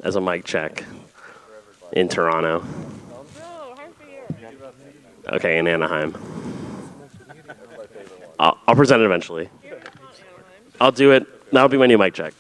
as a mic check in Toronto. Okay, in Anaheim. I'll present it eventually. I'll do it. That'll be my new mic check.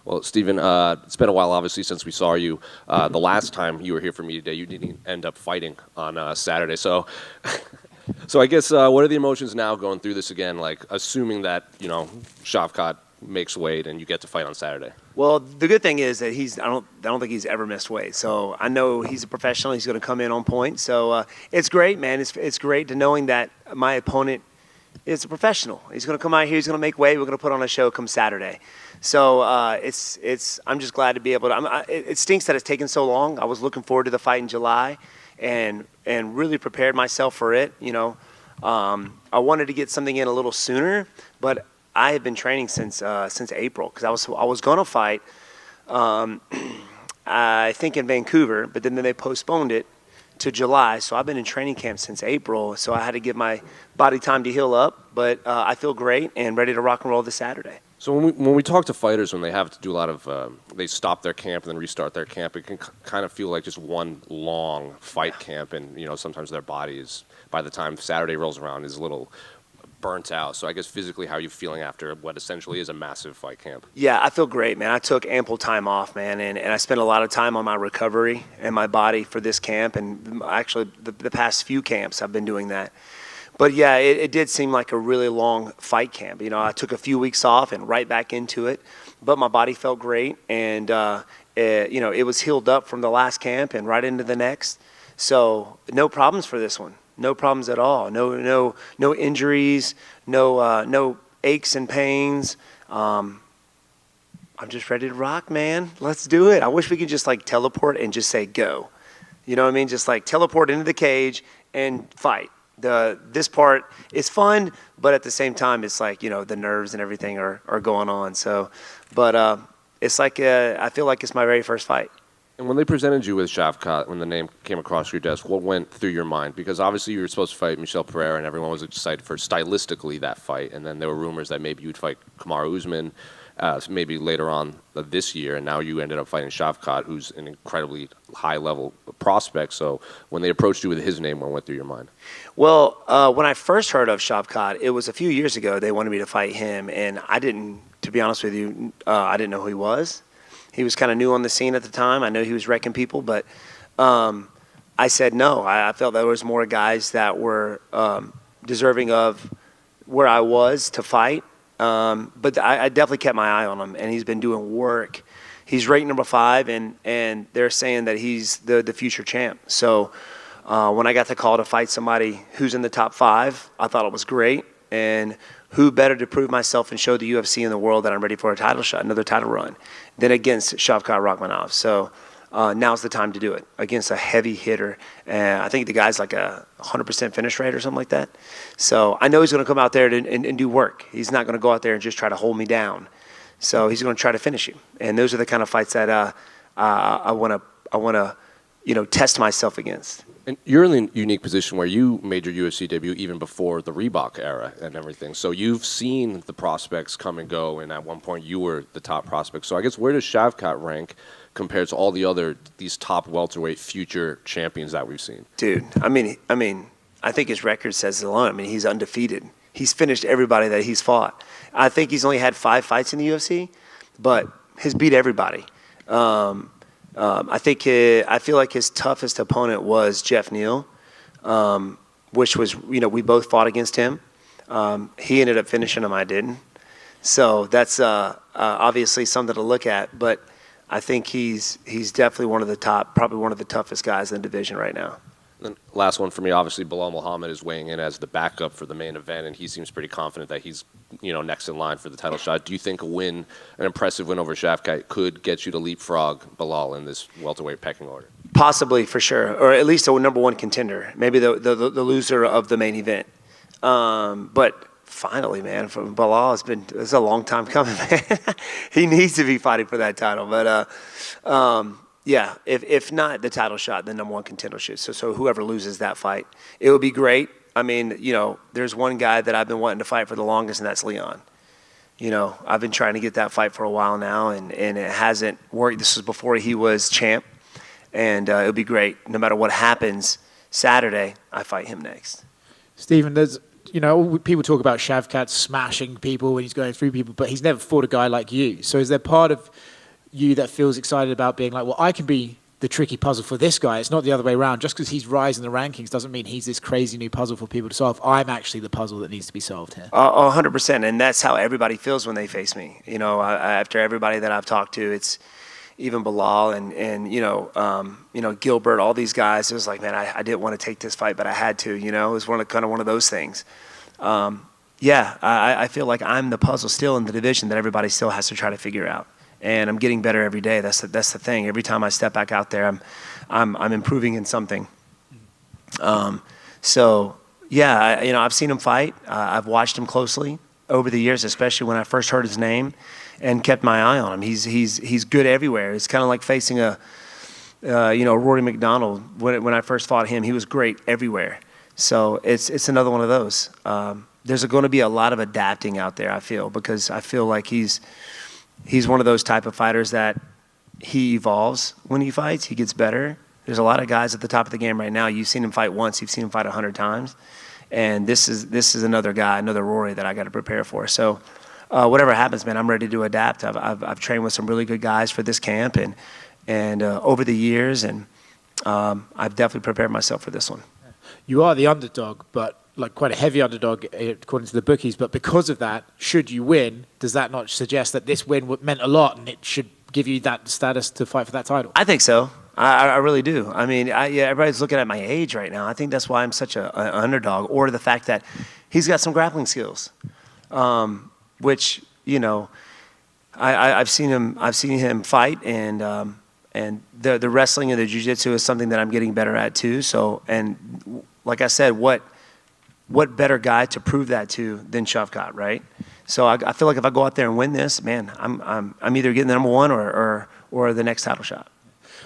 Well, Stephen, it's been a while, obviously, since we saw you. The last time you were here for me today, you didn't end up fighting on Saturday. So, I guess what are the emotions now going through this again? Like, assuming that Shavkat makes weight and you get to fight on Saturday. Well, the good thing is that I don't think he's ever missed weight. So I know he's a professional. He's going to come in on point. So it's great, man. It's great to knowing that my opponent is a professional. He's going to come out here. He's going to make weight. We're going to put on a show come Saturday. So I'm just glad to be able to. It stinks that it's taken so long. I was looking forward to the fight in July, and really prepared myself for it. I wanted to get something in a little sooner, but I had been training since April because I was going to fight. I think in Vancouver, but then they postponed it to July. So I've been in training camp since April. So I had to give my body time to heal up. But I feel great and ready to rock and roll this Saturday. So when we talk to fighters, when they have to do a lot of, they stop their camp and then restart their camp, it can kind of feel like just one long fight camp. And, sometimes their body is, by the time Saturday rolls around, is a little burnt out. So I guess physically, how are you feeling after what essentially is a massive fight camp? Yeah, I feel great, man. I took ample time off, man, and I spent a lot of time on my recovery and my body for this camp. And actually, the past few camps, I've been doing that. But yeah, it did seem like a really long fight camp. I took a few weeks off and right back into it, but my body felt great, and it was healed up from the last camp and right into the next. So no problems for this one. No problems at all. No injuries. No aches and pains. I'm just ready to rock, man. Let's do it. I wish we could just teleport and just say go. You know what I mean? Just teleport into the cage and fight. This part is fun, but at the same time, it's the nerves and everything are going on. So, but it's I feel like it's my very first fight. And when they presented you with Shavkat, when the name came across your desk, what went through your mind? Because obviously you were supposed to fight Michel Pereira, and everyone was excited for stylistically that fight. And then there were rumors that maybe you'd fight Kamaru Usman, maybe later on this year. And now you ended up fighting Shavkat, who's an incredibly high-level prospect. So when they approached you with his name, what went through your mind? Well, when I first heard of Shavkat, it was a few years ago. They wanted me to fight him, and I didn't, to be honest with you, I didn't know who he was. He was kind of new on the scene at the time. I know he was wrecking people, but I said no. I felt there was more guys that were deserving of where I was to fight. But I definitely kept my eye on him, and he's been doing work. He's ranked number 5, and they're saying that he's the future champ. So when I got the call to fight somebody who's in the top 5, I thought it was great. And who better to prove myself and show the UFC and the world that I'm ready for a title shot, another title run, than against Shavkat Rakhmonov. So now's the time to do it against a heavy hitter. I think the guy's like a 100% finish rate or something like that. So I know he's going to come out there and do work. He's not going to go out there and just try to hold me down. So he's going to try to finish you. And those are the kind of fights that I want to test myself against. And you're in a unique position where you made your UFC debut even before the Reebok era and everything. So you've seen the prospects come and go, and at one point you were the top prospect. So I guess where does Shavkat rank compared to all these top welterweight future champions that we've seen? Dude, I mean, I think his record says it alone. I mean, he's undefeated. He's finished everybody that he's fought. I think he's only had 5 fights in the UFC, but he's beat everybody. I feel like his toughest opponent was Jeff Neal, which was, we both fought against him. He ended up finishing him, I didn't. So that's obviously something to look at, but I think he's definitely probably one of the toughest guys in the division right now. And last one for me, obviously, Belal Muhammad is weighing in as the backup for the main event, and he seems pretty confident that he's, next in line for the title shot. Do you think an impressive win over Shavkat, could get you to leapfrog Belal in this welterweight pecking order? Possibly, for sure, or at least a number 1 contender, maybe the loser of the main event. But finally, man, from Belal, it's a long time coming, man. He needs to be fighting for that title, but yeah, if not the title shot, the number 1 contendership. So whoever loses that fight, it would be great. I mean, there's one guy that I've been wanting to fight for the longest, and that's Leon. I've been trying to get that fight for a while now, and it hasn't worked. This was before he was champ, and it would be great. No matter what happens Saturday, I fight him next. Stephen, there's people talk about Shavkat smashing people when he's going through people, but he's never fought a guy like you. So is there part of you that feels excited about being like, well, I can be the tricky puzzle for this guy? It's not the other way around. Just because he's rising the rankings doesn't mean he's this crazy new puzzle for people to solve. I'm actually the puzzle that needs to be solved here. 100%. And that's how everybody feels when they face me. After everybody that I've talked to, it's even Bilal and Gilbert, all these guys. It was like, man, I didn't want to take this fight, but I had to. It was one of those things. I feel like I'm the puzzle still in the division that everybody still has to try to figure out. And I'm getting better every day. That's the thing. Every time I step back out there, I'm improving in something. I've seen him fight. I've watched him closely over the years, especially when I first heard his name, and kept my eye on him. He's good everywhere. It's kind of like facing a Rory McDonald. When I first fought him, he was great everywhere. So it's another one of those. There's going to be a lot of adapting out there, I feel, because I feel like he's one of those type of fighters that he evolves when he fights. He gets better. There's a lot of guys at the top of the game right now. You've seen him fight once. You've seen him fight 100 times. And this is another guy, another Rory that I got to prepare for. So whatever happens, man, I'm ready to adapt. I've trained with some really good guys for this camp and over the years, and I've definitely prepared myself for this one. You are the underdog, but like quite a heavy underdog according to the bookies. But because of that, should you win, does that not suggest that this win meant a lot and it should give you that status to fight for that title? I think so. I really do. I mean, everybody's looking at my age right now. I think that's why I'm such an underdog, or the fact that he's got some grappling skills, which I've seen him fight, and the wrestling and the jiu-jitsu is something that I'm getting better at too. So, and like I said, what better guy to prove that to than Shavkat, right? So I feel like if I go out there and win this, man, I'm either getting the number one or the next title shot.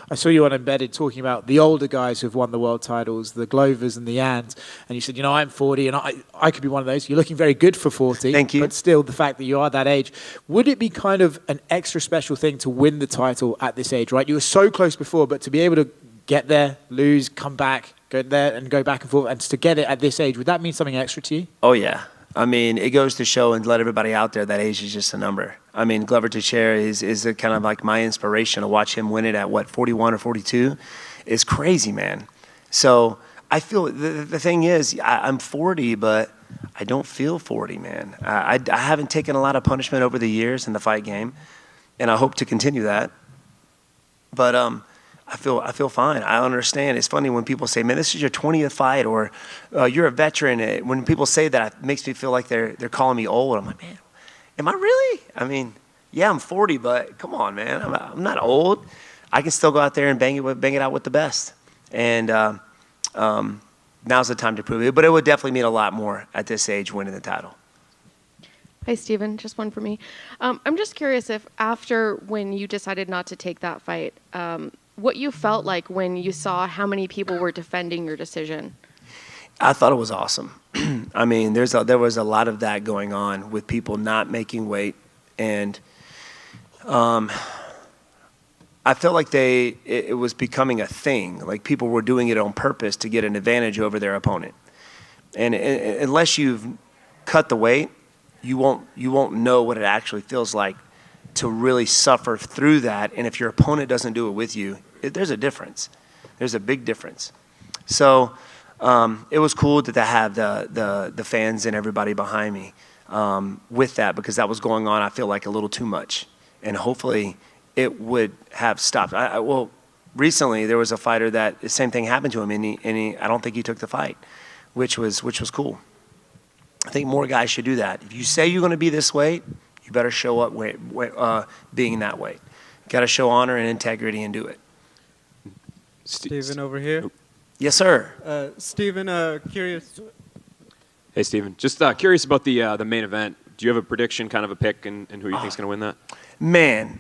I saw you on Embedded talking about the older guys who've won the world titles, the Glovers and the Yans, and you said, I'm 40 and I could be one of those. You're looking very good for 40. Thank you. But still, the fact that you are that age, would it be kind of an extra special thing to win the title at this age, right? You were so close before, but to be able to get there, lose, come back, go there and go back and forth, and to get it at this age, would that mean something extra to you? Oh, yeah. I mean, it goes to show and let everybody out there that age is just a number. I mean, Glover Teixeira is a kind of like my inspiration. To watch him win it at, 41 or 42 is crazy, man. So I feel the thing is, I'm 40, but I don't feel 40, man. I haven't taken a lot of punishment over the years in the fight game, and I hope to continue that. But I feel fine. I understand. It's funny when people say, man, this is your 20th fight, or you're a veteran. When people say that, it makes me feel like they're calling me old. I'm like, man, am I really? I mean, yeah, I'm 40, but come on, man. I'm not old. I can still go out there and bang it out with the best. And now's the time to prove it. But it would definitely mean a lot more at this age winning the title. Hi, Steven. Just one for me. I'm just curious if after when you decided not to take that fight, what you felt like when you saw how many people were defending your decision. I thought it was awesome. I mean, there was a lot of that going on with people not making weight, and I felt like it was becoming a thing. Like people were doing it on purpose to get an advantage over their opponent. And unless you've cut the weight, you won't know what it actually feels like to really suffer through that. And if your opponent doesn't do it with you, there's a difference. There's a big difference. So it was cool to have the fans and everybody behind me with that, because that was going on, I feel like, a little too much. And hopefully it would have stopped. Well, recently there was a fighter that the same thing happened to him, and he I don't think he took the fight, which was cool. I think more guys should do that. If you say you're going to be this weight, you better show up being that weight. Got to show honor and integrity and do it. Steven over here. Yes, sir. Steven, curious. Hey, Steven. Just curious about the main event. Do you have a prediction, kind of a pick, and who you think is going to win that? Man,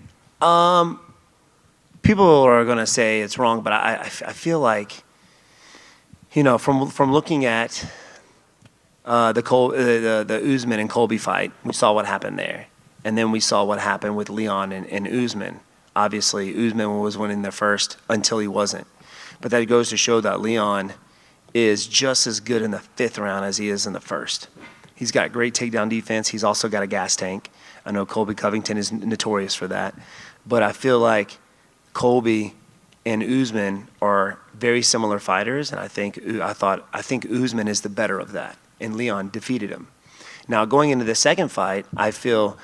people are going to say it's wrong, but I feel like, from looking at the Usman and Colby fight, we saw what happened there. And then we saw what happened with Leon and Usman. Obviously, Usman was winning the first until he wasn't. But that goes to show that Leon is just as good in the 5th round as he is in the 1st. He's got great takedown defense. He's also got a gas tank. I know Colby Covington is notorious for that. But I feel like Colby and Usman are very similar fighters, and I think Usman is the better of that, and Leon defeated him. Now, going into the second fight, I feel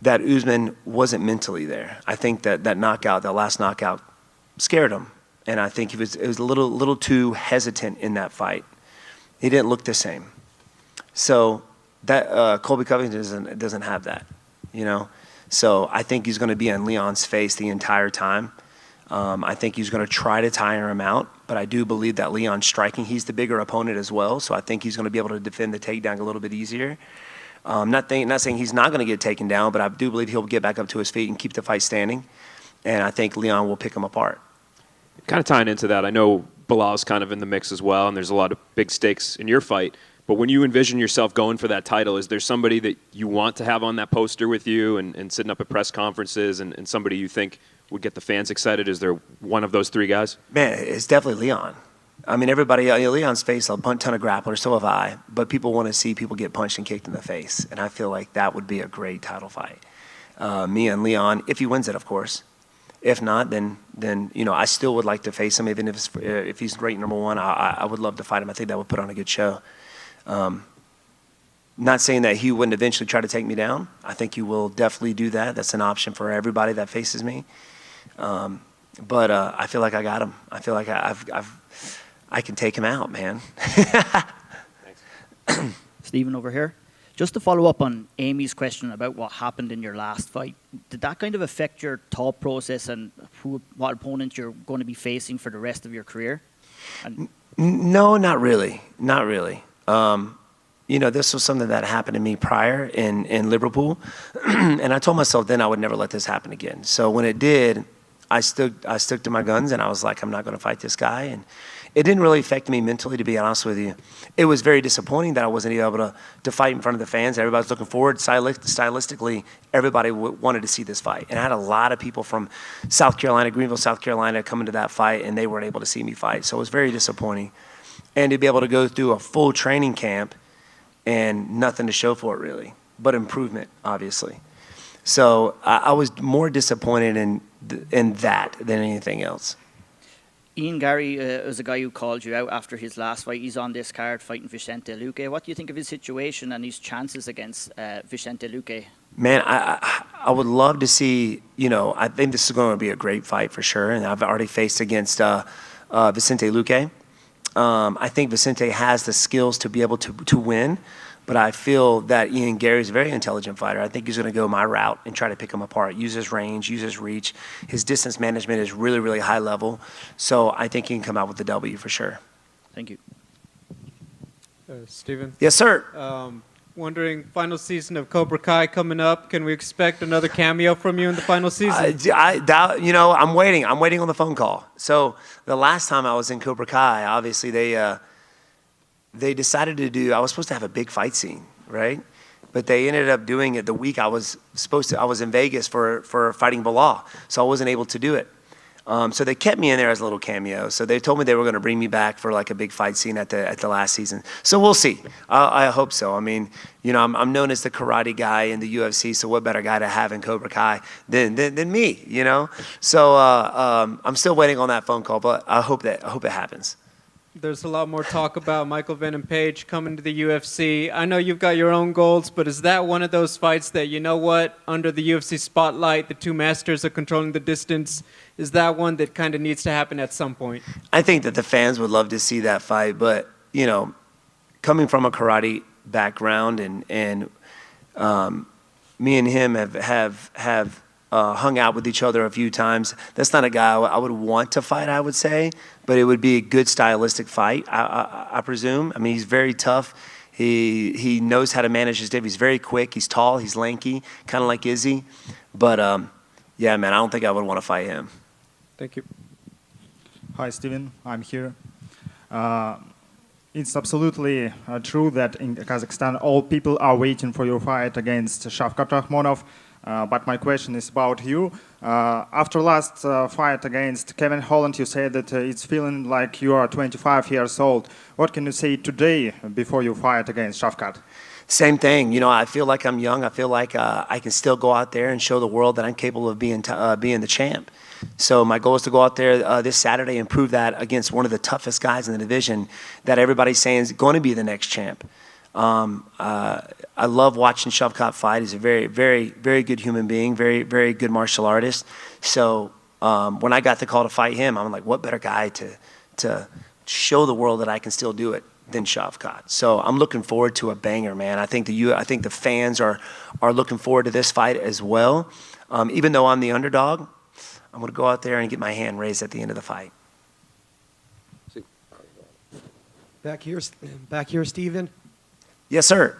that Usman wasn't mentally there. I think that last knockout, scared him, and I think it was a little too hesitant in that fight. He didn't look the same. So that Colby Covington doesn't have that, you know. So I think he's going to be in Leon's face the entire time. I think he's going to try to tire him out, but I do believe that Leon's striking. He's the bigger opponent as well, so I think he's going to be able to defend the takedown a little bit easier. Not saying he's not going to get taken down, but I do believe he'll get back up to his feet and keep the fight standing, and I think Leon will pick him apart. Kind of tying into that, I know Bilal's kind of in the mix as well, and there's a lot of big stakes in your fight. But when you envision yourself going for that title, is there somebody that you want to have on that poster with you and sitting up at press conferences and somebody you think would get the fans excited? Is there one of those 3 guys? Man, it's definitely Leon. I mean, everybody, Leon's faced a ton of grapplers, so have I, but people want to see people get punched and kicked in the face, and I feel like that would be a great title fight. Me and Leon, if he wins it, of course. If not, then you know, I still would like to face him, even if he's ranked number 1. I would love to fight him. I think that would put on a good show. Not saying that he wouldn't eventually try to take me down. I think he will definitely do that. That's an option for everybody that faces me. But I feel like I got him. I feel like I can take him out, man. Thanks. Stephen over here. Just to follow up on Amy's question about what happened in your last fight, did that kind of affect your thought process and what opponent you're going to be facing for the rest of your career? No, not really. Not really. You know, this was something that happened to me prior in Liverpool, and I told myself then I would never let this happen again. So when it did, I stuck to my guns, and I was like, I'm not going to fight this guy. And it didn't really affect me mentally, to be honest with you. It was very disappointing that I wasn't able to fight in front of the fans. Everybody's looking forward. Stylistically, everybody wanted to see this fight. And I had a lot of people from South Carolina, Greenville, South Carolina, coming to that fight, and they weren't able to see me fight. So it was very disappointing. And to be able to go through a full training camp and nothing to show for it, really, but improvement, obviously. So I was more disappointed in that than anything else. Garry is a guy who called you out after his last fight. He's on this card fighting Vicente Luque. What do you think of his situation and his chances against Vicente Luque? Man, I would love to see, you know, I think this is going to be a great fight for sure. And I've already faced against Vicente Luque. I think Vicente has the skills to be able to win. But I feel that Garry is a very intelligent fighter. I think he's going to go my route and try to pick him apart, use his range, use his reach. His distance management is really, really high level. So I think he can come out with the W for sure. Thank you. Stephen? Yes, sir. Wondering, final season of Cobra Kai coming up. Can we expect another cameo from you in the final season? You know, I'm waiting. I'm waiting on the phone call. So the last time I was in Cobra Kai, obviously they decided to do, I was supposed to have a big fight scene, right? But they ended up doing it the week I was in Vegas for fighting Bilal, so I wasn't able to do it. So they kept me in there as a little cameo. So they told me they were going to bring me back for like a big fight scene at the last season. So we'll see. I hope so. I mean, you know, I'm known as the karate guy in the UFC, so what better guy to have in Cobra Kai than me, you know? So I'm still waiting on that phone call, but I hope it happens. There's a lot more talk about Michael Venom Page coming to the UFC. I know you've got your own goals, but is that one of those fights that, you know what, under the UFC spotlight, the two masters are controlling the distance? Is that one that kind of needs to happen at some point? I think that the fans would love to see that fight, but, you know, coming from a karate background and me and him have hung out with each other a few times. That's not a guy I would want to fight, I would say, but it would be a good stylistic fight, I presume. I mean, he's very tough. He knows how to manage his dip. He's very quick. He's tall. He's lanky, kind of like Izzy. But, yeah, man, I don't think I would want to fight him. Thank you. Hi, Steven. I'm here. It's absolutely true that in Kazakhstan, all people are waiting for your fight against Shavkat Rakhmonov. But my question is about you. After last fight against Kevin Holland, you said that it's feeling like you are 25 years old. What can you say today before you fight against Shavkat? Same thing. You know, I feel like I'm young. I feel like I can still go out there and show the world that I'm capable of being the champ. So my goal is to go out there this Saturday and prove that against one of the toughest guys in the division that everybody's saying is going to be the next champ. I love watching Shavkat fight. He's a very, very, very good human being, very, very good martial artist. So when I got the call to fight him, I'm like, what better guy to show the world that I can still do it than Shavkat. So I'm looking forward to a banger, man. I think the fans are looking forward to this fight as well. Even though I'm the underdog, I'm going to go out there and get my hand raised at the end of the fight. Back here, Steven. Yes, sir.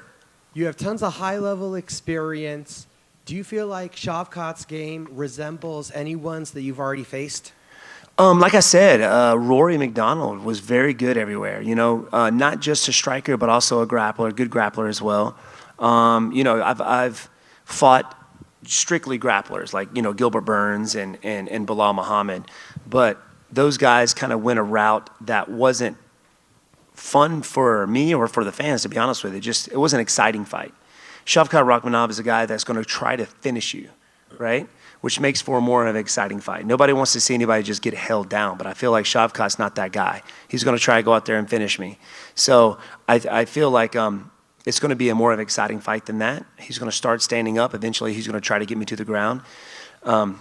You have tons of high-level experience. Do you feel like Shavkat's game resembles anyone's that you've already faced? Like I said, Rory McDonald was very good everywhere. You know, not just a striker, but also a grappler, good grappler as well. You know, I've fought strictly grapplers like, you know, Gilbert Burns and Bilal Muhammad, but those guys kind of went a route that wasn't fun for me or for the fans, to be honest with you. It was an exciting fight. Shavkat Rakhmonov is a guy that's going to try to finish you, right? Which makes for more of an exciting fight. Nobody wants to see anybody just get held down, but I feel like Shavkat's not that guy. He's going to try to go out there and finish me. So I feel like it's going to be a more of an exciting fight than that. He's going to start standing up. Eventually, he's going to try to get me to the ground. But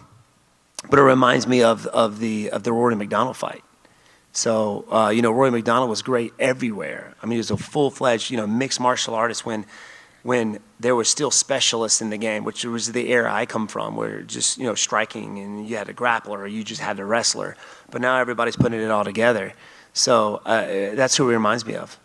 it reminds me of the Rory McDonald fight. So, you know, Rory McDonald was great everywhere. I mean, he was a full-fledged, you know, mixed martial artist when there were still specialists in the game, which was the era I come from, where just, you know, striking and you had a grappler or you just had a wrestler. But now everybody's putting it all together. So that's who he reminds me of.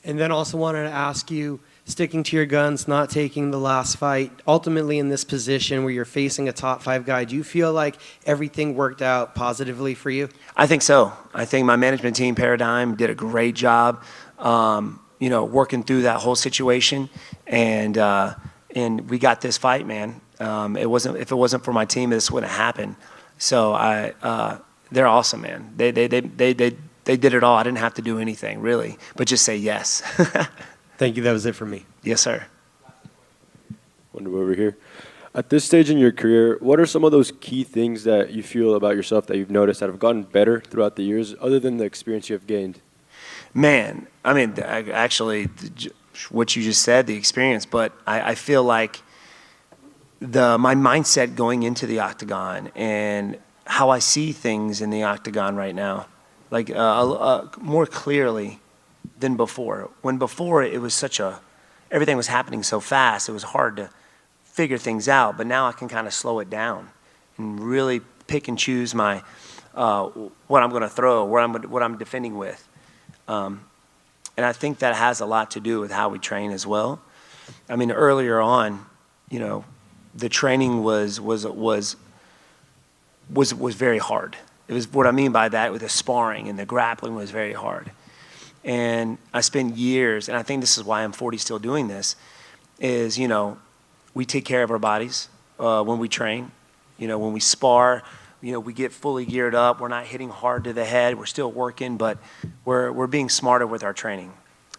And then also wanted to ask you, sticking to your guns, not taking the last fight, ultimately in this position where you're facing a top 5 guy, do you feel like everything worked out positively for you? I think so. I think my management team, Paradigm, did a great job, you know, working through that whole situation, and we got this fight, man. If it wasn't for my team, this wouldn't happen. So they're awesome, man. They did it all. I didn't have to do anything really, but just say yes. Thank you. That was it for me. Yes, sir. Wonderboy over here. At this stage in your career, what are some of those key things that you feel about yourself that you've noticed that have gotten better throughout the years, other than the experience you have gained? Man, I mean, actually, what you just said, the experience, but I feel like my mindset going into the octagon and how I see things in the octagon right now, like more clearly than before. When before it was everything was happening so fast, it was hard to figure things out, but now I can kind of slow it down and really pick and choose my what I'm going to throw, what I'm defending with. And I think that has a lot to do with how we train as well. I mean, earlier on, you know, the training was very hard. It was, what I mean by that, with the sparring and the grappling was very hard. And I spent years, and I think this is why I'm 40 still doing this, is, you know, we take care of our bodies when we train. You know, when we spar, you know, we get fully geared up. We're not hitting hard to the head. We're still working, but we're being smarter with our training.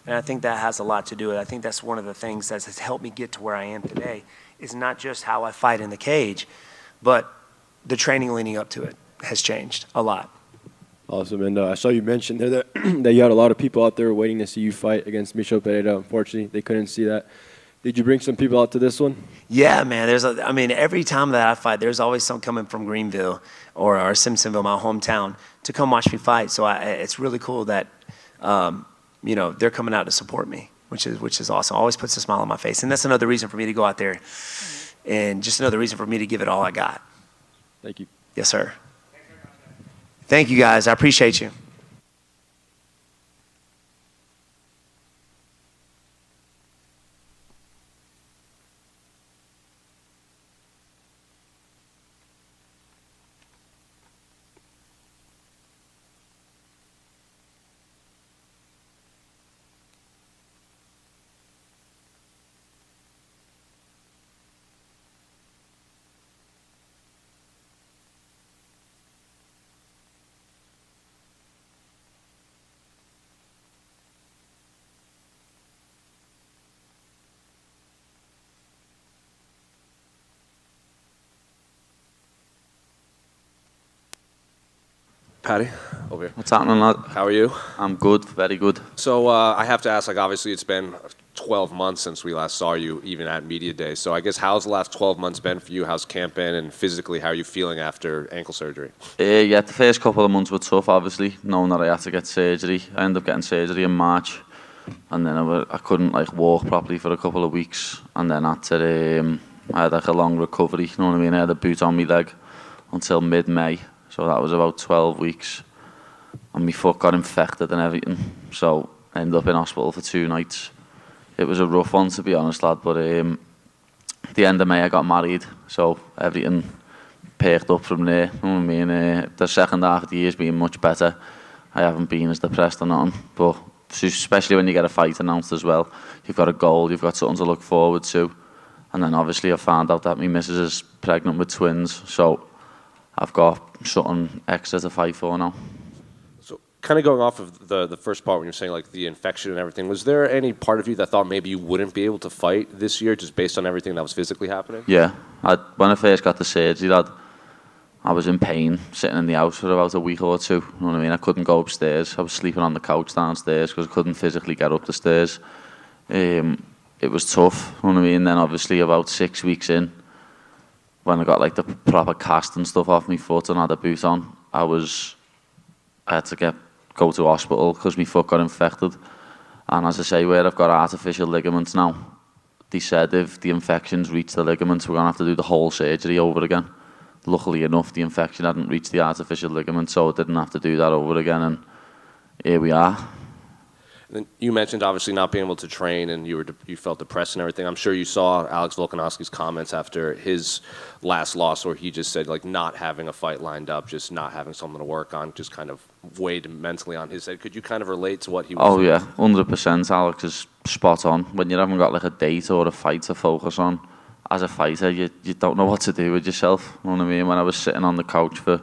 And I think that has a lot to do with it. I think that's one of the things that has helped me get to where I am today, is not just how I fight in the cage, but the training leading up to it has changed a lot. Awesome. And I saw you mention there that, that you had a lot of people out there waiting to see you fight against Michel Pereira. Unfortunately, they couldn't see that. Did you bring some people out to this one? Yeah, man. I mean, every time that I fight, there's always some coming from Greenville or Simpsonville, my hometown, to come watch me fight. So it's really cool that, you know, they're coming out to support me, which is awesome. Always puts a smile on my face. And that's another reason for me to go out there, and just another reason for me to give it all I got. Thank you. Yes, sir. Thank you, guys. I appreciate you. Paddy, over here. What's happening, lad? How are you? I'm good, very good. So I have to ask, like, obviously it's been 12 months since we last saw you, even at Media Day. So I guess how's the last 12 months been for you? How's camp been? And physically, how are you feeling after ankle surgery? Yeah, the first couple of months were tough, obviously, knowing that I had to get surgery. I ended up getting surgery in March, and then I couldn't like walk properly for a couple of weeks. And then I had like a long recovery, you know what I mean? I had a boot on my leg until mid-May. So that was about 12 weeks. And my foot got infected and everything. So I ended up in hospital for 2 nights. It was a rough one, to be honest, lad. But at the end of May, I got married. So everything perked up from there. You know what I mean? The second half of the year's been much better. I haven't been as depressed or nothing. But especially when you get a fight announced as well, you've got a goal, you've got something to look forward to. And then obviously I found out that my missus is pregnant with twins. So I've got something extra to fight for now. So kind of going off of the first part when you're saying like the infection and everything, was there any part of you that thought maybe you wouldn't be able to fight this year just based on everything that was physically happening? Yeah. When I first got the surgery, lad, I was in pain sitting in the house for about a week or two. You know what I mean? I couldn't go upstairs. I was sleeping on the couch downstairs because I couldn't physically get up the stairs. It was tough. You know what I mean? Then obviously about 6 weeks in, when I got like the proper cast and stuff off my foot and had a boot on, I had to go to hospital because my foot got infected. And as I say, where I've got artificial ligaments now, they said if the infections reach the ligaments, we're going to have to do the whole surgery over again. Luckily enough, the infection hadn't reached the artificial ligament, so I didn't have to do that over again, and here we are. And you mentioned obviously not being able to train, and you felt depressed and everything. I'm sure you saw Alex Volkanovski's comments after his last loss, where he just said like not having a fight lined up, just not having something to work on, just kind of weighed mentally on his head. Could you kind of relate to what he was saying? Oh yeah, 100%. Alex is spot on. When you haven't got like a date or a fight to focus on, as a fighter, you don't know what to do with yourself. You know what I mean? When I was sitting on the couch for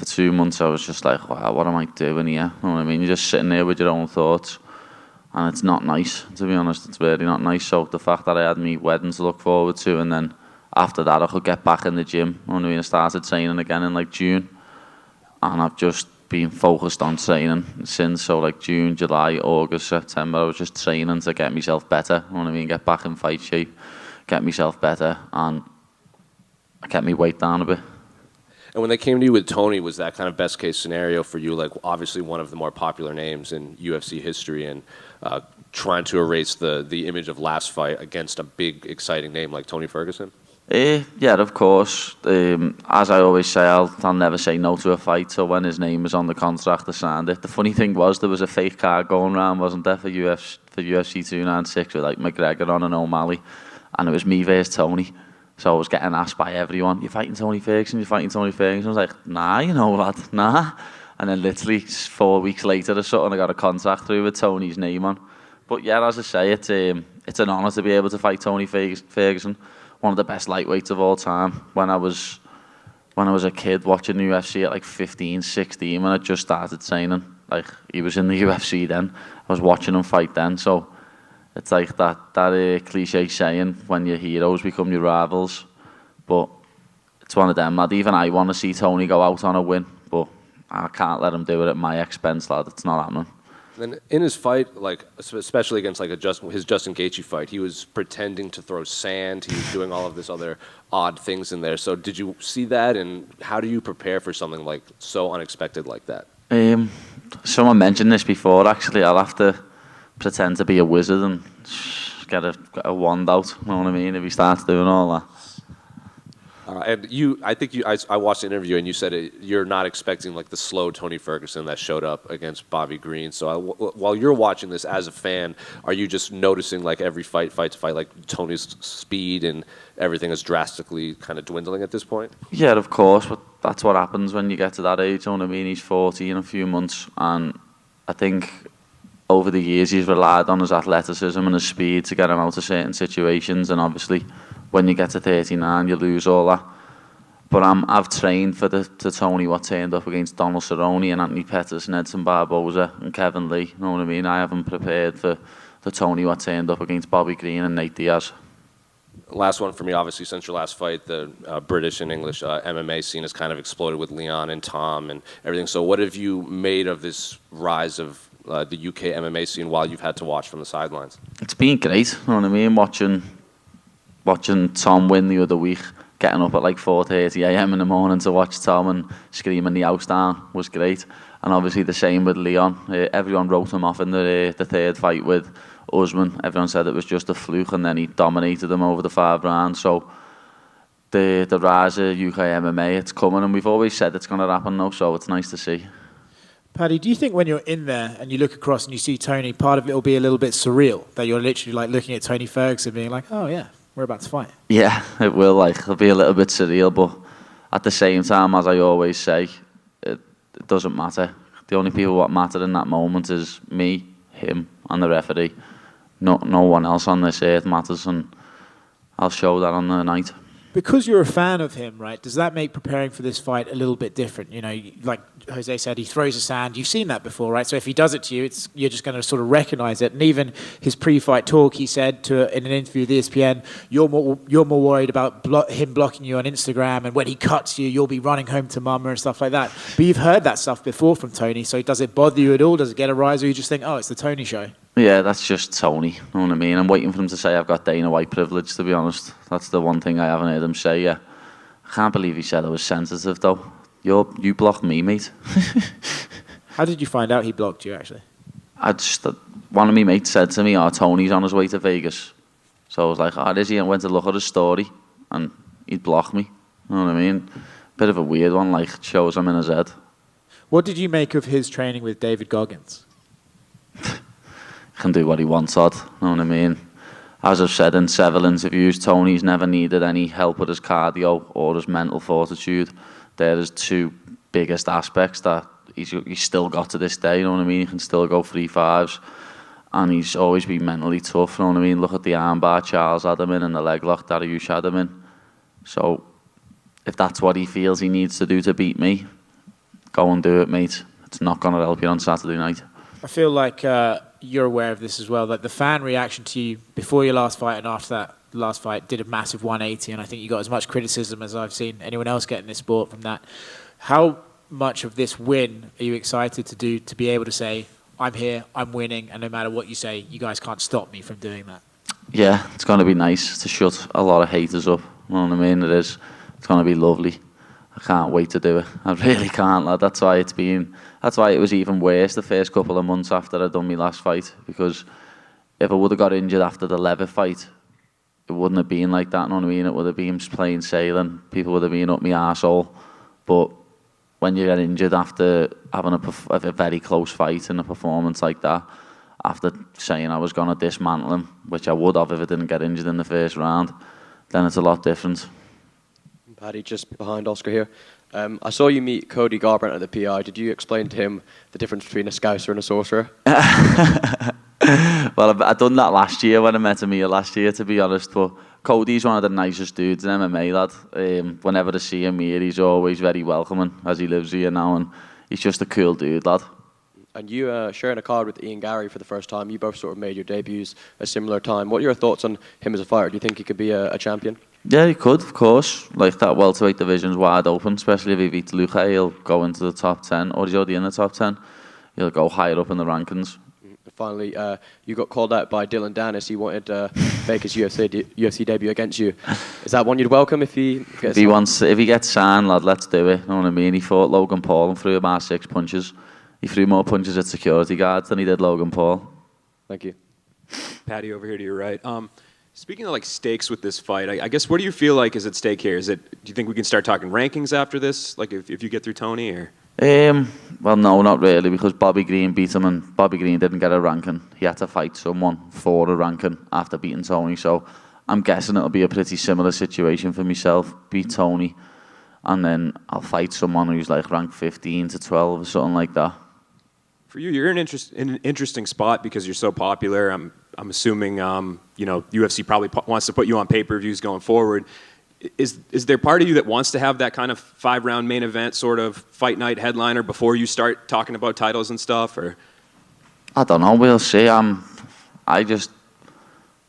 2 months, I was just like, wow, what am I doing here? You know what I mean? You're just sitting there with your own thoughts, and it's not nice, to be honest. It's really not nice. So the fact that I had my wedding to look forward to, and then after that I could get back in the gym. You know what I mean? I started training again in like June, and I've just been focused on training since. So like June, July, August, September, I was just training to get myself better. You know what I mean? Get back in fight shape, get myself better, and I kept my weight down a bit. And when they came to you with Tony, was that kind of best case scenario for you? Like obviously one of the more popular names in UFC history, and trying to erase the image of last fight against a big, exciting name like Tony Ferguson? Yeah, of course. As I always say, I'll never say no to a fight. So when his name was on the contract, I signed it. The funny thing was there was a fake card going around, wasn't there, for UFC 296 with like McGregor on and O'Malley, and it was me versus Tony. So I was getting asked by everyone, "You're fighting Tony Ferguson, you're fighting Tony Ferguson." I was like, "Nah, you know, lad, nah." And then literally 4 weeks later or something, I got a contract through with Tony's name on. But yeah, as I say, it's an honour to be able to fight Tony Ferguson, one of the best lightweights of all time. When I was a kid watching the UFC at like 15, 16, when I just started training, like he was in the UFC then, I was watching him fight then. So it's like that cliche saying, when your heroes become your rivals. But it's one of them, lad. Even I want to see Tony go out on a win, but I can't let him do it at my expense, lad. It's not happening. Then in his fight, like especially against like his Justin Gaethje fight, he was pretending to throw sand. He was doing all of this other odd things in there. So did you see that, and how do you prepare for something like so unexpected like that? Someone mentioned this before. Actually, I'll have to pretend to be a wizard and get a wand out. You know what I mean? If he starts doing all that. I watched the interview, and you said you're not expecting like the slow Tony Ferguson that showed up against Bobby Green. So while you're watching this as a fan, are you just noticing like every fight to fight, like Tony's speed and everything is drastically kind of dwindling at this point? Yeah, of course, but that's what happens when you get to that age. You know what I mean? He's 40 in a few months, and I think over the years he's relied on his athleticism and his speed to get him out of certain situations, and obviously when you get to 39 you lose all that. But I've trained for the Tony what turned up against Donald Cerrone and Anthony Pettis and Edson Barboza and Kevin Lee. You know what I mean? I haven't prepared for the Tony what turned up against Bobby Green and Nate Diaz. Last one for me, obviously, since your last fight, the British and English MMA scene has kind of exploded with Leon and Tom and everything. So what have you made of this rise of the UK MMA scene while you've had to watch from the sidelines? It's been great, you know what I mean? Watching Tom win the other week, getting up at like 4:30 a.m. in the morning to watch Tom and screaming the house down was great. And obviously the same with Leon. Everyone wrote him off in the third fight with Usman. Everyone said it was just a fluke, and then he dominated them over the 5 rounds. So the rise of UK MMA, it's coming, and we've always said it's going to happen now, so it's nice to see. Paddy, do you think when you're in there and you look across and you see Tony, part of it will be a little bit surreal, that you're literally like looking at Tony Ferguson being like, oh yeah, we're about to fight? Yeah, it will. Like, it'll be a little bit surreal, but at the same time, as I always say, it doesn't matter. The only people what matter in that moment is me, him, and the referee. No one else on this earth matters, and I'll show that on the night. Because you're a fan of him, right, does that make preparing for this fight a little bit different? You know, like Jose said, he throws a sand. You've seen that before, right? So if he does it to you, you're just going to sort of recognize it. And even his pre-fight talk, he said in an interview with ESPN, you're more worried about him blocking you on Instagram, and when he cuts you, you'll be running home to mama and stuff like that. But you've heard that stuff before from Tony, so does it bother you at all? Does it get a rise, or you just think, oh, it's the Tony show? Yeah, that's just Tony, you know what I mean? I'm waiting for him to say I've got Dana White privilege, to be honest. That's the one thing I haven't heard him say yet. I can't believe he said I was sensitive, though. You blocked me, mate. How did you find out he blocked you, actually? One of my mates said to me, Tony's on his way to Vegas. So I was like, is he? And went to look at his story, and he'd blocked me. You know what I mean? Bit of a weird one, like, shows I'm in his head. What did you make of his training with David Goggins? Can do what he wants, you know what I mean? As I've said in several interviews, Tony's never needed any help with his cardio or his mental fortitude. They're his 2 biggest aspects that he's still got to this day, you know what I mean? He can still go 3-5s, and he's always been mentally tough, you know what I mean? Look at the armbar Charles had him in and the leg lock Dariush had him in. So if that's what he feels he needs to do to beat me, go and do it, mate. It's not going to help you on Saturday night. I feel like you're aware of this as well. Like the fan reaction to you before your last fight and after that last fight did a massive 180, and I think you got as much criticism as I've seen anyone else get in this sport from that. How much of this win are you excited to do to be able to say, I'm here, I'm winning, and no matter what you say, you guys can't stop me from doing that? Yeah, it's going to be nice to shut a lot of haters up. You know what I mean? It is. It's going to be lovely. I can't wait to do it. I really can't, lad. That's why it was even worse the first couple of months after I'd done my last fight, because if I would have got injured after the Lever fight, it wouldn't have been like that, you know what I mean? It would have been plain sailing. People would have been up my arsehole. But when you get injured after having a very close fight and a performance like that, after saying I was going to dismantle him, which I would have if I didn't get injured in the first round, then it's a lot different. Paddy, just behind Oscar here. I saw you meet Cody Garbrandt at the PI. Did you explain to him the difference between a scouser and a sorcerer? Well, I done that last year when I met him here last year, to be honest. But Cody's one of the nicest dudes in MMA, lad. Whenever I see him here, he's always very welcoming, as he lives here now, and he's just a cool dude, lad. And you sharing a card with Ian Garry for the first time. You both sort of made your debuts a similar time. What are your thoughts on him as a fighter? Do you think he could be a champion? Yeah, he could, of course. Like, that welterweight division's wide open, especially if he beats Luque. He'll go into the top 10, or he's already in the top 10. He'll go higher up in the rankings. Finally, you got called out by Dylan Dennis. He wanted to make his UFC debut against you. Is that one you'd welcome if he gets signed? If he gets signed, lad, let's do it. You know what I mean? He fought Logan Paul and threw about 6 punches. He threw more punches at security guards than he did Logan Paul. Thank you. Paddy, over here to your right. Speaking of like stakes with this fight, I guess what do you feel like is at stake here? Do you think we can start talking rankings after this? Like if you get through Tony, or? Well, no, not really, because Bobby Green beat him, and Bobby Green didn't get a ranking. He had to fight someone for a ranking after beating Tony. So I'm guessing it'll be a pretty similar situation for myself. Beat Tony, and then I'll fight someone who's like ranked 15 to 12 or something like that. For you, you're in an interesting spot because you're so popular. I'm assuming UFC probably wants to put you on pay-per-views going forward. Is there part of you that wants to have that kind of 5-round main event sort of fight night headliner before you start talking about titles and stuff, or? I don't know. We'll see. I just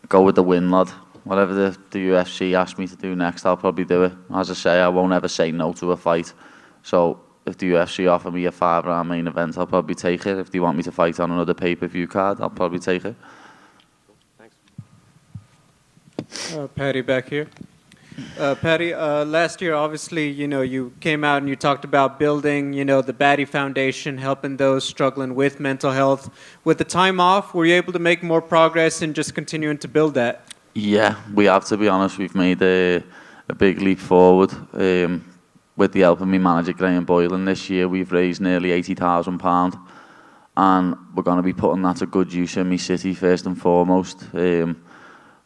go with the win, lad. whatever the UFC asks me to do next, I'll probably do it. As I say, I won't ever say no to a fight. So if the UFC offer me a 5-round main event, I'll probably take it. If they want me to fight on another pay-per-view card, I'll probably take it. Paddy back here. Paddy, last year, obviously, you came out and you talked about building, the Paddy Foundation, helping those struggling with mental health. With the time off, were you able to make more progress in just continuing to build that? Yeah, we have, to be honest. We've made a big leap forward. With the help of my manager, Graham Boylan, this year we've raised nearly £80,000. And we're going to be putting that to good use in my city, first and foremost.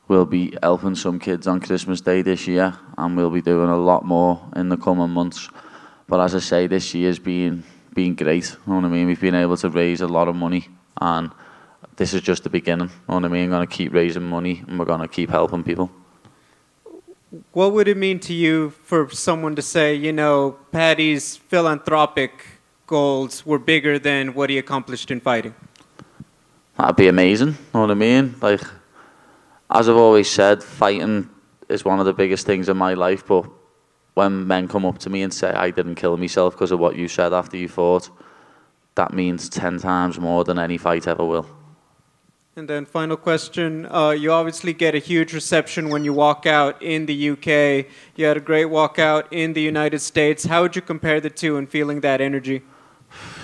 We'll be helping some kids on Christmas Day this year, and we'll be doing a lot more in the coming months. But as I say, this year's been great. You know what I mean? We've been able to raise a lot of money, and this is just the beginning. You know what I mean? We're going to keep raising money, and we're going to keep helping people. What would it mean to you for someone to say, Paddy's philanthropic goals were bigger than what he accomplished in fighting? That'd be amazing. You know what I mean? Like, as I've always said, fighting is one of the biggest things in my life, but when men come up to me and say, I didn't kill myself because of what you said after you fought, that means 10 times more than any fight ever will. And then final question, you obviously get a huge reception when you walk out in the UK. You had a great walkout in the United States. How would you compare the two and feeling that energy?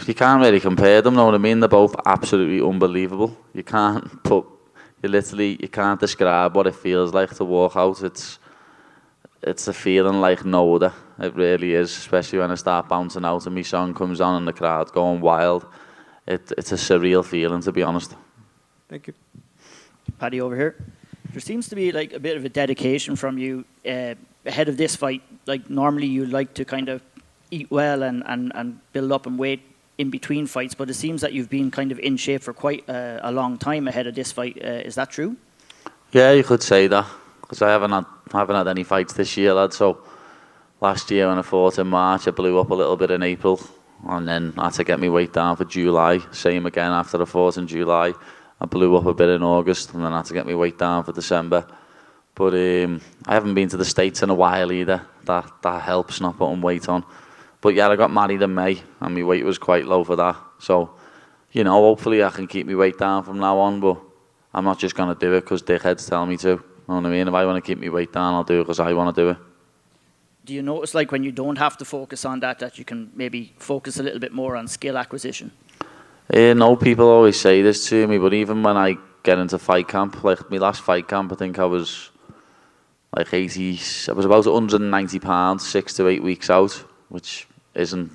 You can't really compare them, know what I mean? They're both absolutely unbelievable. You can't describe what it feels like to walk out. It's a feeling like no other. It really is, especially when I start bouncing out and my song comes on and the crowd's going wild. It's a surreal feeling, to be honest. Thank you. Paddy over here. There seems to be like a bit of a dedication from you ahead of this fight. Like normally you like to kind of eat well and build up and weight in between fights, but it seems that you've been kind of in shape for quite a long time ahead of this fight. Is that true? Yeah, you could say that, because I haven't had any fights this year, lad. So last year when I fought in March, I blew up a little bit in April, and then I had to get my weight down for July. Same again after I fought in July. I blew up a bit in August, and then I had to get my weight down for December. But I haven't been to the States in a while either. That helps, not putting weight on. But yeah, I got married in May, and my weight was quite low for that. So, hopefully I can keep my weight down from now on, but I'm not just going to do it because dickheads tell me to. You know what I mean? If I want to keep my weight down, I'll do it because I want to do it. Do you notice, like, when you don't have to focus on that you can maybe focus a little bit more on skill acquisition? No, people always say this to me, but even when I get into fight camp, like my last fight camp, I think I was like I was about 190 pounds, 6 to 8 weeks out, which isn't,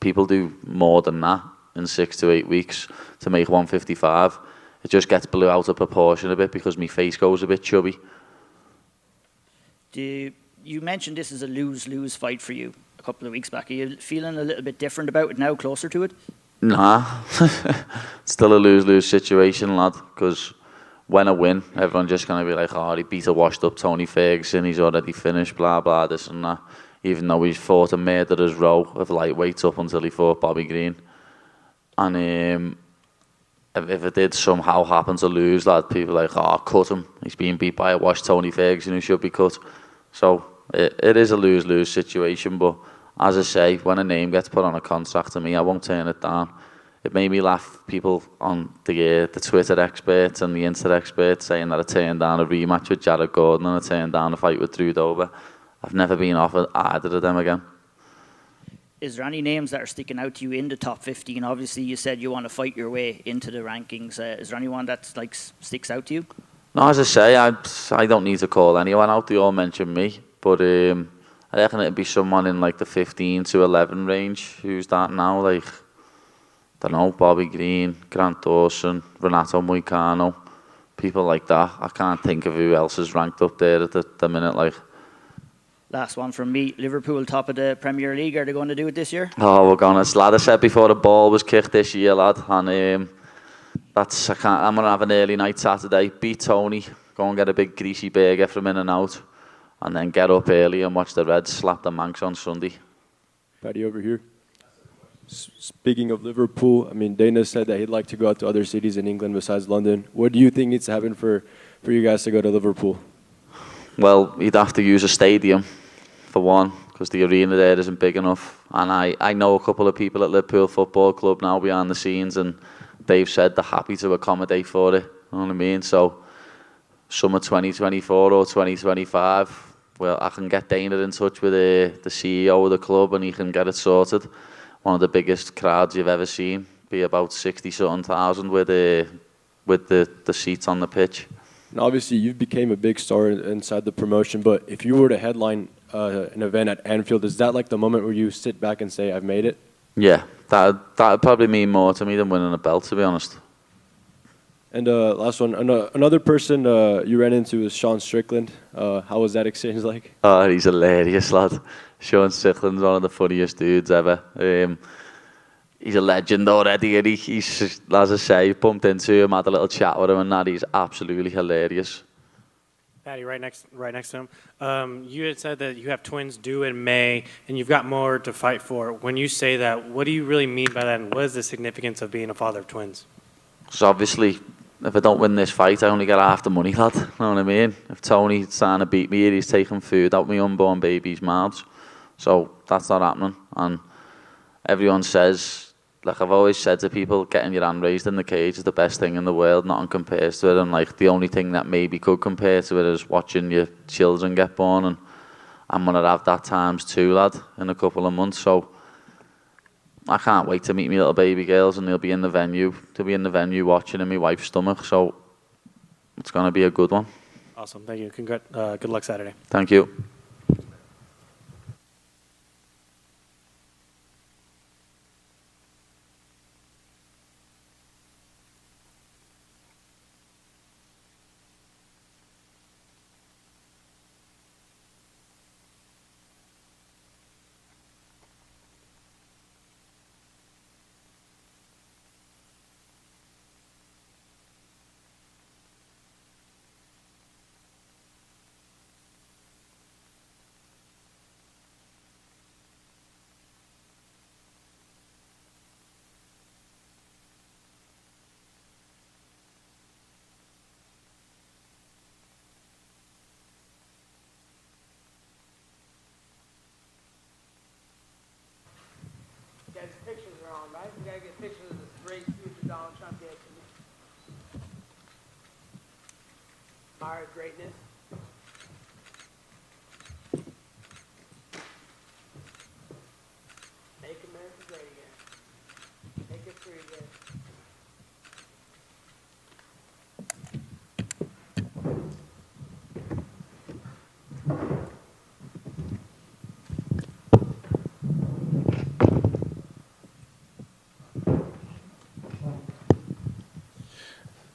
people do more than that in 6 to 8 weeks to make 155. It just gets blew out of proportion a bit because my face goes a bit chubby. You mentioned this is a lose-lose fight for you a couple of weeks back. Are you feeling a little bit different about it now, closer to it? Nah, still a lose-lose situation, lad, because when I win, everyone's just going to be like, oh, he beat a washed-up Tony Ferguson, he's already finished, blah, blah, this and that. Even though he's fought a murderer's row of lightweights up until he fought Bobby Green. And if it did somehow happen to lose, lad, people are like, oh, cut him. He's being beat by a washed Tony Ferguson who should be cut. So it is a lose-lose situation, but as I say, when a name gets put on a contract to me, I won't turn it down. It made me laugh, people on the Twitter experts and the internet experts saying that I turned down a rematch with Jared Gordon and I turned down a fight with Drew Dober. I've never been offered either of them again. Is there any names that are sticking out to you in the top 15? Obviously, you said you want to fight your way into the rankings. Is there anyone that sticks out to you? No, as I say, I don't need to call anyone out. They all mention me. But I reckon it'd be someone in like the 15 to 11 range. Who's that now? Like, I don't know, Bobby Green, Grant Dawson, Renato Moicano, people like that. I can't think of who else is ranked up there at the minute. Like, last one from me. Liverpool top of the Premier League. Are they going to do it this year? Oh, we're gonna. Lad, I said before the ball was kicked this year, lad, and I'm gonna have an early night Saturday. Beat Tony. Go and get a big greasy burger from In-N-Out, and then get up early and watch the Reds slap the Manx on Sunday. Paddy over here. Speaking of Liverpool, I mean, Dana said that he'd like to go out to other cities in England besides London. What do you think needs to happen for you guys to go to Liverpool? Well, he'd have to use a stadium, for one, because the arena there isn't big enough. And I know a couple of people at Liverpool Football Club now behind the scenes, and they've said they're happy to accommodate for it. You know what I mean? So, summer 2024 or 2025, well, I can get Dana in touch with the CEO of the club, and he can get it sorted. One of the biggest crowds you've ever seen, be about 60-something thousand with the seats on the pitch. And obviously, you became a big star inside the promotion, but if you were to headline an event at Anfield, is that like the moment where you sit back and say, I've made it? Yeah, that'd probably mean more to me than winning a belt, to be honest. And last one, another person you ran into is Sean Strickland. How was that exchange like? Oh, he's hilarious, lad. Sean Strickland's one of the funniest dudes ever. He's a legend already, and he's, as I say, bumped into him, had a little chat with him, and that he's absolutely hilarious. Paddy, right next to him. You had said that you have twins due in May, and you've got more to fight for. When you say that, what do you really mean by that, and what is the significance of being a father of twins? Because obviously, if I don't win this fight, I only get half the money, lad. You know what I mean? If Tony's trying to beat me here, he's taking food out my unborn baby's mouths. So that's not happening. And everyone says, like I've always said to people, getting your hand raised in the cage is the best thing in the world. Nothing compares to it. And like the only thing that maybe could compare to it is watching your children get born. And I'm going to have that times 2, lad, in a couple of months. So I can't wait to meet my little baby girls, and they'll be in the venue. They'll be in the venue watching in my wife's stomach. So it's going to be a good one. Awesome. Thank you. Good luck Saturday. Thank you. Guys, pictures are on, right? We gotta get pictures of this great future Donald Trump gets. Admire greatness. Make America great again. Make it free again.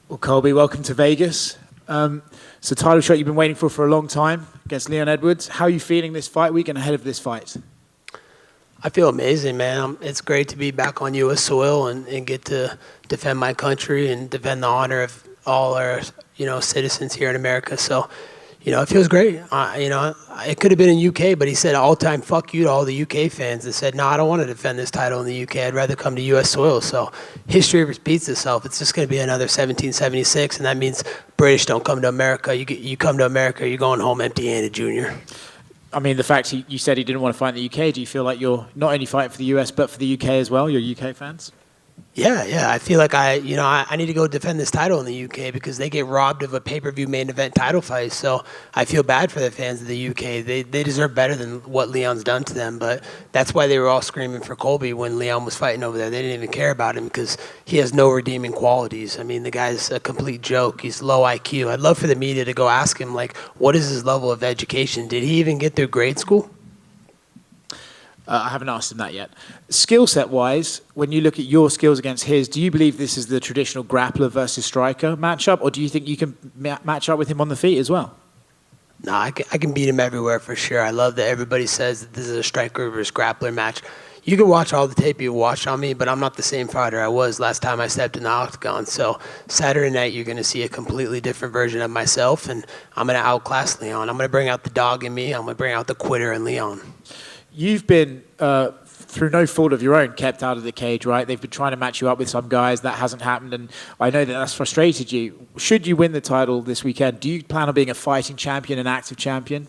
Well, Colby, welcome to Vegas. It's a title shot you've been waiting for a long time against Leon Edwards. How are you feeling this fight week and ahead of this fight? I feel amazing, man. It's great to be back on U.S. soil and get to defend my country and defend the honor of all our, citizens here in America. So, it feels great. It could have been in UK, but he said all-time fuck you to all the UK fans that said, no, I don't want to defend this title in the UK. I'd rather come to U.S. soil. So history repeats itself. It's just going to be another 1776, and that means British don't come to America. You come to America, you're going home empty-handed, Junior. I mean, the fact you said he didn't want to fight in the UK, do you feel like you're not only fighting for the US, but for the UK as well? You're UK fans? Yeah. I feel like I need to go defend this title in the UK because they get robbed of a pay-per-view main event title fight. So I feel bad for the fans of the UK. They deserve better than what Leon's done to them. But that's why they were all screaming for Colby when Leon was fighting over there. They didn't even care about him because he has no redeeming qualities. I mean, the guy's a complete joke. He's low IQ. I'd love for the media to go ask him, like, what is his level of education? Did he even get through grade school? I haven't asked him that yet. Skill set wise, when you look at your skills against his, do you believe this is the traditional grappler versus striker matchup, or do you think you can match up with him on the feet as well? No, I can beat him everywhere for sure. I love that everybody says that this is a striker versus grappler match. You can watch all the tape you watch on me, but I'm not the same fighter I was last time I stepped in the octagon. So Saturday night, you're going to see a completely different version of myself, and I'm going to outclass Leon. I'm going to bring out the dog in me. I'm going to bring out the quitter in Leon. You've been through no fault of your own, kept out of the cage, right? They've been trying to match you up with some guys. That hasn't happened, and I know that that's frustrated you. Should you win the title this weekend, do you plan on being a fighting champion, an active champion?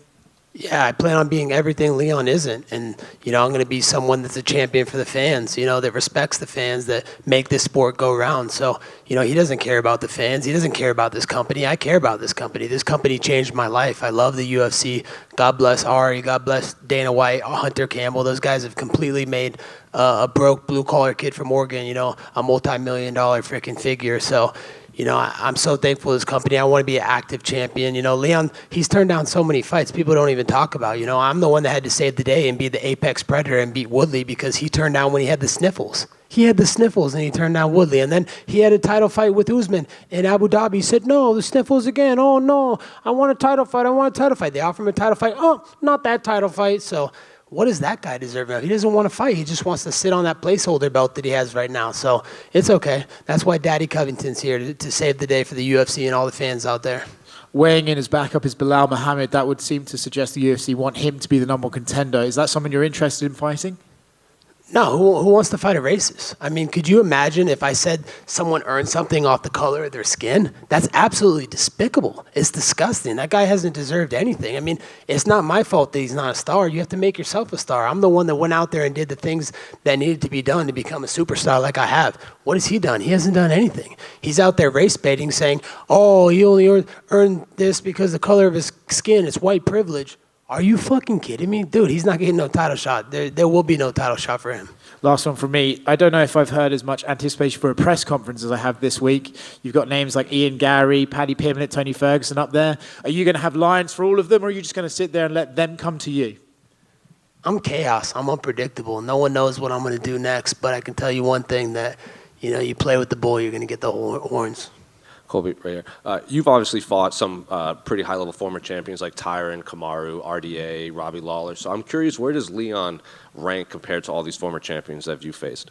Yeah, I plan on being everything Leon isn't. And, I'm going to be someone that's a champion for the fans, that respects the fans, that make this sport go round. So, he doesn't care about the fans. He doesn't care about this company. I care about this company. This company changed my life. I love the UFC. God bless Ari. God bless Dana White, Hunter Campbell. Those guys have completely made a broke blue-collar kid from Oregon, a multi-million-dollar freaking figure. So, I'm so thankful for this company. I want to be an active champion. Leon, he's turned down so many fights people don't even talk about. I'm the one that had to save the day and be the apex predator and beat Woodley because he turned down when he had the sniffles. He had the sniffles and he turned down Woodley. And then he had a title fight with Usman in Abu Dhabi. He said, no, the sniffles again. Oh, no, I want a title fight. I want a title fight. They offer him a title fight. Oh, not that title fight. So what does that guy deserve now? He doesn't want to fight. He just wants to sit on that placeholder belt that he has right now. So it's okay. That's why Daddy Covington's here to save the day for the UFC and all the fans out there. Weighing in his backup is Bilal Muhammad. That would seem to suggest the UFC want him to be the number one contender. Is that someone you're interested in fighting? No, who wants to fight a racist? I mean, could you imagine if I said someone earned something off the color of their skin? That's absolutely despicable. It's disgusting. That guy hasn't deserved anything. I mean, it's not my fault that he's not a star. You have to make yourself a star. I'm the one that went out there and did the things that needed to be done to become a superstar like I have. What has he done? He hasn't done anything. He's out there race baiting saying, oh, he only earned this because the color of his skin. It's white privilege. Are you fucking kidding me? Dude, he's not getting no title shot. There will be no title shot for him. Last one from me. I don't know if I've heard as much anticipation for a press conference as I have this week. You've got names like Ian Garry, Paddy Pimblett, Tony Ferguson up there. Are you going to have lines for all of them, or are you just going to sit there and let them come to you? I'm chaos. I'm unpredictable. No one knows what I'm going to do next, but I can tell you one thing, that you play with the bull, you're going to get the horns. Colby, right here. You've obviously fought some pretty high-level former champions like Tyron, Kamaru, RDA, Robbie Lawler. So I'm curious, where does Leon rank compared to all these former champions that you faced?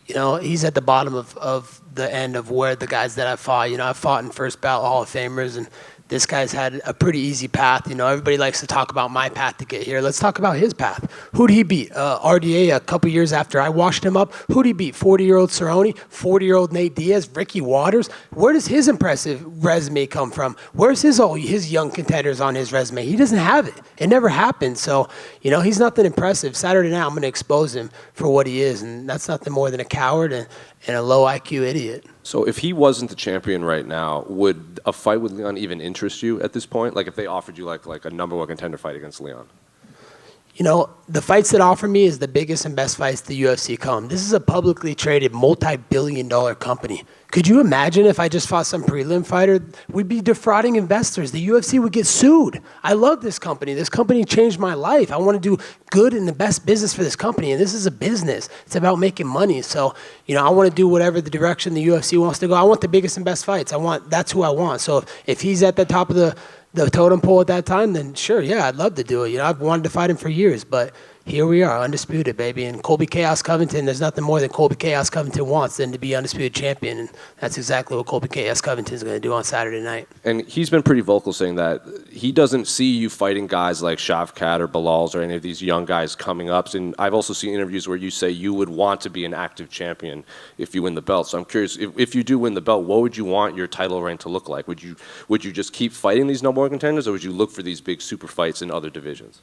He's at the bottom of the end of where the guys that I've fought. I've fought in first ballot Hall of Famers, and this guy's had a pretty easy path. Everybody likes to talk about my path to get here. Let's talk about his path. Who'd he beat? RDA a couple years after I washed him up. Who'd he beat? 40-year-old Cerrone, 40-year-old Nate Diaz, Ricky Waters. Where does his impressive resume come from? Where's his young contenders on his resume? He doesn't have it. It never happened. So, he's nothing impressive. Saturday night, I'm going to expose him for what he is, and that's nothing more than a coward and a low IQ idiot. So if he wasn't the champion right now, would a fight with Leon even interest you at this point? Like if they offered you like a number one contender fight against Leon? The fights that offer me is the biggest and best fights the UFC come. This is a publicly traded multi-billion-dollar company. Could you imagine if I just fought some prelim fighter? We'd be defrauding investors. The UFC would get sued. I love this company. This company changed my life. I want to do good and the best business for this company, and this is a business. It's about making money. So, I want to do whatever the direction the UFC wants to go. I want the biggest and best fights. That's who I want. So if he's at the top of the totem pole at that time, then sure, yeah, I'd love to do it. I've wanted to fight him for years, but here we are, undisputed, baby. And Colby Chaos Covington, there's nothing more than Colby Chaos Covington wants than to be undisputed champion, and that's exactly what Colby Chaos Covington is going to do on Saturday night. And he's been pretty vocal saying that he doesn't see you fighting guys like Shavkat or Bilal's or any of these young guys coming up. And I've also seen interviews where you say you would want to be an active champion if you win the belt. So I'm curious, if you do win the belt, what would you want your title reign to look like? Would you just keep fighting these number one contenders, or would you look for these big super fights in other divisions?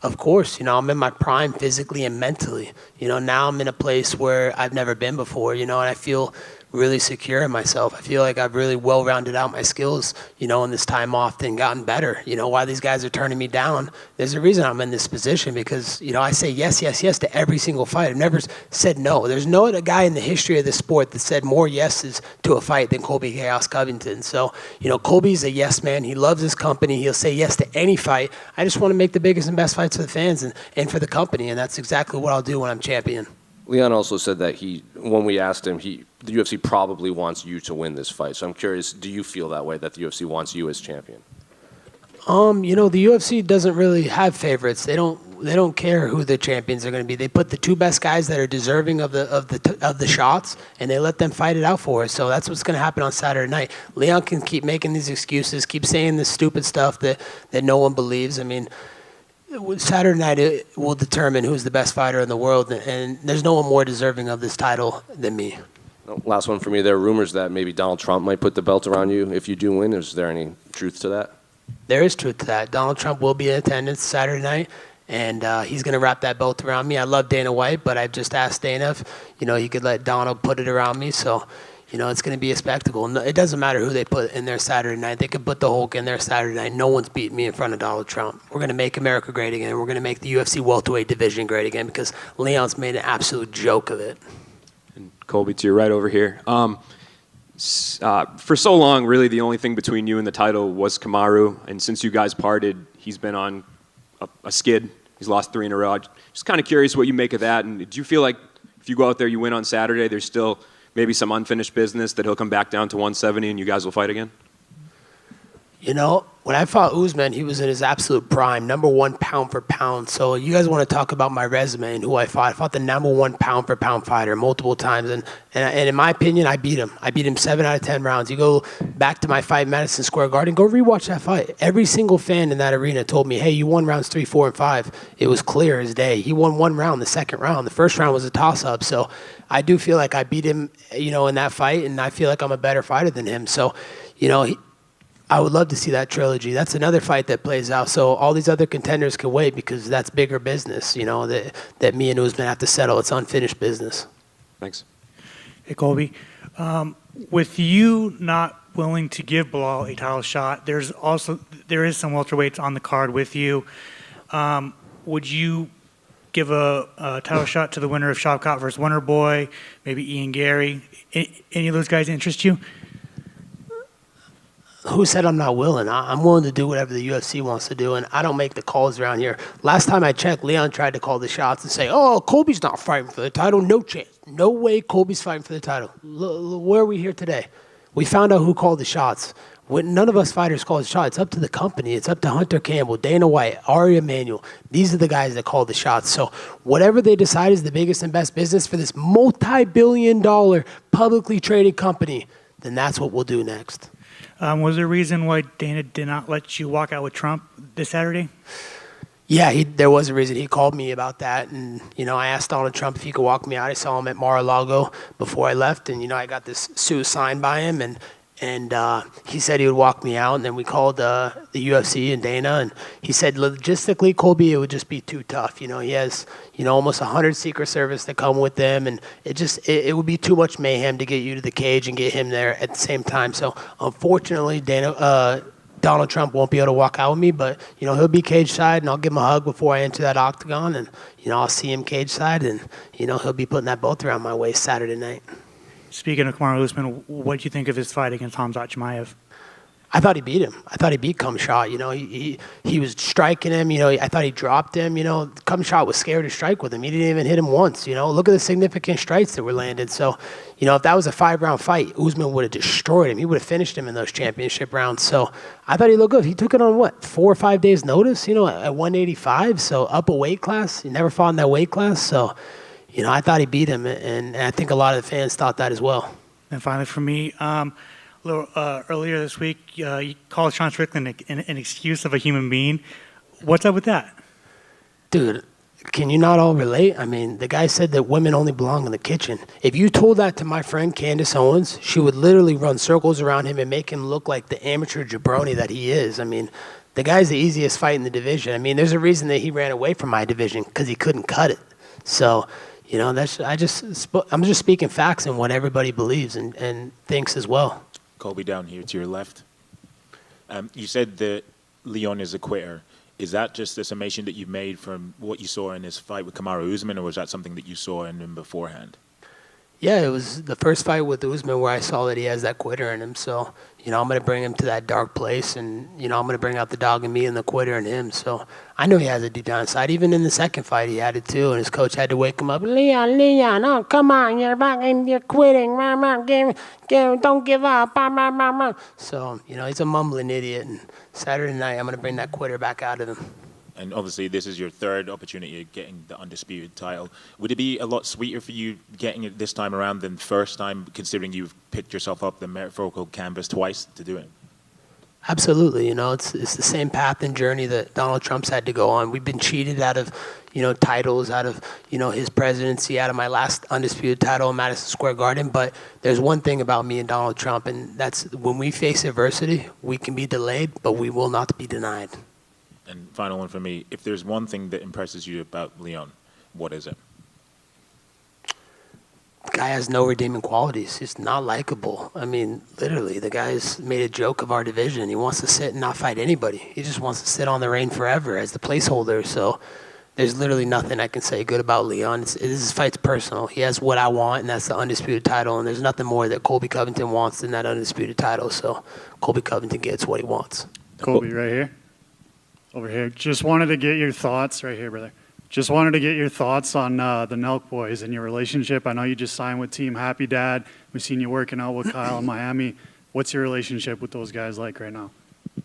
Of course, I'm in my prime physically and mentally. Now I'm in a place where I've never been before, and I feel really secure in myself. I feel like I've really well-rounded out my skills, in this time off and gotten better. Why these guys are turning me down, there's a reason I'm in this position because, I say yes, yes, yes to every single fight. I've never said no. There's no other guy in the history of the sport that said more yeses to a fight than Colby Chaos Covington. So, Colby's a yes man. He loves his company. He'll say yes to any fight. I just want to make the biggest and best fights for the fans and for the company, and that's exactly what I'll do when I'm champion. Leon also said that when we asked him, the UFC probably wants you to win this fight. So I'm curious, do you feel that way, that the UFC wants you as champion? The UFC doesn't really have favorites. They don't care who the champions are going to be. They put the two best guys that are deserving of the shots, and they let them fight it out for us. So that's what's going to happen on Saturday night. Leon can keep making these excuses, keep saying this stupid stuff that no one believes. I mean, Saturday night it will determine who's the best fighter in the world, and there's no one more deserving of this title than me. Last one for me. There are rumors that maybe Donald Trump might put the belt around you if you do win. Is there any truth to that? There is truth to that. Donald Trump will be in attendance Saturday night, and he's going to wrap that belt around me. I love Dana White, but I've just asked Dana if, he could let Donald put it around me. So, it's going to be a spectacle. No, it doesn't matter who they put in there Saturday night. They could put the Hulk in there Saturday night. No one's beating me in front of Donald Trump. We're going to make America great again. We're going to make the UFC welterweight division great again because Leon's made an absolute joke of it. And Colby, to your right over here. For so long, really the only thing between you and the title was Kamaru, and since you guys parted, he's been on a skid. He's lost 3 in a row. Just kind of curious what you make of that, and do you feel like if you go out there, you win on Saturday, there's still maybe some unfinished business that he'll come back down to 170 and you guys will fight again? When I fought Usman, he was in his absolute prime, #1 pound for pound. So you guys want to talk about my resume and who I fought. I fought the #1 pound for pound fighter multiple times. And in my opinion, I beat him. I beat him 7 out of 10 rounds. You go back to my fight in Madison Square Garden, go rewatch that fight. Every single fan in that arena told me, hey, you won rounds 3, 4, and 5. It was clear as day. He won 1 round, the second round. The first round was a toss-up. So I do feel like I beat him, in that fight, and I feel like I'm a better fighter than him. So, I would love to see that trilogy. That's another fight that plays out. So all these other contenders can wait because that's bigger business, that me and Usman have to settle. It's unfinished business. Thanks. Hey, Colby. With you not willing to give Bilal a title shot, there is some welterweights on the card with you. Would you give a title shot to the winner of Shavkat versus Wonderboy, maybe Ian Garry? Any of those guys interest you? Who said I'm not willing? I'm willing to do whatever the UFC wants to do, and I don't make the calls around here. Last time I checked, Leon tried to call the shots and say, oh, Colby's not fighting for the title. No chance. No way Colby's fighting for the title. Where are we here today? We found out who called the shots. None of us fighters call the shots. It's up to the company. It's up to Hunter Campbell, Dana White, Ari Emanuel. These are the guys that call the shots. So whatever they decide is the biggest and best business for this multi-billion-dollar publicly traded company, then that's what we'll do next. Was there a reason why Dana did not let you walk out with Trump this Saturday? Yeah, there was a reason. He called me about that, and I asked Donald Trump if he could walk me out. I saw him at Mar-a-Lago before I left, and I got this suit signed by him, and he said he would walk me out. And then we called the UFC and Dana, and he said logistically, Colby, it would just be too tough. He has almost 100 Secret Service that come with them, and it would be too much mayhem to get you to the cage and get him there at the same time. So unfortunately, Donald Trump won't be able to walk out with me, but he'll be cage side, and I'll give him a hug before I enter that octagon, and I'll see him cage side, and he'll be putting that belt around my waist Saturday night. Speaking of Kamaru Usman, what do you think of his fight against Khamzat Chimaev? I thought he beat him. I thought he beat Khamzat. He was striking him. I thought he dropped him. Khamzat was scared to strike with him. He didn't even hit him once. Look at the significant strikes that were landed. So, if that was a 5-round fight, Usman would have destroyed him. He would have finished him in those championship rounds. So I thought he looked good. He took it on 4 or 5 days notice, at 185. So up a weight class. He never fought in that weight class. So, I thought he beat him, and I think a lot of the fans thought that as well. And finally, for me, earlier this week, you called Sean Strickland an excuse of a human being. What's up with that? Dude, can you not all relate? I mean, the guy said that women only belong in the kitchen. If you told that to my friend Candace Owens, she would literally run circles around him and make him look like the amateur jabroni that he is. I mean, the guy's the easiest fight in the division. I mean, there's a reason that he ran away from my division, because he couldn't cut it. So, I'm just speaking facts and what everybody believes and thinks as well. Colby, down here to your left. You said that Leon is a quitter. Is that just a summation that you've made from what you saw in his fight with Kamaru Usman, or was that something that you saw in him beforehand? Yeah, it was the first fight with Usman where I saw that he has that quitter in him. So, I'm going to bring him to that dark place, and, I'm going to bring out the dog in me and the quitter in him. So I know he has a deep down side. Even in the second fight, he had it too, and his coach had to wake him up. Leon, oh, come on, you're back and you're quitting. Don't give up. So, he's a mumbling idiot, and Saturday night I'm going to bring that quitter back out of him. And obviously, this is your third opportunity of getting the undisputed title. Would it be a lot sweeter for you getting it this time around than first time, considering you've picked yourself up the metaphorical canvas twice to do it? Absolutely. You know, it's the same path and journey that Donald Trump's had to go on. We've been cheated out of, you know, titles, out of, you know, his presidency, out of my last undisputed title in Madison Square Garden. But there's one thing about me and Donald Trump, and that's when we face adversity, we can be delayed, but we will not be denied. And final one for me, if there's one thing that impresses you about Leon, what is it? The guy has no redeeming qualities. He's not likable. I mean, literally, the guy's made a joke of our division. He wants to sit and not fight anybody. He just wants to sit on the reign forever as the placeholder. So there's literally nothing I can say good about Leon. This fight's personal. He has what I want, and that's the undisputed title. And there's nothing more that Colby Covington wants than that undisputed title. So Colby Covington gets what he wants. Colby, right here. Over here. Just wanted to get your thoughts. Right here, brother. Just wanted to get your thoughts on the Nelk boys and your relationship. I know you just signed with Team Happy Dad. We've seen you working out with Kyle in Miami. What's your relationship with those guys like right now?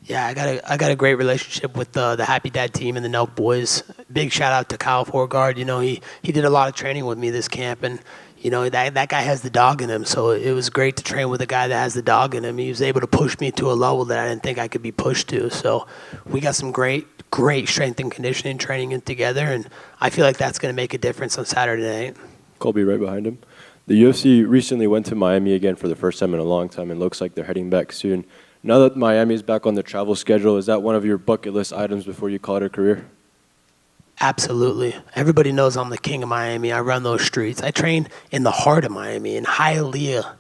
Yeah, I got a great relationship with the Happy Dad team and the Nelk boys. Big shout out to Kyle Forgard. You know, he did a lot of training with me this camp, and you know that guy has the dog in him. So it was great to train with a guy that has the dog in him. He was able to push me to a level that I didn't think I could be pushed to. So we got some great strength and conditioning training in together, and I feel like that's going to make a difference on Saturday night. Colby right behind him. The UFC recently went to Miami again for the first time in a long time, and looks like they're heading back soon. Now that Miami is back on the travel schedule, is that one of your bucket list items before you call it a career? Absolutely. Everybody knows I'm the king of Miami. I run those streets. I train in the heart of Miami, in Hialeah,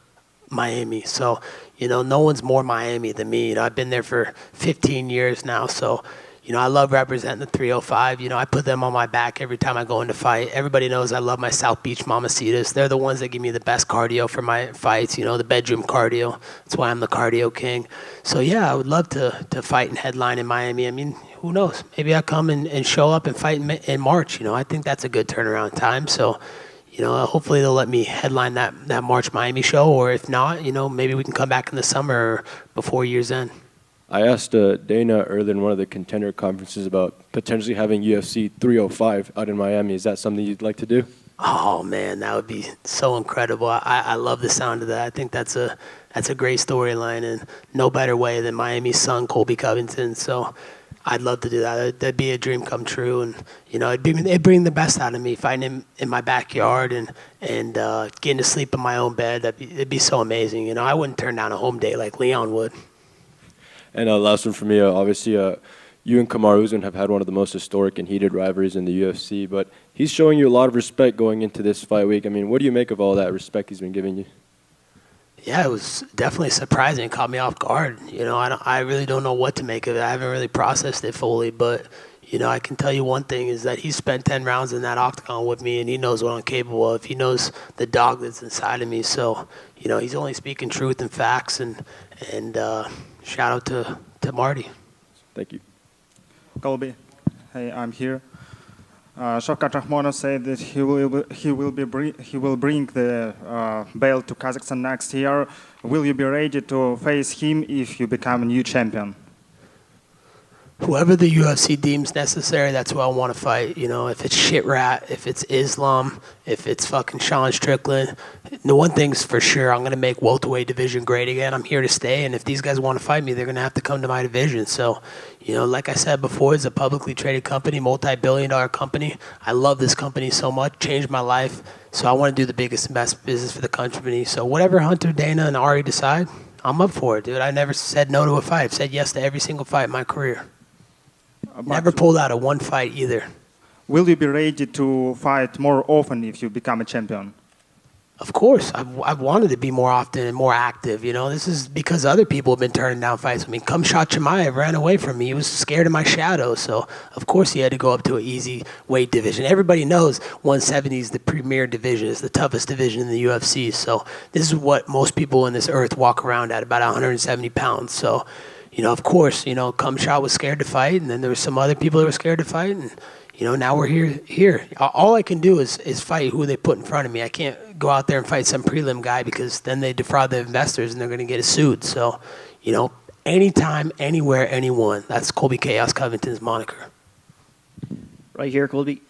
Miami. So, you know, no one's more Miami than me. You know, I've been there for 15 years now, so you know, I love representing the 305. You know, I put them on my back every time I go into fight. Everybody knows I love my South Beach Mamacitas. They're the ones that give me the best cardio for my fights, you know, the bedroom cardio. That's why I'm the cardio king. So, yeah, I would love to fight and headline in Miami. I mean, who knows? Maybe I'll come and show up and fight in March. You know, I think that's a good turnaround time. So, you know, hopefully they'll let me headline that March Miami show. Or if not, you know, maybe we can come back in the summer or before year's end. I asked Dana earlier in one of the contender conferences about potentially having UFC 305 out in Miami. Is that something you'd like to do? Oh man, that would be so incredible. I love the sound of that. I think that's a great storyline, and no better way than Miami's son, Colby Covington. So I'd love to do that. That'd be a dream come true, and you know, it'd bring the best out of me, fighting him in my backyard and getting to sleep in my own bed. It'd be so amazing. You know, I wouldn't turn down a home date like Leon would. And last one for me, obviously, you and Kamaru Usman have had one of the most historic and heated rivalries in the UFC, but he's showing you a lot of respect going into this fight week. I mean, what do you make of all that respect he's been giving you? Yeah, it was definitely surprising. It caught me off guard. You know, I really don't know what to make of it. I haven't really processed it fully, but you know, I can tell you one thing is that he's spent 10 rounds in that octagon with me, and he knows what I'm capable of. He knows the dog that's inside of me. So, you know, he's only speaking truth and facts, and shout out to Marty. Thank you. Colby, hey, I'm here. Shavkat Rakhmonov said that he will bring the belt to Kazakhstan next year. Will you be ready to face him if you become a new champion? Whoever the UFC deems necessary, that's who I want to fight. You know, if it's Shit Rat, if it's Islam, if it's fucking Sean Strickland. The one thing's for sure, I'm going to make welterweight division great again. I'm here to stay, and if these guys want to fight me, they're going to have to come to my division. So, you know, like I said before, it's a publicly traded company, multi-billion-dollar company. I love this company so much, changed my life. So I want to do the biggest and best business for the company. So whatever Hunter, Dana, and Ari decide, I'm up for it, dude. I never said no to a fight. I've said yes to every single fight in my career. Never pulled out of one fight either. Will you be ready to fight more often if you become a champion? Of course. I've wanted to be more often and more active. You know, this is because other people have been turning down fights with me. Khamzat Chimaev ran away from me. He was scared of my shadow. So, of course, he had to go up to an easy weight division. Everybody knows 170 is the premier division. It's the toughest division in the UFC. So, this is what most people on this earth walk around at, about 170 pounds. So, you know, of course, you know, Khamzat was scared to fight, and then there were some other people that were scared to fight, and you know, now we're here. All I can do is fight who they put in front of me. I can't go out there and fight some prelim guy because then they defraud the investors and they're going to get sued. So, you know, anytime, anywhere, anyone. That's Colby Chaos Covington's moniker. Right here, Colby.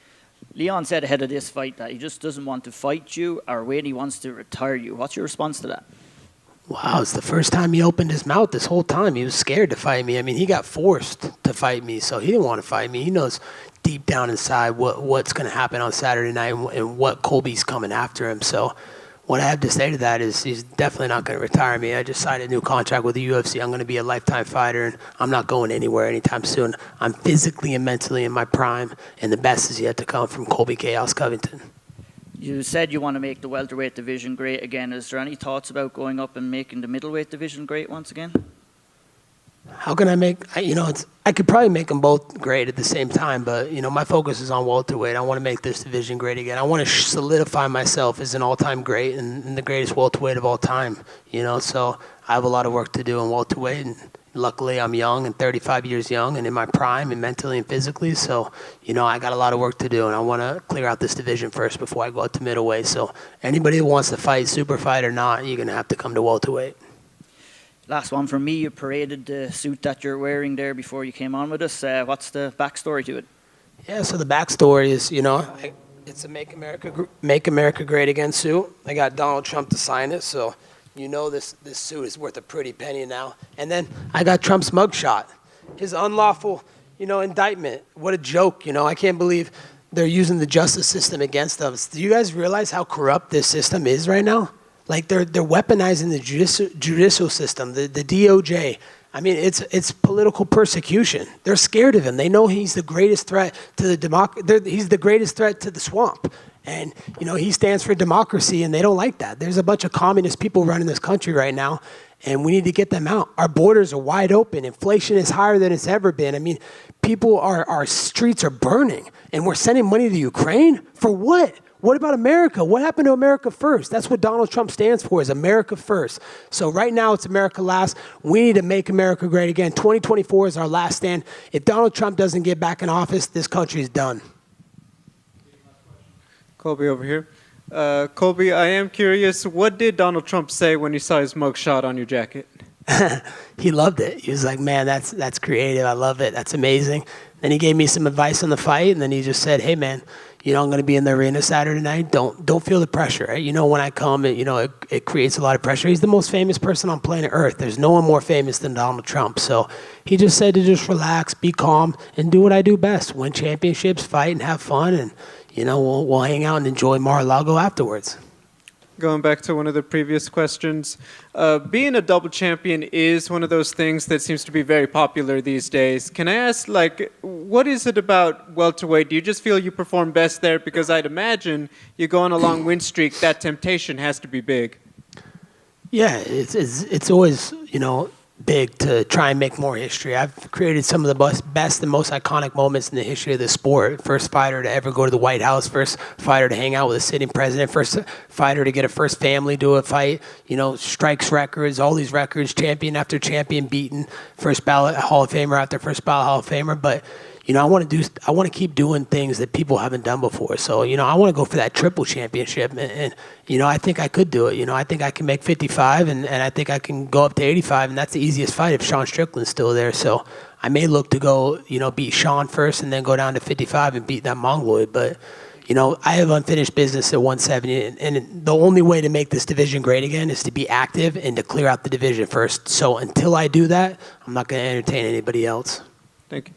Leon said ahead of this fight that he just doesn't want to fight you or wait, he wants to retire you. What's your response to that? Wow, it's the first time he opened his mouth this whole time. He was scared to fight me. I mean, he got forced to fight me, so he didn't want to fight me. He knows deep down inside what's going to happen on Saturday night and what Colby's coming after him. So what I have to say to that is he's definitely not going to retire me. I just signed a new contract with the UFC. I'm going to be a lifetime fighter, and I'm not going anywhere anytime soon. I'm physically and mentally in my prime, and the best is yet to come from Colby Covington. You said you want to make the welterweight division great again. Is there any thoughts about going up and making the middleweight division great once again? How can I make, I could probably make them both great at the same time, but, my focus is on welterweight. I want to make this division great again. I want to solidify myself as an all-time great and the greatest welterweight of all time, so I have a lot of work to do in welterweight, and luckily I'm young and 35 years young and in my prime and mentally and physically, so, I got a lot of work to do, and I want to clear out this division first before I go up to middleweight, so anybody who wants to fight, super fight or not, you're going to have to come to welterweight. Last one from me. You paraded the suit that you're wearing there before you came on with us. What's the backstory to it? Yeah, so the backstory is, it's a Make America Great Again suit. I got Donald Trump to sign it, so this suit is worth a pretty penny now. And then I got Trump's mugshot, his unlawful, indictment. What a joke, I can't believe they're using the justice system against us. Do you guys realize how corrupt this system is right now? Like they're weaponizing the judicial system, the DOJ. I mean, it's political persecution. They're scared of him. They know he's the greatest threat to the he's the greatest threat to the swamp. And, he stands for democracy, and they don't like that. There's a bunch of communist people running this country right now, and we need to get them out. Our borders are wide open. Inflation is higher than it's ever been. I mean, our streets are burning, and we're sending money to Ukraine? For what? What about America? What happened to America first? That's what Donald Trump stands for, is America first. So right now it's America last. We need to make America great again. 2024 is our last stand. If Donald Trump doesn't get back in office, this country is done. Colby over here. Colby, I am curious, what did Donald Trump say when he saw his mugshot on your jacket? He loved it. He was like, man, that's creative. I love it. That's amazing. Then he gave me some advice on the fight, and then he just said, hey, man, I'm going to be in the arena Saturday night. Don't feel the pressure. Right? When I come, it creates a lot of pressure. He's the most famous person on planet Earth. There's no one more famous than Donald Trump. So he just said to just relax, be calm, and do what I do best: win championships, fight, and have fun. And we'll hang out and enjoy Mar-a-Lago afterwards. Going back to one of the previous questions, being a double champion is one of those things that seems to be very popular these days. Can I ask, what is it about welterweight? Do you just feel you perform best there? Because I'd imagine you go on a long win streak, that temptation has to be big. Yeah, it's always, big to try and make more history. I've created some of the best and most iconic moments in the history of the sport. First fighter to ever go to the White House, first fighter to hang out with a sitting president, first fighter to get a first family to a fight, strikes records, all these records, champion after champion beaten, first ballot Hall of Famer after first ballot Hall of Famer. But I want to keep doing things that people haven't done before. So, I want to go for that triple championship. And I think I could do it. I think I can make 55, and I think I can go up to 85, and that's the easiest fight if Sean Strickland's still there. So I may look to go, beat Sean first and then go down to 55 and beat that Mongoloid. But, I have unfinished business at 170, and the only way to make this division great again is to be active and to clear out the division first. So until I do that, I'm not going to entertain anybody else. Thank you.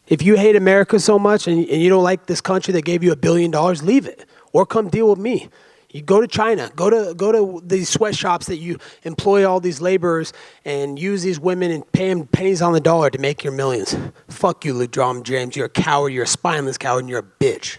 If you hate America so much and you don't like this country that gave you $1 billion, leave it or come deal with me. You go to China, go to these sweatshops that you employ all these laborers and use these women and pay them pennies on the dollar to make your millions. Fuck you, LeBron James. You're a coward. You're a spineless coward, and you're a bitch.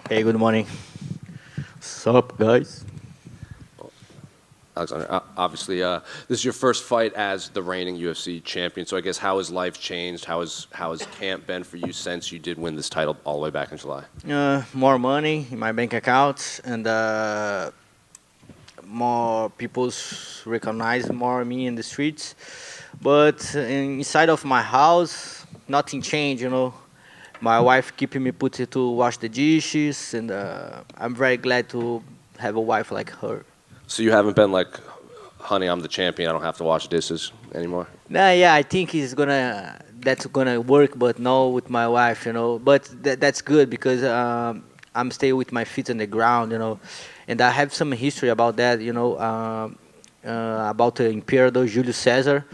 Hey, good morning. What's up, guys? Alexandre, obviously, this is your first fight as the reigning UFC champion. So I guess how has life changed? How has camp been for you since you did win this title all the way back in July? More money in my bank account, and more people recognize more me in the streets. But inside of my house, nothing changed. My wife keeping me put to wash the dishes, and I'm very glad to have a wife like her. So you haven't been like, honey, I'm the champion, I don't have to wash dishes anymore? Nah, yeah, I think that's gonna work, but no with my wife, But that's good because I'm staying with my feet on the ground, And I have some history about that, about the Emperor Julius Caesar.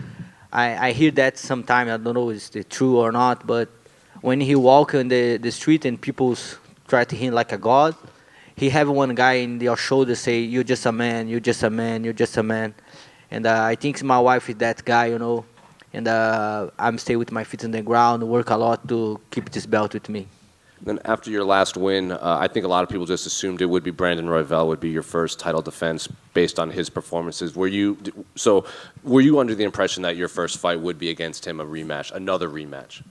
I hear that sometime, I don't know if it's true or not, but when he walk on the street and people try to him like a god, he have one guy in your shoulder say, "You're just a man, you're just a man, you're just a man." And I think my wife is that guy, And I'm stay with my feet on the ground, work a lot to keep this belt with me. Then after your last win, I think a lot of people just assumed it would be Brandon Royval would be your first title defense based on his performances. Were you under the impression that your first fight would be against him, another rematch?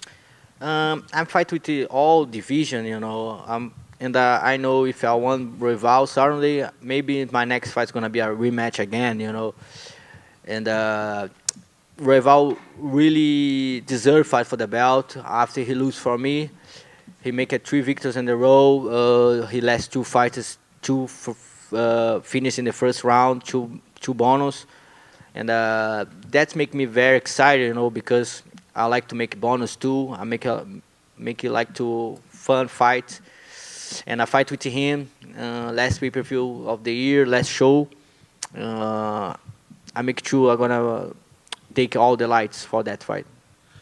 I'm fight with all division, and I know if I won Royval, certainly maybe my next fight's gonna be a rematch again, And Royval really deserved fight for the belt after he lose for me. He make 3 victories in a row. He lost 2 fighters, 2 finish in the first round, 2 bonus, and that make me very excited, because I like to make bonus too. I make it like to fun fight, and I fight with him last pay-per-view of the year, last show. I make sure I'm gonna take all the lights for that fight.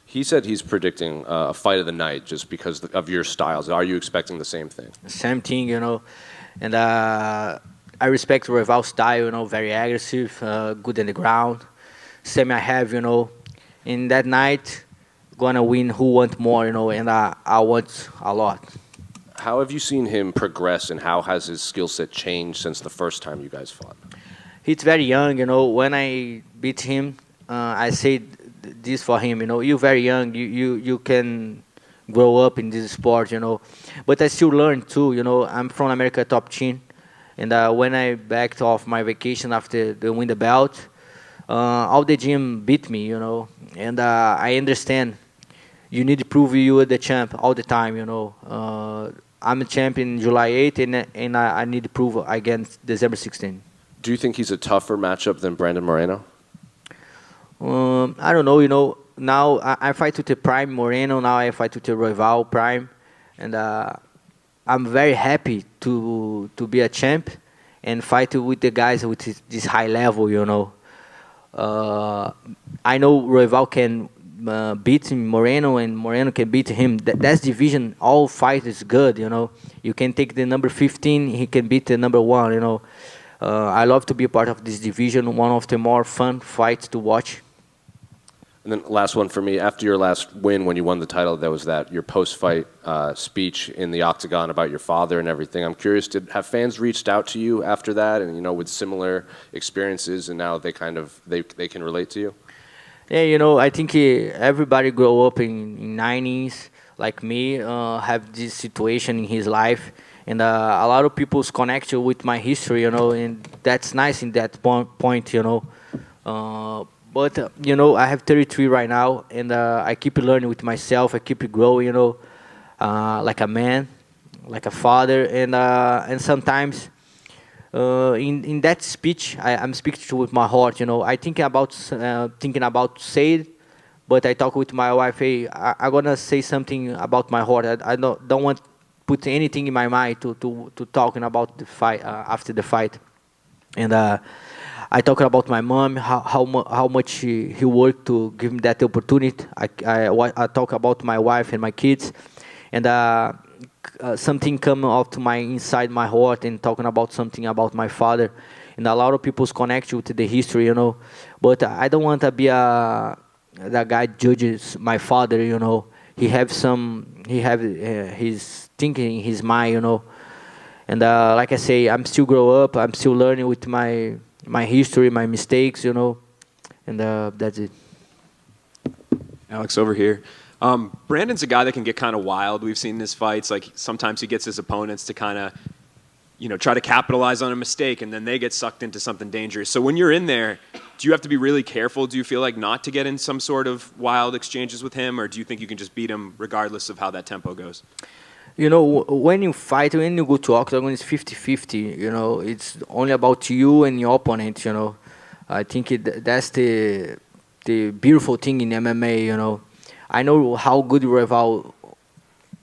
He said he's predicting a fight of the night just because of your styles. Are you expecting the same thing? Same thing, and I respect Royval's style, very aggressive, good in the ground. Same I have, In that night, gonna win who want more, and I want a lot. How have you seen him progress, and how has his skill set changed since the first time you guys fought? He's very young, When I beat him, I said this for him, You're very young. You can grow up in this sport, But I still learn too, I'm from America top team, and when I backed off my vacation after they win the belt, all the gym beat me, And I understand. You need to prove you are the champ all the time, I'm a champion July 8th, and I need to prove against December 16th. Do you think he's a tougher matchup than Brandon Moreno? I don't know, Now I fight with the Prime Moreno, now I fight with the Royval Prime, and I'm very happy to be a champ and fight with the guys with this high level, I know Royval can beat Moreno, and Moreno can beat him. That's division. All fight is good, You can take the number 15, he can beat the number 1, I love to be a part of this division, one of the more fun fights to watch. And then last one for me. After your last win, when you won the title, there was your post-fight speech in the octagon about your father and everything. I'm curious, have fans reached out to you after that, and with similar experiences, and now they can relate to you? Yeah, I think everybody grow up in 90s like me, have this situation in his life, and a lot of people connect with my history, and that's nice in that point, But, I have 33 right now, and I keep learning with myself. I keep growing, like a man, like a father, and sometimes in that speech, I'm speaking with my heart. I thinking about say it, but I talk with my wife. Hey, I'm gonna say something about my heart. I don't want to put anything in my mind to talking about the fight after the fight, and. I talk about my mom, how much he worked to give me that opportunity. I talk about my wife and my kids, and something come out to my inside my heart and talking about something about my father, and a lot of people connect with the history, But I don't want to be that guy judges my father, He have his thinking in his mind, And like I say, I'm still grow up. I'm still learning with my history, my mistakes, you know. And that's it. Alex, over here. Brandon's a guy that can get kind of wild. We've seen in his fights, like sometimes he gets his opponents to kind of, try to capitalize on a mistake, and then they get sucked into something dangerous. So when you're in there, do you have to be really careful, do you feel like, not to get in some sort of wild exchanges with him, or do you think you can just beat him regardless of how that tempo goes? When you fight, when you go to octagon, it's 50-50, It's only about you and your opponent, I think that's the beautiful thing in MMA, I know how good Royval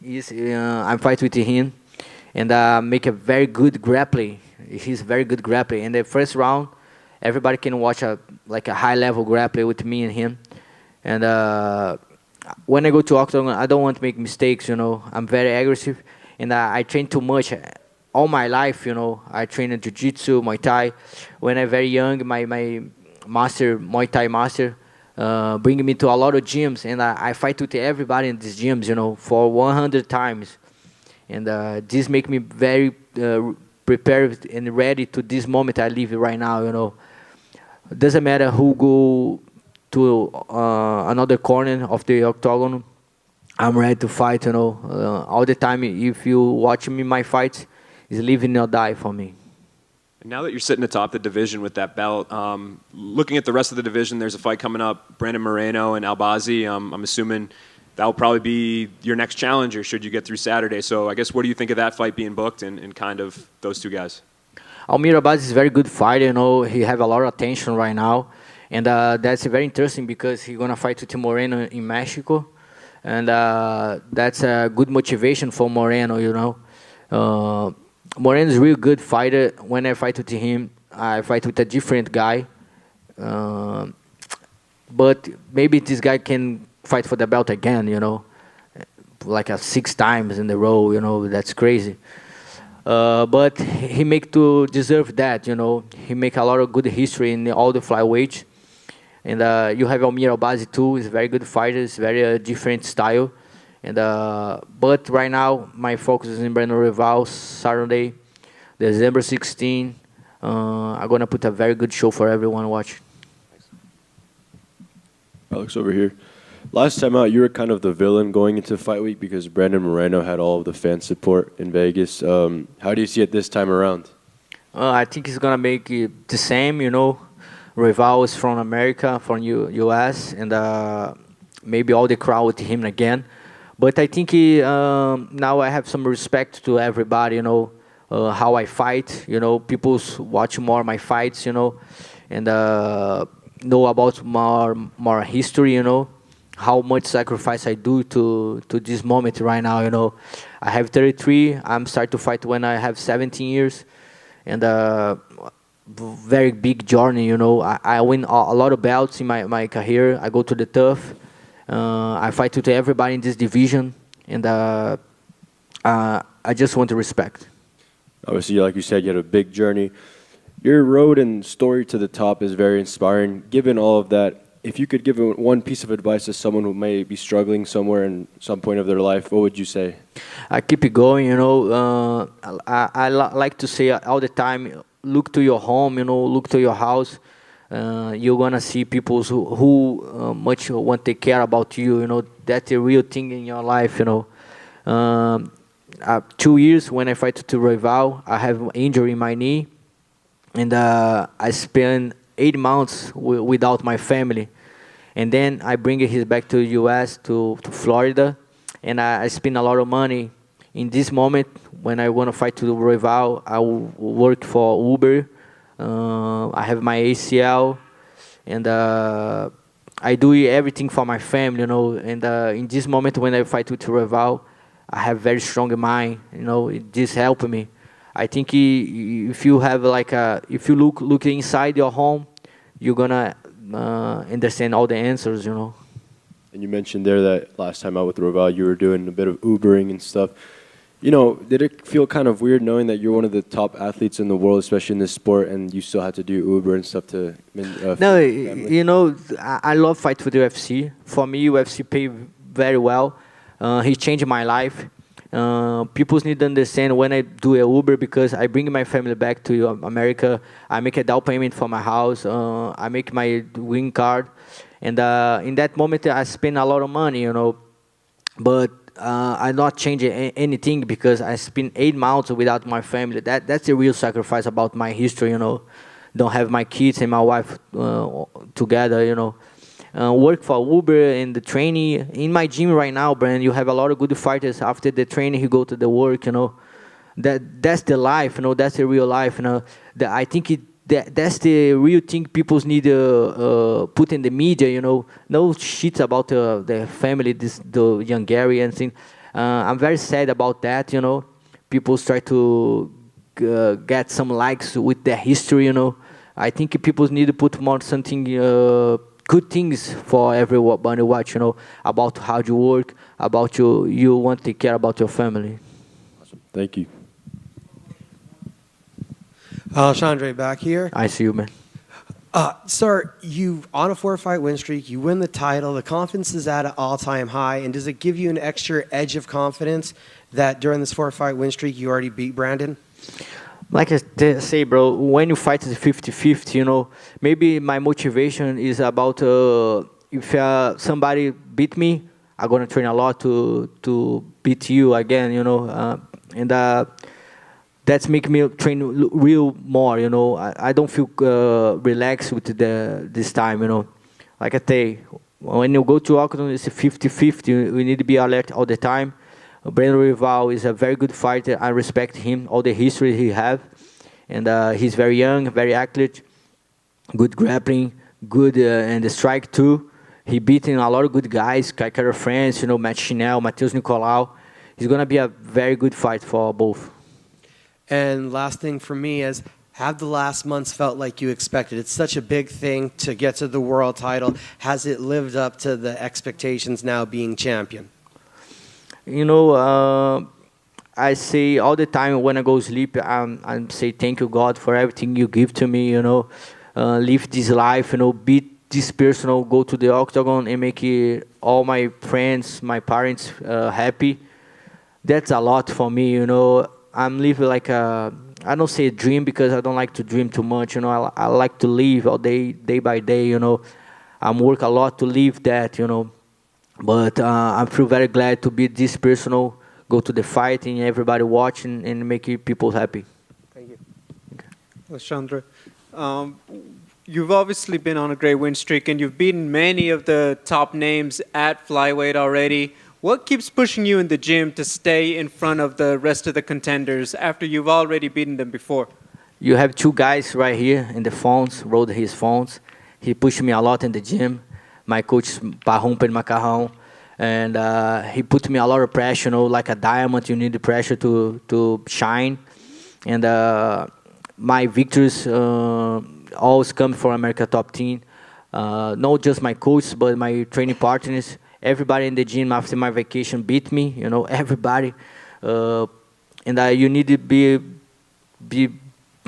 is. I fight with him, and make a very good grappling. He's very good grappling. In the first round, everybody can watch a high-level grappling with me and him. And when I go to octagon, I don't want to make mistakes. I'm very aggressive, and I train too much. All my life, I train in jiu-jitsu, Muay Thai. When I'm very young, my master, Muay Thai master, bring me to a lot of gyms, and I fight with everybody in these gyms, for 100 times. And this make me very prepared and ready to this moment I live right now, Doesn't matter who go to another corner of the octagon, I'm ready to fight, all the time. If you watch me, my fights, is live or die for me. Now that you're sitting atop the division with that belt, looking at the rest of the division, there's a fight coming up, Brandon Moreno and Albazi. I'm assuming that will probably be your next challenger should you get through Saturday. So I guess what do you think of that fight being booked and kind of those two guys? Almir Albazi is a very good fighter, He have a lot of attention right now. And that's very interesting because he's going to fight with Moreno in Mexico. And that's a good motivation for Moreno, Moreno is a real good fighter. When I fight with him, I fight with a different guy. But maybe this guy can fight for the belt again, like 6 times in a row, that's crazy. But he make to deserve that, He make a lot of good history in all the flyweights. And you have Almir Albazi too. He's a very good fighter. It's very different style. And but right now, my focus is in Brando Royval, Saturday, December 16. I'm going to put a very good show for everyone watching. Alex, over here. Last time out, you were kind of the villain going into Fight Week because Brandon Moreno had all of the fan support in Vegas. How do you see it this time around? I think he's going to make it the same, Royval is from America, from U.S., and maybe all the crowd with him again. But I think now I have some respect to everybody, how I fight, people watch more my fights, and know about more history, how much sacrifice I do to this moment right now, I have 33, I'm starting to fight when I have 17 years, and very big journey, I win a lot of belts in my career, I go to the tough, I fight with everybody in this division, and I just want to respect. Obviously, like you said, you had a big journey. Your road and story to the top is very inspiring. Given all of that, if you could give one piece of advice to someone who may be struggling somewhere in some point of their life, what would you say? I keep it going, I like to say all the time, look to your home, look to your house. You're gonna see people who much want to care about you. That's a real thing in your life. 2 years when I fight to Royval, I have an injury in my knee, and I spent 8 months without my family, and then I bring his back to the U.S. to Florida, and I spend a lot of money. In this moment, when I want to fight to Royval, I work for Uber. I have my ACL, and I do everything for my family, And in this moment, when I fight with Royval, I have very strong mind, This helped me. I think if you have if you look inside your home, you're gonna understand all the answers, And you mentioned there that last time out with Royval, you were doing a bit of Ubering and stuff. Did it feel kind of weird knowing that you're one of the top athletes in the world, especially in this sport, and you still had to do Uber and stuff to No, I love fight for the UFC. For me, UFC pay very well. He changed my life. People need to understand when I do a Uber, because I bring my family back to America. I make a down payment for my house. I make my green card. And in that moment, I spend a lot of money, you know. But I not change anything, because I spent 8 months without my family. That's a real sacrifice about my history, you know. Don't have my kids and my wife together, you know. Work for Uber and the training. In my gym right now, Brand, you have a lot of good fighters. After the training, you go to the work, you know. That's the life, you know. That's the real life, you know. I think that's the real thing people need to put in the media, you know. No shit about the family, the young Garry and thing. I'm very sad about that, you know. People try to get some likes with their history, you know. I think people need to put more something, good things for everybody watch, you know, about how you work, about you want to take care about your family. Awesome. Thank you. Alexandre, back here. I see you, man. Sir, you on a 4-fight win streak, you win the title, the confidence is at an all-time high, and does it give you an extra edge of confidence that during this 4-fight win streak you already beat Brandon? Like I say, bro, when you fight the 50-50, you know, maybe my motivation is about if somebody beat me, I'm going to train a lot to beat you again, you know, and that's make me train real more, you know. I don't feel relaxed with this time, you know. Like I say, when you go to Octagon, it's a 50-50. We need to be alert all the time. Brando Royval is a very good fighter. I respect him, all the history he have. And he's very young, very athlete, good grappling, good and the strike too. He beaten a lot of good guys, Kaikara France, you know, Matt Chinel, Matheus Nicolau. He's going to be a very good fight for both. And last thing for me is, have the last months felt like you expected? It's such a big thing to get to the world title. Has it lived up to the expectations now being champion? You know, I say all the time when I go sleep, I say thank you, God, for everything you give to me, you know. Live this life, you know, beat this person, go to the octagon and make all my friends, my parents happy. That's a lot for me, you know. I'm living like I don't say a dream, because I don't like to dream too much, you know. I like to live all day by day, you know. I'm work a lot to live that, you know. But I feel very glad to be this personal, go to the fight and everybody watching and make people happy. Thank you. Okay. Alexandre, you've obviously been on a great win streak and you've beaten many of the top names at flyweight already. What keeps pushing you in the gym to stay in front of the rest of the contenders after you've already beaten them before? You have 2 guys right here in the phones, wrote his phones. He pushed me a lot in the gym. My coach, Parrumper Macarrão, and he put me a lot of pressure, you know, like a diamond, you need the pressure to shine. And my victories always come from America Top Team. Not just my coach, but my training partners. Everybody in the gym after my vacation beat me, you know, everybody. And you need to be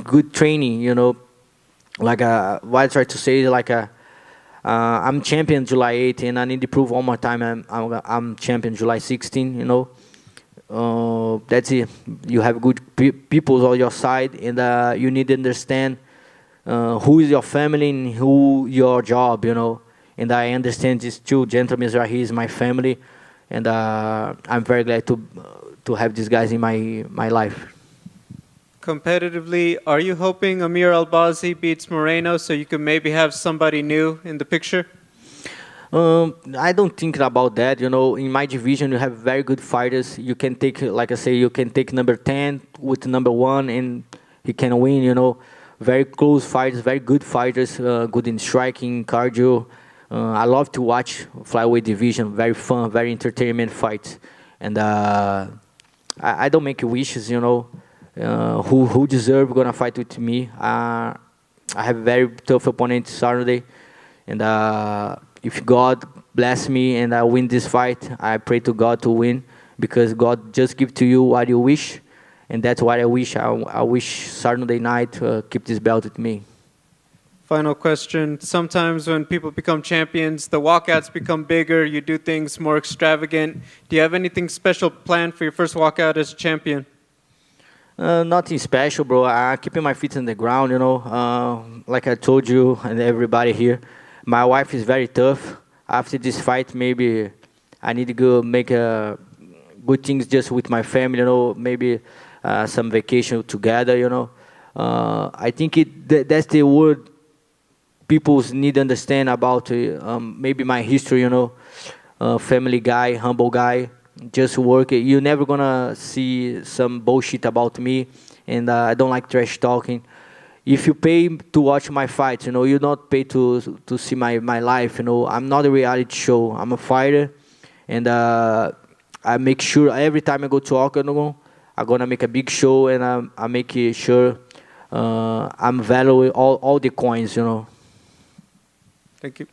good training, you know. Like what I try to say is like I'm champion July 8, and I need to prove one more time I'm champion July 16, you know. That's it. You have good people on your side, and you need to understand who is your family and who your job, you know. And I understand these 2 gentlemen right here is my family, and I'm very glad to have these guys in my life. Competitively, are you hoping Amir Albazi beats Moreno so you can maybe have somebody new in the picture? I don't think about that. You know, in my division, you have very good fighters. You can take, like I say, you can take number 10 with number 1, and he can win, you know. Very close fighters, very good fighters, good in striking, cardio. I love to watch flyweight division. Very fun, very entertainment fights. And I don't make wishes, you know. Who deserve gonna fight with me. I have a very tough opponent Saturday, and if God bless me and I win this fight, I pray to God to win, because God just give to you what you wish, and that's what I wish. I wish Saturday night keep this belt with me. Final question. Sometimes when people become champions, the walkouts become bigger, you do things more extravagant. Do you have anything special planned for your first walkout as champion? Nothing special, bro. I'm keeping my feet on the ground, you know. Like I told you and everybody here, my wife is very tough. After this fight, maybe I need to go make good things just with my family, you know. Maybe some vacation together, you know. I think that's the word people need to understand about maybe my history, you know. Family guy, humble guy, just work. You're never gonna see some bullshit about me, and I don't like trash talking. If you pay to watch my fights, you know, you not pay to see my life, you know. I'm not a reality show. I'm a fighter, and I make sure every time I go to Octagon, I'm gonna make a big show, and I make sure I'm valuing all the coins, you know. Thank you.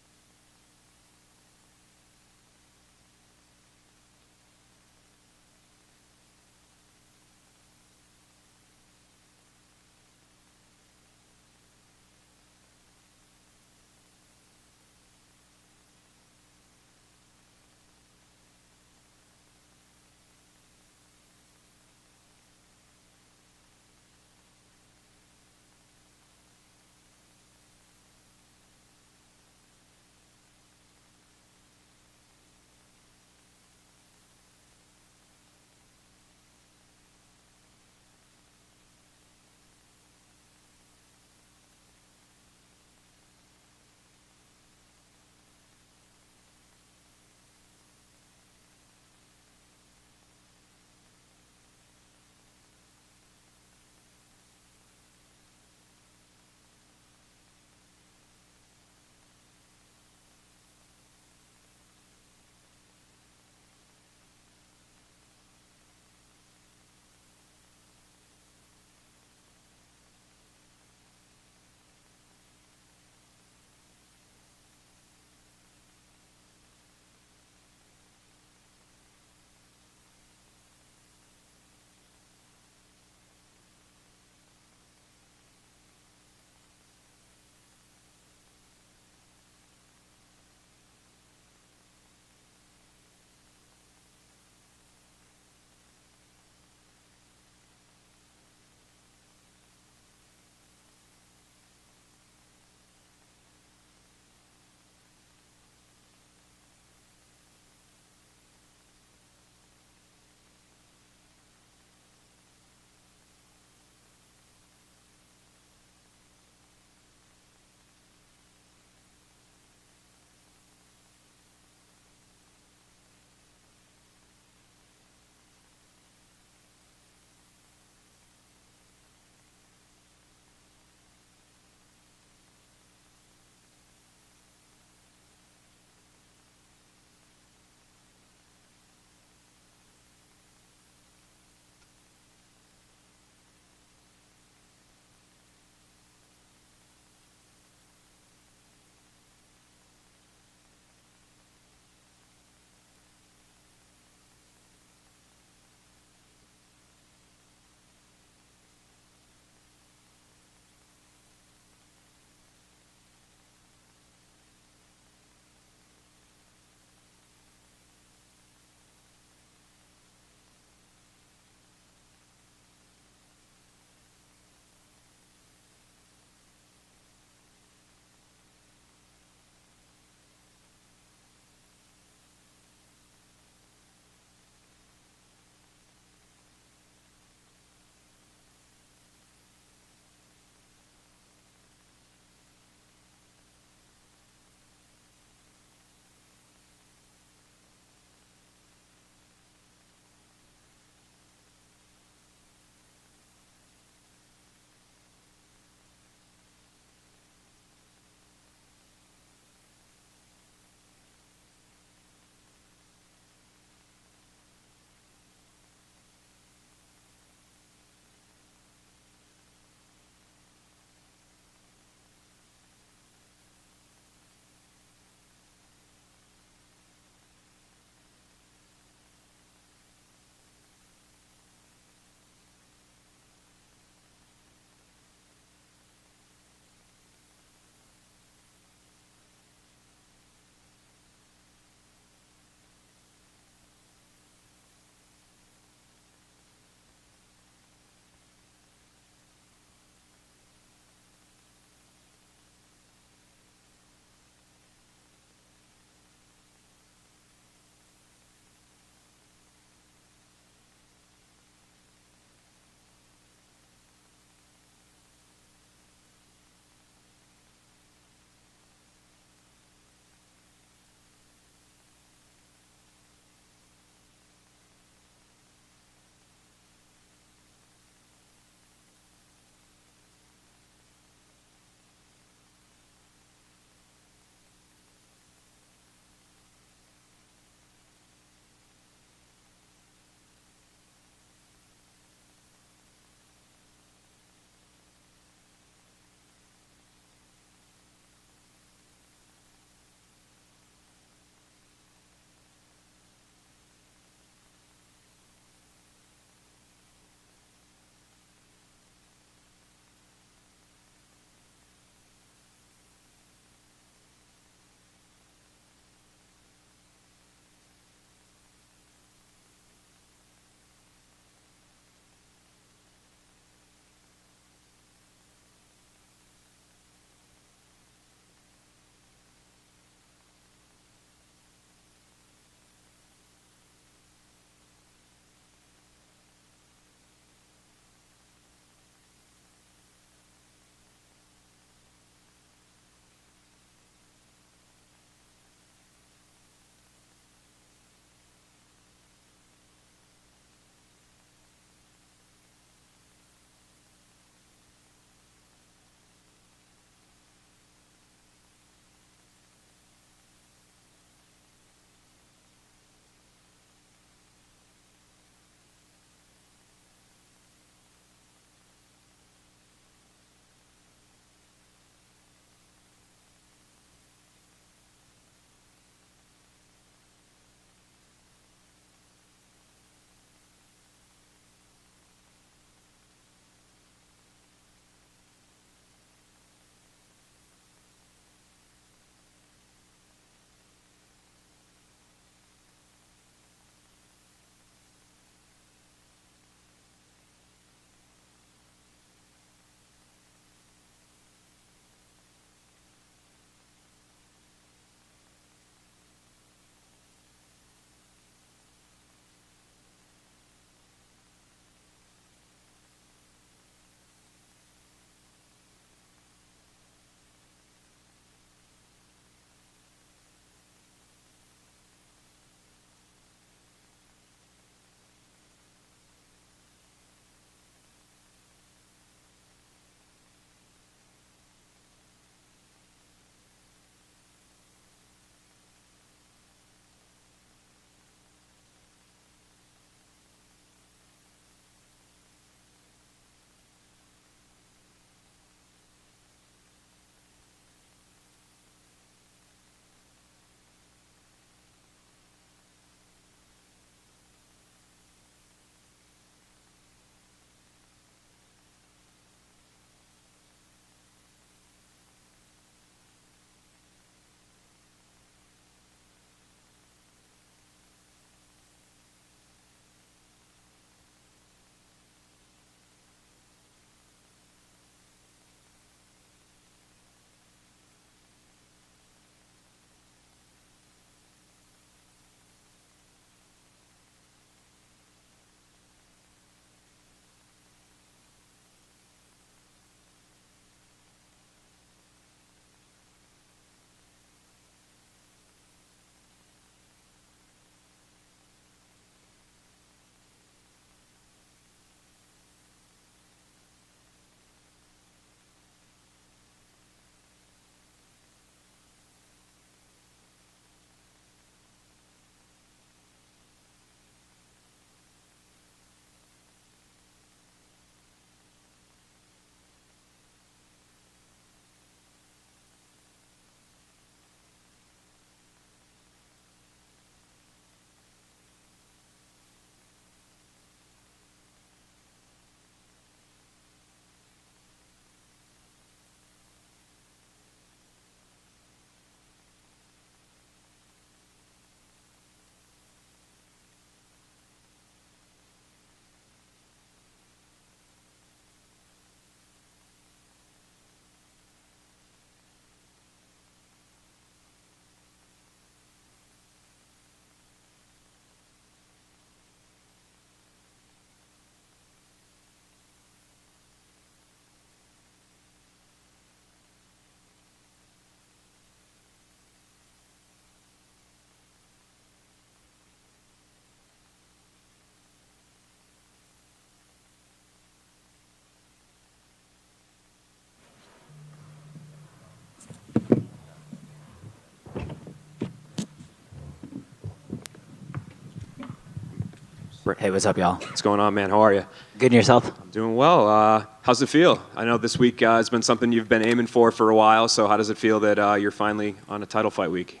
Hey, what's up, y'all? What's going on, man? How are you? Good, and yourself? I'm doing well. How's it feel? I know this week has been something you've been aiming for a while, so how does it feel that you're finally on a title fight week?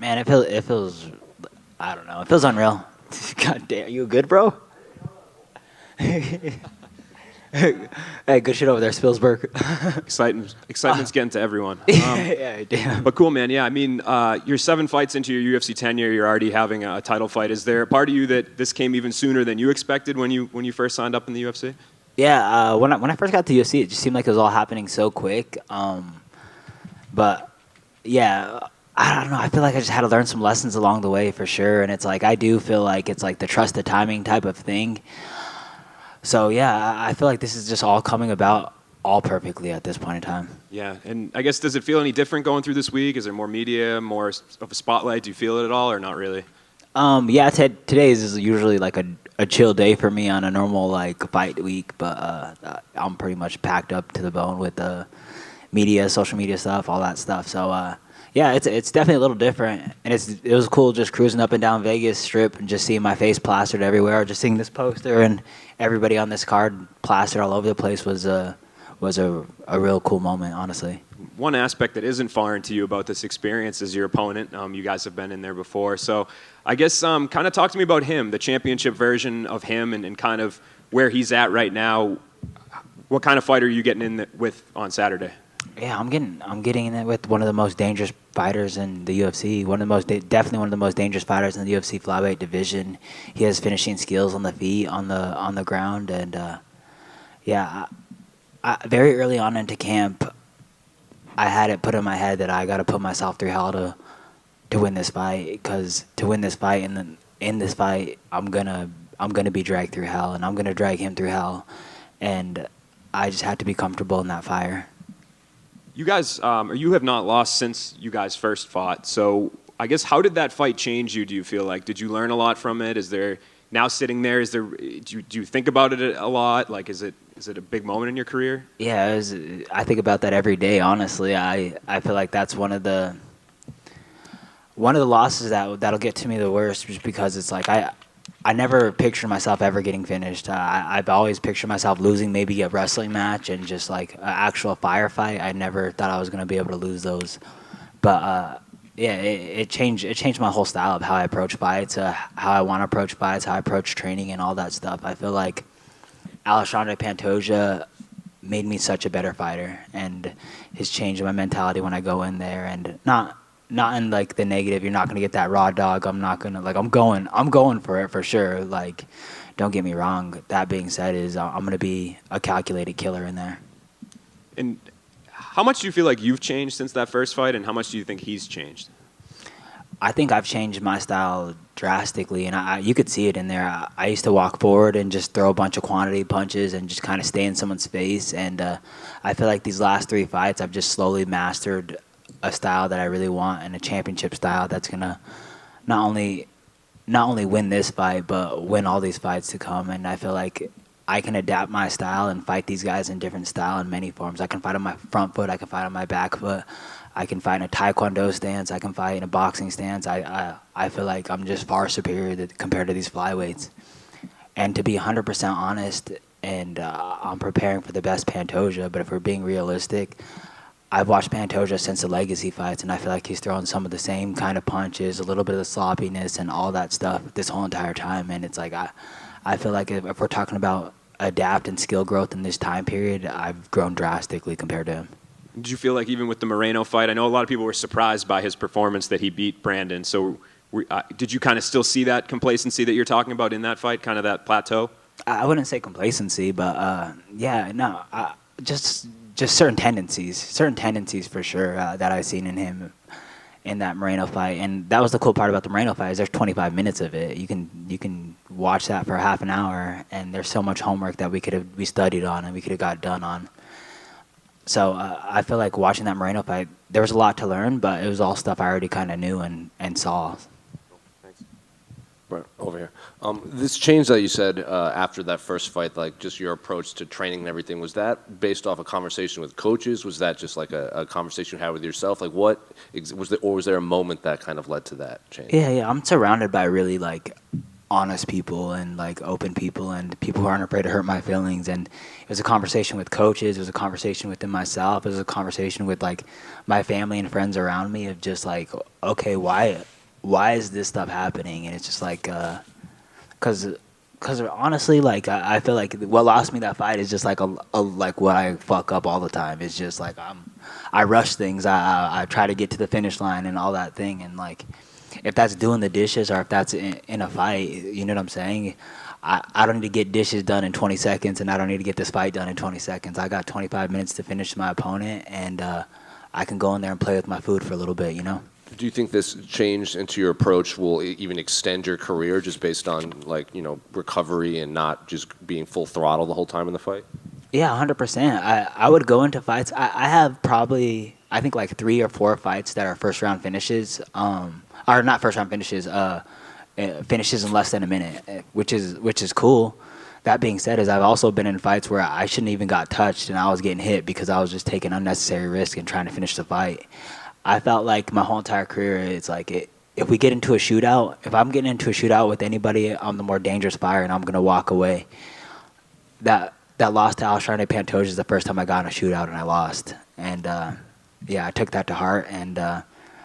Man, it feels, I don't know, it feels unreal. God damn, you good, bro? Hey, good shit over there, Spilsberg. Excitement's getting to everyone. Yeah, damn. But cool, man. Yeah, I mean, you're 7 fights into your UFC tenure. You're already having a title fight. Is there a part of you that this came even sooner than you expected when you first signed up in the UFC? Yeah, when I first got to UFC, it just seemed like it was all happening so quick. But yeah, I don't know. I feel like I just had to learn some lessons along the way for sure. And it's like I do feel like it's like the trust the timing type of thing. So yeah, I feel like this is just all coming about all perfectly at this point in time. Yeah, and I guess does it feel any different going through this week? Is there more media, more of a spotlight? Do you feel it at all, or not really? Yeah, today is usually like a chill day for me on a normal like fight week, but I'm pretty much packed up to the bone with media, social media stuff, all that stuff. So yeah, it's definitely a little different, and it was cool just cruising up and down Vegas Strip and just seeing my face plastered everywhere, or just seeing this poster and everybody on this card plastered all over the place was a real cool moment, honestly. One aspect that isn't foreign to you about this experience is your opponent. You guys have been in there before, so I guess kind of talk to me about him, the championship version of him, and kind of where he's at right now. What kind of fight are you getting in with on Saturday? Yeah, I'm getting in it with one of the most dangerous fighters in the UFC. Definitely one of the most dangerous fighters in the UFC flyweight division. He has finishing skills on the feet, on the ground, and yeah, I very early on into camp, I had it put in my head that I got to put myself through hell to win this fight, because to win this fight and then in this fight, I'm gonna be dragged through hell, and I'm gonna drag him through hell, and I just had to be comfortable in that fire. You guys, or you have not lost since you guys first fought. So I guess how did that fight change you? Do you feel like, did you learn a lot from it? Is there now sitting there? Do you think about it a lot? Like, is it a big moment in your career? Yeah, I think about that every day. Honestly, I feel like that's one of the losses that'll get to me the worst, just because it's like I never pictured myself ever getting finished. I've always pictured myself losing maybe a wrestling match and just like an actual firefight. I never thought I was going to be able to lose those. But yeah, it changed my whole style of how I approach fights, how I want to approach fights, how I approach training and all that stuff. I feel like Alexandre Pantoja made me such a better fighter, and has changed my mentality when I go in there, and not in like the negative. You're not gonna get that raw dog. I'm not gonna I'm going for it for sure. Like, don't get me wrong. That being said, I'm gonna be a calculated killer in there. And how much do you feel like you've changed since that first fight, and how much do you think he's changed? I think I've changed my style drastically, and you could see it in there. I used to walk forward and just throw a bunch of quantity punches and just kind of stay in someone's face. And I feel like these last 3 fights, I've just slowly mastered a style that I really want, and a championship style that's gonna not only win this fight, but win all these fights to come. And I feel like I can adapt my style and fight these guys in different style in many forms. I can fight on my front foot, I can fight on my back foot, I can fight in a taekwondo stance, I can fight in a boxing stance. I feel like I'm just far superior compared to these flyweights. And to be 100% honest, and I'm preparing for the best Pantoja, but if we're being realistic, I've watched Pantoja since the legacy fights, and I feel like he's throwing some of the same kind of punches, a little bit of the sloppiness and all that stuff this whole entire time. And it's like I feel like if we're talking about adapt and skill growth in this time period, I've grown drastically compared to him. Did you feel like even with the Moreno fight, I know a lot of people were surprised by his performance that he beat Brandon. So did you kind of still see that complacency that you're talking about in that fight, kind of that plateau? I wouldn't say complacency, but yeah, no, just certain tendencies for sure that I've seen in him in that Moreno fight. And that was the cool part about the Moreno fight, is there's 25 minutes of it. You can watch that for half an hour, and there's so much homework that we studied on and we could have got done on. So I feel like watching that Moreno fight, there was a lot to learn, but it was all stuff I already kind of knew and saw. Right, over here. This change that you said after that first fight, like just your approach to training and everything, was that based off a conversation with coaches? Was that just like a conversation you had with yourself? Like was there a moment that kind of led to that change? Yeah, I'm surrounded by really like honest people and like open people and people who aren't afraid to hurt my feelings. And it was a conversation with coaches. It was a conversation within myself. It was a conversation with like my family and friends around me of just like, okay, why is this stuff happening? And it's just like, because honestly, like I feel like what lost me that fight is just like like what I fuck up all the time. It's just like I rush things. I try to get to the finish line and all that thing. And like, if that's doing the dishes or if that's in a fight, you know what I'm saying? I don't need to get dishes done in 20 seconds, and I don't need to get this fight done in 20 seconds. I got 25 minutes to finish my opponent, and I can go in there and play with my food for a little bit, you know? Do you think this change into your approach will even extend your career just based on, like, you know, recovery and not just being full throttle the whole time in the fight? Yeah, 100%. I would go into fights. I have probably, I think, like 3 or 4 fights that are first-round finishes. Or not first-round finishes, finishes in less than a minute, which is cool. That being said, I've also been in fights where I shouldn't even got touched and I was getting hit because I was just taking unnecessary risk and trying to finish the fight. I felt like my whole entire career, it's like if we get into a shootout, if I'm getting into a shootout with anybody, I'm the more dangerous fighter and I'm going to walk away. That loss to Alexandre Pantoja is the first time I got in a shootout and I lost. And yeah, I took that to heart, and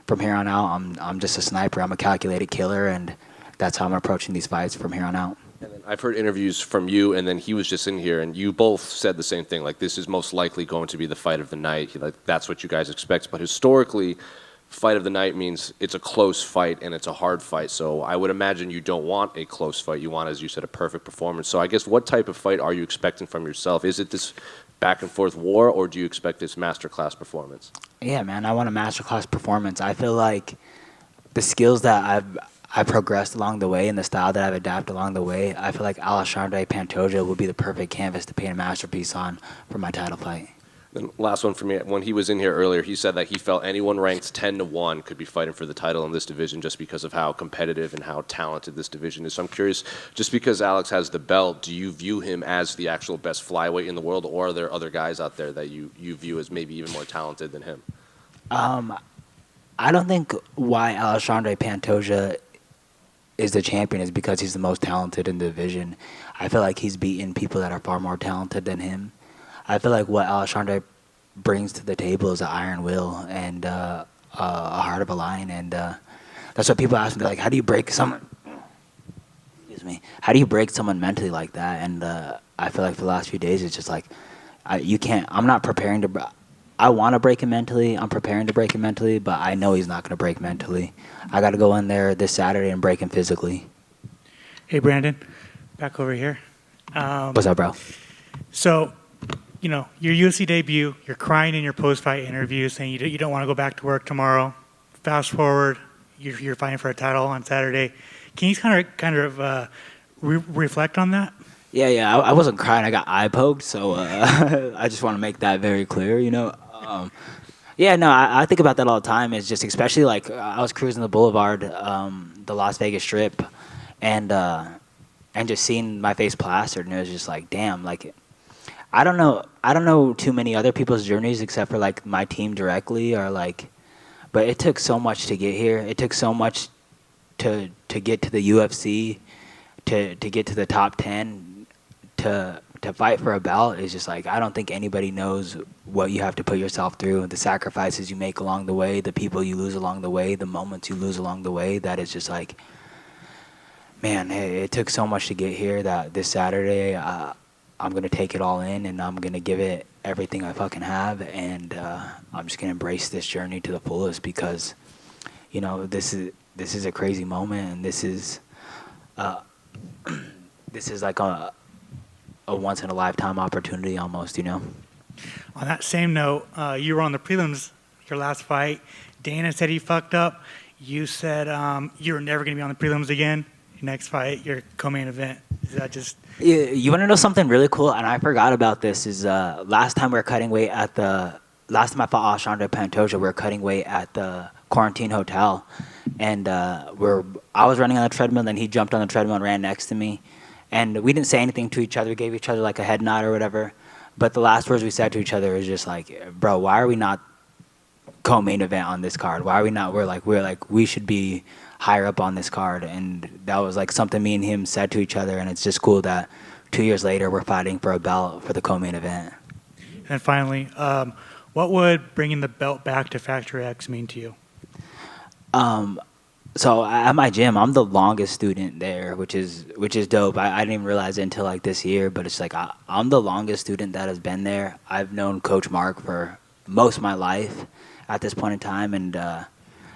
from here on out, I'm just a sniper. I'm a calculated killer, and that's how I'm approaching these fights from here on out. And then I've heard interviews from you, and then he was just in here, and you both said the same thing. Like, this is most likely going to be the fight of the night. Like, that's what you guys expect. But historically, fight of the night means it's a close fight and it's a hard fight. So I would imagine you don't want a close fight. You want, as you said, a perfect performance. So I guess what type of fight are you expecting from yourself? Is it this back and forth war, or do you expect this masterclass performance? Yeah, man, I want a masterclass performance. I feel like the skills that I've progressed along the way and the style that I've adapted along the way, I feel like Alexandre Pantoja would be the perfect canvas to paint a masterpiece on for my title fight. Then last one for me. When he was in here earlier, he said that he felt anyone ranked 10-1 could be fighting for the title in this division just because of how competitive and how talented this division is. So I'm curious, just because Alex has the belt, do you view him as the actual best flyweight in the world, or are there other guys out there that you view as maybe even more talented than him? I don't think why Alexandre Pantoja is the champion is because he's the most talented in the division. I feel like he's beaten people that are far more talented than him. I feel like what Alexandre brings to the table is an iron will and a heart of a lion, and that's what people ask me. They're like, how do you break someone? Excuse me. How do you break someone mentally like that? And I feel like for the last few days, it's just like you can't. I'm not preparing to. I want to break him mentally. I'm preparing to break him mentally, but I know he's not going to break mentally. I got to go in there this Saturday and break him physically. Hey, Brandon, back over here. What's up, bro? So, you know, your UFC debut, you're crying in your post-fight interview saying you don't want to go back to work tomorrow. Fast forward, you're fighting for a title on Saturday. Can you kind of reflect on that? Yeah, I wasn't crying. I got eye poked, so I just want to make that very clear, you know. Yeah, no, I think about that all the time. It's just especially like I was cruising the boulevard, the Las Vegas Strip, and just seeing my face plastered, and it was just like, damn, like I don't know too many other people's journeys except for like my team directly or like, but it took so much to get here. It took so much to get to the UFC, to get to the top 10, to fight for a belt. Is just like I don't think anybody knows what you have to put yourself through, the sacrifices you make along the way, the people you lose along the way, the moments you lose along the way. That is just like, man, it took so much to get here that this Saturday I'm going to take it all in and I'm going to give it everything I fucking have, and I'm just going to embrace this journey to the fullest because, you know, this is a crazy moment, and this is like a once in a lifetime opportunity almost, you know. On that same note, you were on the prelims your last fight. Dana said he fucked up. You said you're never going to be on the prelims again. Your next fight, your co-main event. Is that just... You want to know something really cool? And I forgot about this. Is last time we were cutting weight at the... Last time I fought Alexandre Pantoja, we were cutting weight at the quarantine hotel. And I was running on the treadmill, and then he jumped on the treadmill and ran next to me. And we didn't say anything to each other. We gave each other like a head nod or whatever. But the last words we said to each other was just like, bro, why are we not co-main event on this card? Why are we not? We're like, we should be higher up on this card, and that was like something me and him said to each other, and it's just cool that 2 years later we're fighting for a belt for the co-main event. And finally, what would bringing the belt back to Factory X mean to you? So at my gym, I'm the longest student there, which is dope. I didn't even realize it until like this year, but it's like I'm the longest student that has been there. I've known Coach Mark for most of my life at this point in time, and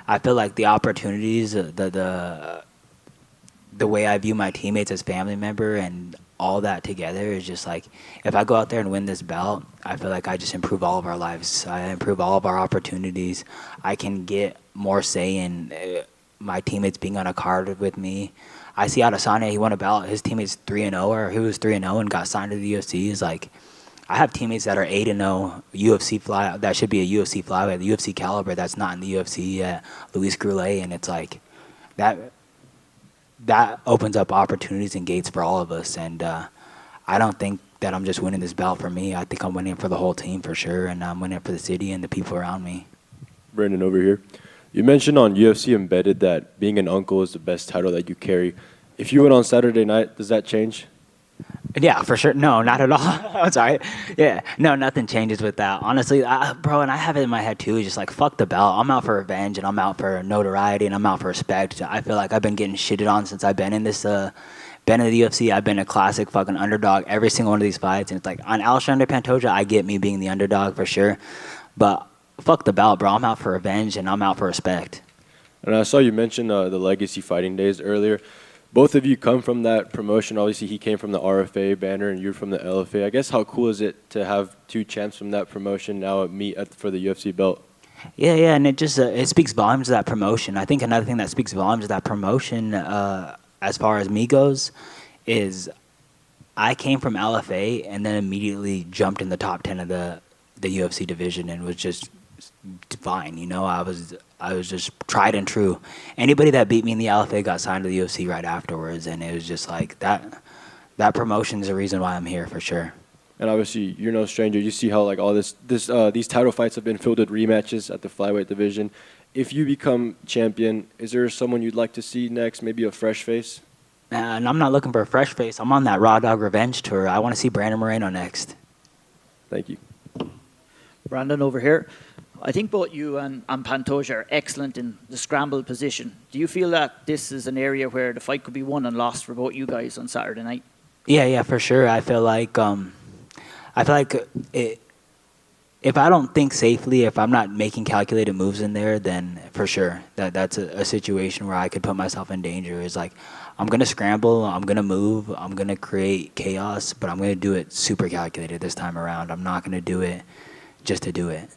I feel like the opportunities, the way I view my teammates as family member and all that together is just like, if I go out there and win this belt, I feel like I just improve all of our lives. I improve all of our opportunities. I can get more say in my teammates being on a card with me. I see Adesanya, he won a belt. His teammates 3-0, or he was 3-0 and got signed to the UFC. Is like, I have teammates that are 8-0 UFC fly. That should be a UFC flyweight, the UFC caliber. That's not in the UFC yet. Luis Goulet, and it's like that opens up opportunities and gates for all of us. And I don't think that I'm just winning this belt for me. I think I'm winning for the whole team for sure, and I'm winning for the city and the people around me. Brandon over here. You mentioned on UFC Embedded that being an uncle is the best title that you carry. If you went on Saturday night, does that change? Yeah, for sure. No, not at all. I'm sorry. Yeah, no, nothing changes with that. Honestly, bro, and I have it in my head too. It's just like, fuck the belt. I'm out for revenge, and I'm out for notoriety, and I'm out for respect. I feel like I've been getting shitted on since I've been in this, been in the UFC. I've been a classic fucking underdog every single one of these fights, and it's like on Alexandre Pantoja, I get me being the underdog for sure, but fuck the belt, bro. I'm out for revenge, and I'm out for respect. And I saw you mention the Legacy Fighting Days earlier. Both of you come from that promotion. Obviously, he came from the RFA banner, and you're from the LFA. I guess how cool is it to have two champs from that promotion now meet for the UFC belt? Yeah, and it just it speaks volumes to that promotion. I think another thing that speaks volumes to that promotion, as far as me goes, is I came from LFA and then immediately jumped in the top 10 of the UFC division and was just fine. You know, I was just tried and true. Anybody that beat me in the LFA got signed to the UFC right afterwards, and it was just like that promotion is the reason why I'm here for sure. And obviously, you're no stranger. You see how like all these title fights have been filled with rematches at the flyweight division. If you become champion, is there someone you'd like to see next? Maybe a fresh face? And I'm not looking for a fresh face. I'm on that Raw Dog Revenge tour. I want to see Brandon Moreno next. Thank you. Brandon over here. I think both you and Pantoja are excellent in the scramble position. Do you feel that this is an area where the fight could be won and lost for both you guys on Saturday night? Yeah, for sure. I feel like if I don't think safely, if I'm not making calculated moves in there, then for sure that's a situation where I could put myself in danger. It's like, I'm going to scramble, I'm going to move, I'm going to create chaos, but I'm going to do it super calculated this time around. I'm not going to do it just to do it.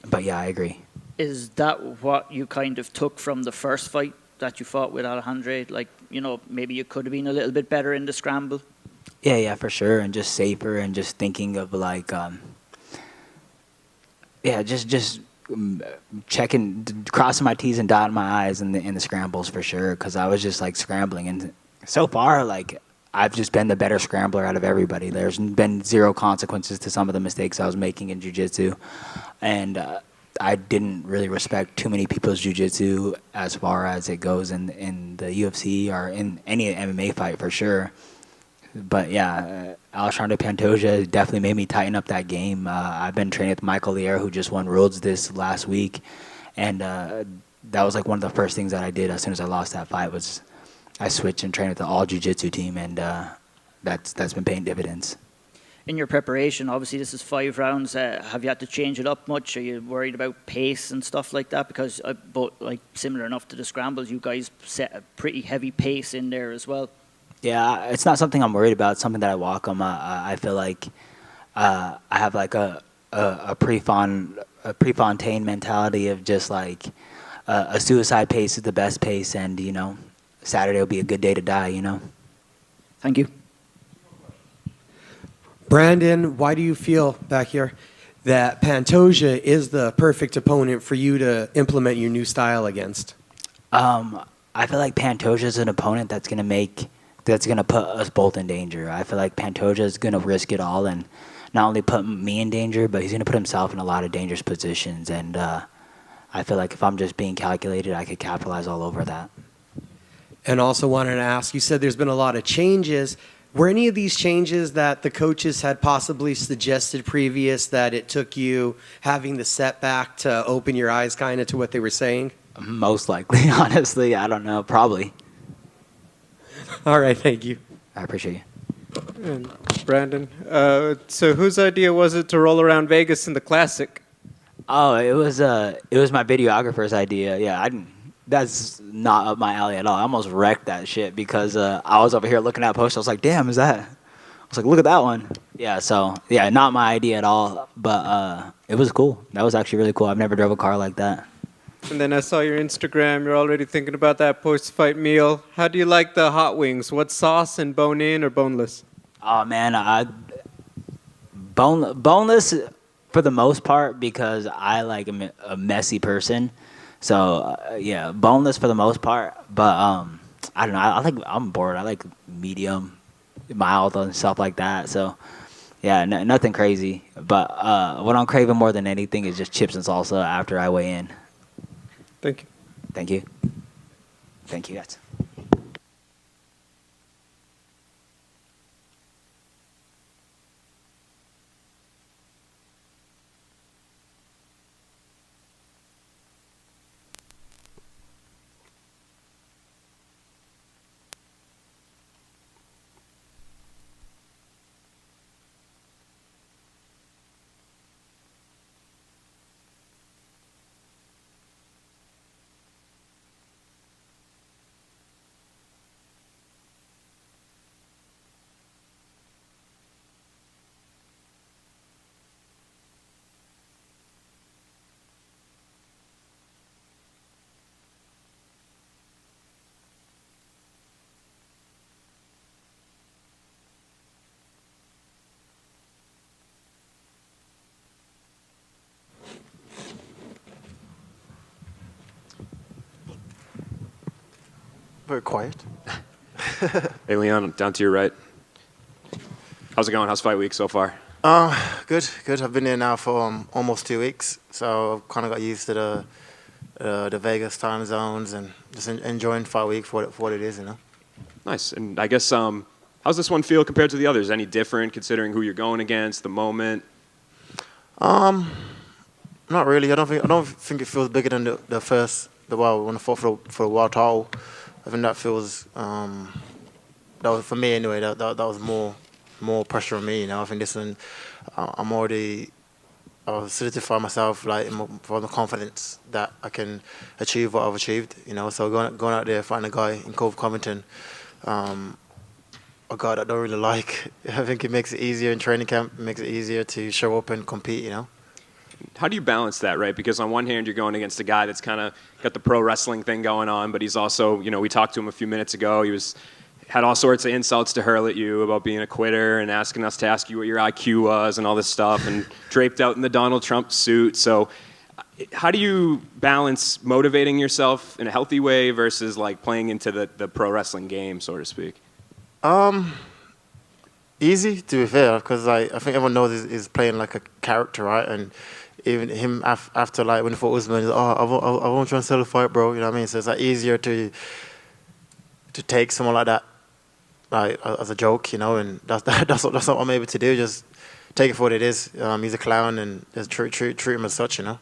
But yeah, I agree. Is that what you kind of took from the first fight that you fought with Alexandre? Like, you know, maybe you could have been a little bit better in the scramble? Yeah, for sure. And just safer and just thinking of like, just checking, crossing my T's and dotting my I's in the scrambles for sure. Because I was just like scrambling. And so far, like, I've just been the better scrambler out of everybody. There's been zero consequences to some of the mistakes I was making in jiu-jitsu. And I didn't really respect too many people's jiu-jitsu as far as it goes in the UFC or in any MMA fight for sure. But yeah, Alexandre Pantoja definitely made me tighten up that game. I've been training with Michael Lier, who just won Worlds this last week. And that was like one of the first things that I did as soon as I lost that fight was I switched and trained with the all jiu-jitsu team, and that's been paying dividends. In your preparation, obviously this is 5 rounds. Have you had to change it up much? Are you worried about pace and stuff like that? Because both, like, similar enough to the scrambles, you guys set a pretty heavy pace in there as well. Yeah, it's not something I'm worried about. It's something that I welcome. I feel like I have like a Prefontaine mentality of just like a suicide pace is the best pace, and you know, Saturday will be a good day to die. You know. Thank you. Brandon, why do you feel back here that Pantoja is the perfect opponent for you to implement your new style against? I feel like Pantoja is an opponent that's gonna put us both in danger. I feel like Pantoja is gonna risk it all and not only put me in danger, but he's gonna put himself in a lot of dangerous positions. And I feel like if I'm just being calculated, I could capitalize all over that. And also wanted to ask, you said there's been a lot of changes. Were any of these changes that the coaches had possibly suggested previous that it took you having the setback to open your eyes kind of to what they were saying? Most likely, honestly. I don't know. Probably. All right, thank you. I appreciate you. And Brandon, so whose idea was it to roll around Vegas in the Classic? Oh, it was my videographer's idea. Yeah, that's not up my alley at all. I almost wrecked that shit because I was over here looking at posts. I was like, damn, is that? I was like, look at that one. Yeah, so, yeah, not my idea at all, but it was cool. That was actually really cool. I've never drove a car like that. And then I saw your Instagram. You're already thinking about that post-fight meal. How do you like the hot wings? What sauce, and bone-in or boneless? Oh, man, boneless for the most part because I like a messy person. So, yeah, boneless for the most part. But, I don't know. I'm bored. I like medium, mild, and stuff like that. So, yeah, nothing crazy. But what I'm craving more than anything is just chips and salsa after I weigh in. Thank you. Thank you. Thank you, guys. Very quiet. Hey, Leon, down to your right. How's it going? How's fight week so far? Good. I've been here now for almost 2 weeks, so I've kind of got used to the Vegas time zones and just enjoying fight week for what it is, you know. Nice. And I guess, how's this one feel compared to the others? Any different considering who you're going against, the moment? Not really. I don't think it feels bigger than when I fought for the world title. I think that feels that was for me anyway. That was more pressure on me. You know, I think this one I've solidified myself like for the confidence that I can achieve what I've achieved. You know, so going out there fighting a guy in Colby Covington, a guy that I don't really like. I think it makes it easier in training camp. It makes it easier to show up and compete. You know. How do you balance that, right? Because on one hand, you're going against a guy that's kind of got the pro wrestling thing going on, but he's also, you know, we talked to him a few minutes ago. He had all sorts of insults to hurl at you about being a quitter and asking us to ask you what your IQ was and all this stuff, and draped out in the Donald Trump suit. So how do you balance motivating yourself in a healthy way versus like playing into the pro wrestling game, so to speak? Easy, to be fair, because I think everyone knows he's playing like a character, right? And even him after like when he fought Usman, he's like, I won't try and sell a fight, bro. You know what I mean? So it's like easier to take someone like that like as a joke, you know. And that's what I'm able to do. Just take it for what it is. He's a clown, and just treat him as such, you know.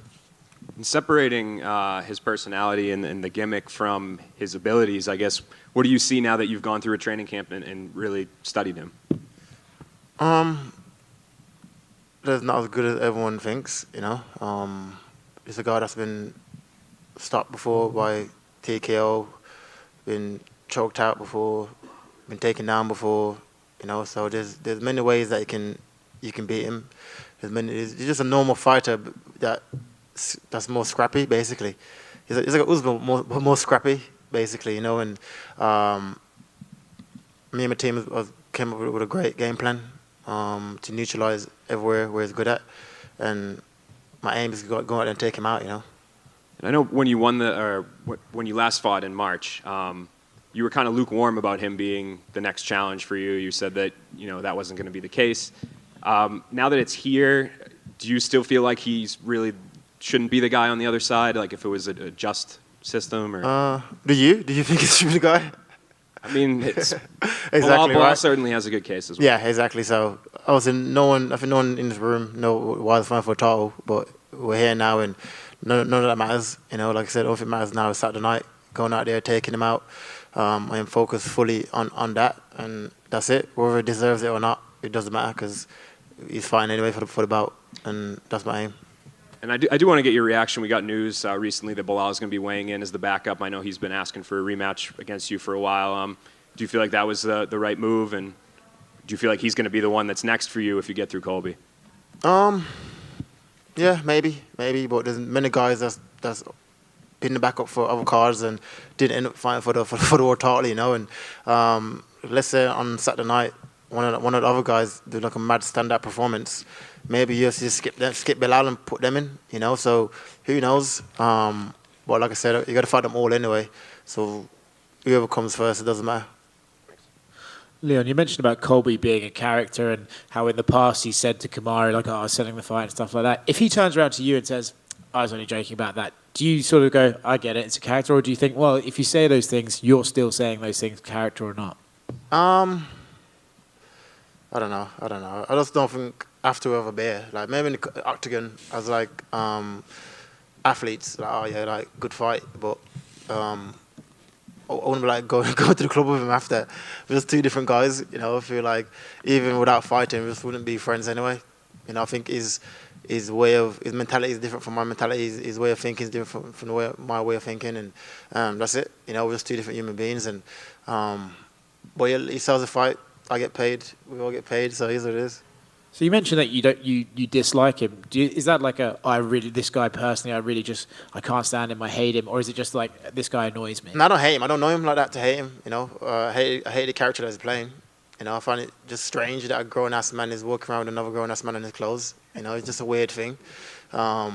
And separating his personality and the gimmick from his abilities, I guess, what do you see now that you've gone through a training camp and really studied him? That's not as good as everyone thinks, you know. He's a guy that's been stopped before by TKO, been choked out before, been taken down before, you know. So there's many ways that you can beat him. He's just a normal fighter that's more scrappy, basically. He's like Usman, more scrappy, basically, you know. And me and my team came up with a great game plan to neutralize everywhere where he's good at, and my aim is to go out there and take him out, you know. And I know when you when you last fought in March, you were kind of lukewarm about him being the next challenge for you. You said that that wasn't going to be the case. Now that it's here, do you still feel like he's really shouldn't be the guy on the other side? Like if it was a just system, or do you think he should be the guy? I mean, it's Exactly Bilal right. certainly has a good case as well. Yeah, exactly. So I think no one in this room know why they're fighting for a title, but we're here now, and none of that matters. You know, like I said, all that matters now is Saturday night, going out there, taking him out. I am focused fully on that, and that's it. Whether he deserves it or not, it doesn't matter because he's fighting anyway for the bout, and that's my aim. And I do want to get your reaction. We got news recently that Bilal is going to be weighing in as the backup. I know he's been asking for a rematch against you for a while. Do you feel like that was the right move? And do you feel like he's going to be the one that's next for you if you get through Colby? Yeah, maybe. But there's many guys that's been the backup for other cards and didn't end up fighting for the world title, you know. And let's say on Saturday night, one of the other guys do like a mad stand-up performance. Maybe you just skip Bilal and put them in, you know. So who knows? But like I said, you got to fight them all anyway. So whoever comes first, it doesn't matter. Leon, you mentioned about Colby being a character and how in the past he said to Kamaru, like, oh, I was selling the fight and stuff like that. If he turns around to you and says, I was only joking about that, do you sort of go, I get it, it's a character? Or do you think, well, if you say those things, you're still saying those things, character or not? I don't know. I just don't think after we have a beer. Like, maybe in the octagon, as like athletes, like, oh yeah, like, good fight. But I wouldn't be like, go to the club with him after. We're just two different guys, you know. I feel like even without fighting, we just wouldn't be friends anyway. You know, I think his mentality is different from my mentality. His way of thinking is different from my way of thinking, and that's it. You know, we're just two different human beings. And but he sells a fight. I get paid. We all get paid. So here's what it is. So you mentioned that you dislike him. Is that like this guy personally, I can't stand him, I hate him, or is it just like this guy annoys me? No, I don't hate him. I don't know him like that to hate him. You know, I hate the character that he's playing. You know, I find it just strange that a grown ass man is walking around with another grown ass man in his clothes. You know, it's just a weird thing. I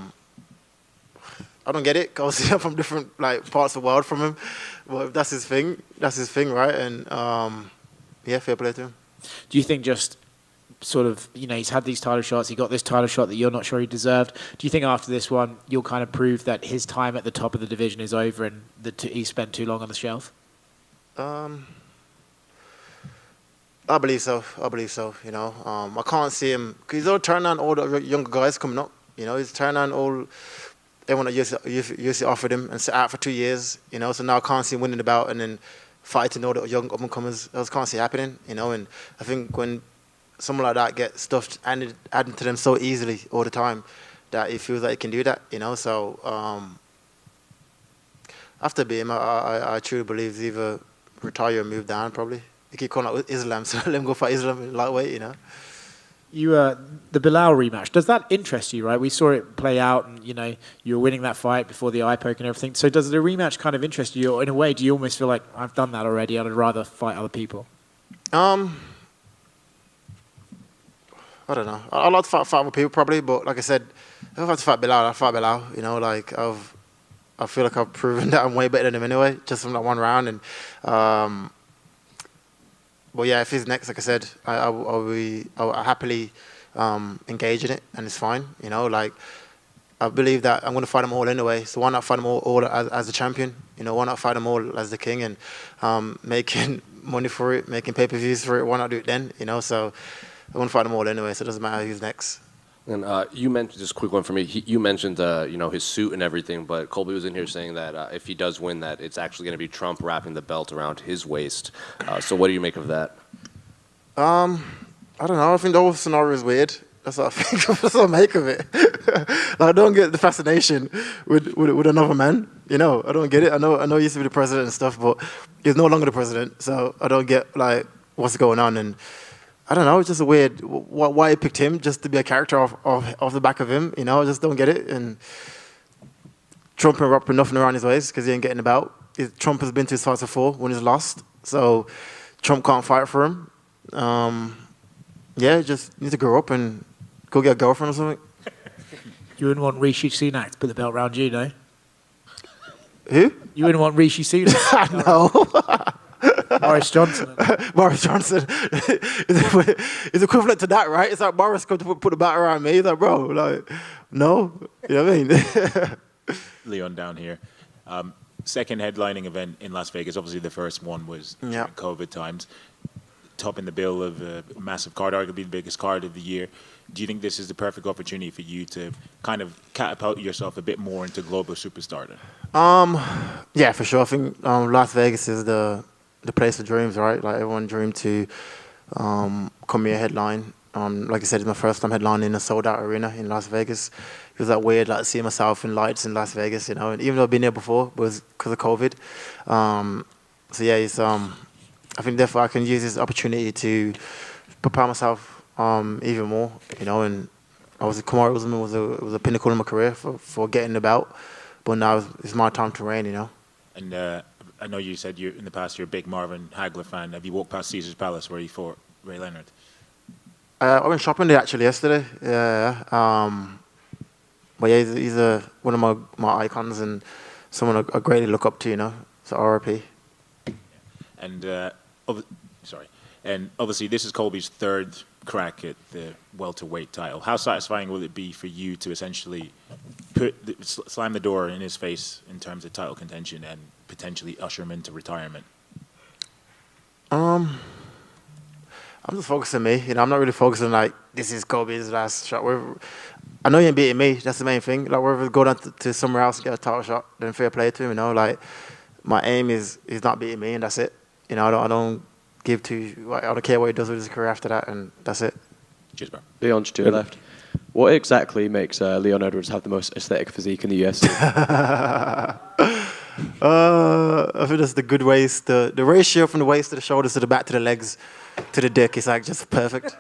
don't get it. Obviously, I'm from different like parts of the world from him, but if that's his thing. That's his thing, right? And yeah, fair play to him. Do you think just sort of, you know, he's had these title shots, he got this title shot that you're not sure he deserved. Do you think after this one, you'll kind of prove that his time at the top of the division is over and that he spent too long on the shelf? I believe so. You know, I can't see him because he's all turning on all the younger guys coming up. You know, he's turning on all everyone that UFC offered him and sat out for 2 years. You know, so now I can't see him winning the bout and then fighting all the young up and comers. I just can't see it happening. You know, and I think when someone like that gets stuff added to them so easily all the time, that he feels like he can do that. You know, so after being him, I truly believe he's either retire or move down probably. They keep calling out Islam, so let him go fight Islam in lightweight, you know. The Bilal rematch, does that interest you, right? We saw it play out and, you know, you were winning that fight before the eye poke and everything. So does the rematch kind of interest you? Or in a way, do you almost feel like, I've done that already, I'd rather fight other people? I don't know. I'd like to fight other people probably, but like I said, if I have to fight Bilal, I'll fight Bilal. You know, like I feel like I've proven that I'm way better than him anyway, just from that one round. And but yeah, if he's next, like I said, I'll happily engage in it, and it's fine. You know, like I believe that I'm going to fight them all anyway. So why not fight them all as the champion? You know, why not fight them all as the king and making money for it, making pay-per-views for it? Why not do it then? You know, so I'm going to fight them all anyway. So it doesn't matter who's next. And you mentioned, just a quick one for me, you mentioned, you know, his suit and everything, but Colby was in here saying that if he does win that, it's actually going to be Trump wrapping the belt around his waist. So what do you make of that? I don't know. I think the whole scenario is weird. That's what I think. That's what I make of it. Like, I don't get the fascination with another man. You know, I don't get it. I know he used to be the president and stuff, but he's no longer the president, so I don't get, like, what's going on. And I don't know, it's just a weird, why he picked him just to be a character off the back of him, you know, I just don't get it. And Trump ain't wrapping nothing around his waist because he ain't getting about. Trump has been to his fights before when he's lost, so Trump can't fight for him. Yeah, just need to grow up and go get a girlfriend or something. You wouldn't want Rishi Sunak to put the belt around you, no? Who? You wouldn't want Rishi Sunak? No. Boris Johnson. Boris Johnson is equivalent to that, right? It's like Boris come to put the bat around me. He's like, bro, like, no. You know what I mean? Leon down here. second headlining event in Las Vegas. Obviously, the first one was during COVID times. Topping the bill of a massive card, arguably the biggest card of the year. Do you think this is the perfect opportunity for you to kind of catapult yourself a bit more into global superstardom? Yeah, for sure. I think Las Vegas is the place of dreams, right? Like everyone dreamed to come here headline. Like I said, it's my first time headlining in a sold-out arena in Las Vegas. It was that weird, like seeing myself in lights in Las Vegas, you know. And even though I've been there before, it was because of COVID. So yeah, it's I think therefore I can use this opportunity to prepare myself even more, you know. And Kamaru Usman was a pinnacle in my career for getting the belt, but now it's my time to reign, you know. And I know you said in the past you're a big Marvin Hagler fan. Have you walked past Caesar's Palace where he fought Ray Leonard? I went shopping there actually yesterday. Yeah. But yeah, he's one of my icons and someone I greatly look up to, you know. So RIP. And and obviously this is Colby's third crack at the welterweight title. How satisfying will it be for you to essentially slam the door in his face in terms of title contention and potentially usher him into retirement? I'm just focused on me. You know, I'm not really focused on like this is Colby's last shot. I know he ain't beating me. That's the main thing. Like whether we go down to somewhere else and get a title shot, then fair play to him. You know, like my aim is not beating me, and that's it. You know, I don't give to. I don't care what he does with his career after that, and that's it. Cheers, bro. Leon, to your left. What exactly makes Leon Edwards have the most aesthetic physique in the UFC? I think that's the good waist. The ratio from the waist to the shoulders to the back to the legs to the dick is like just perfect.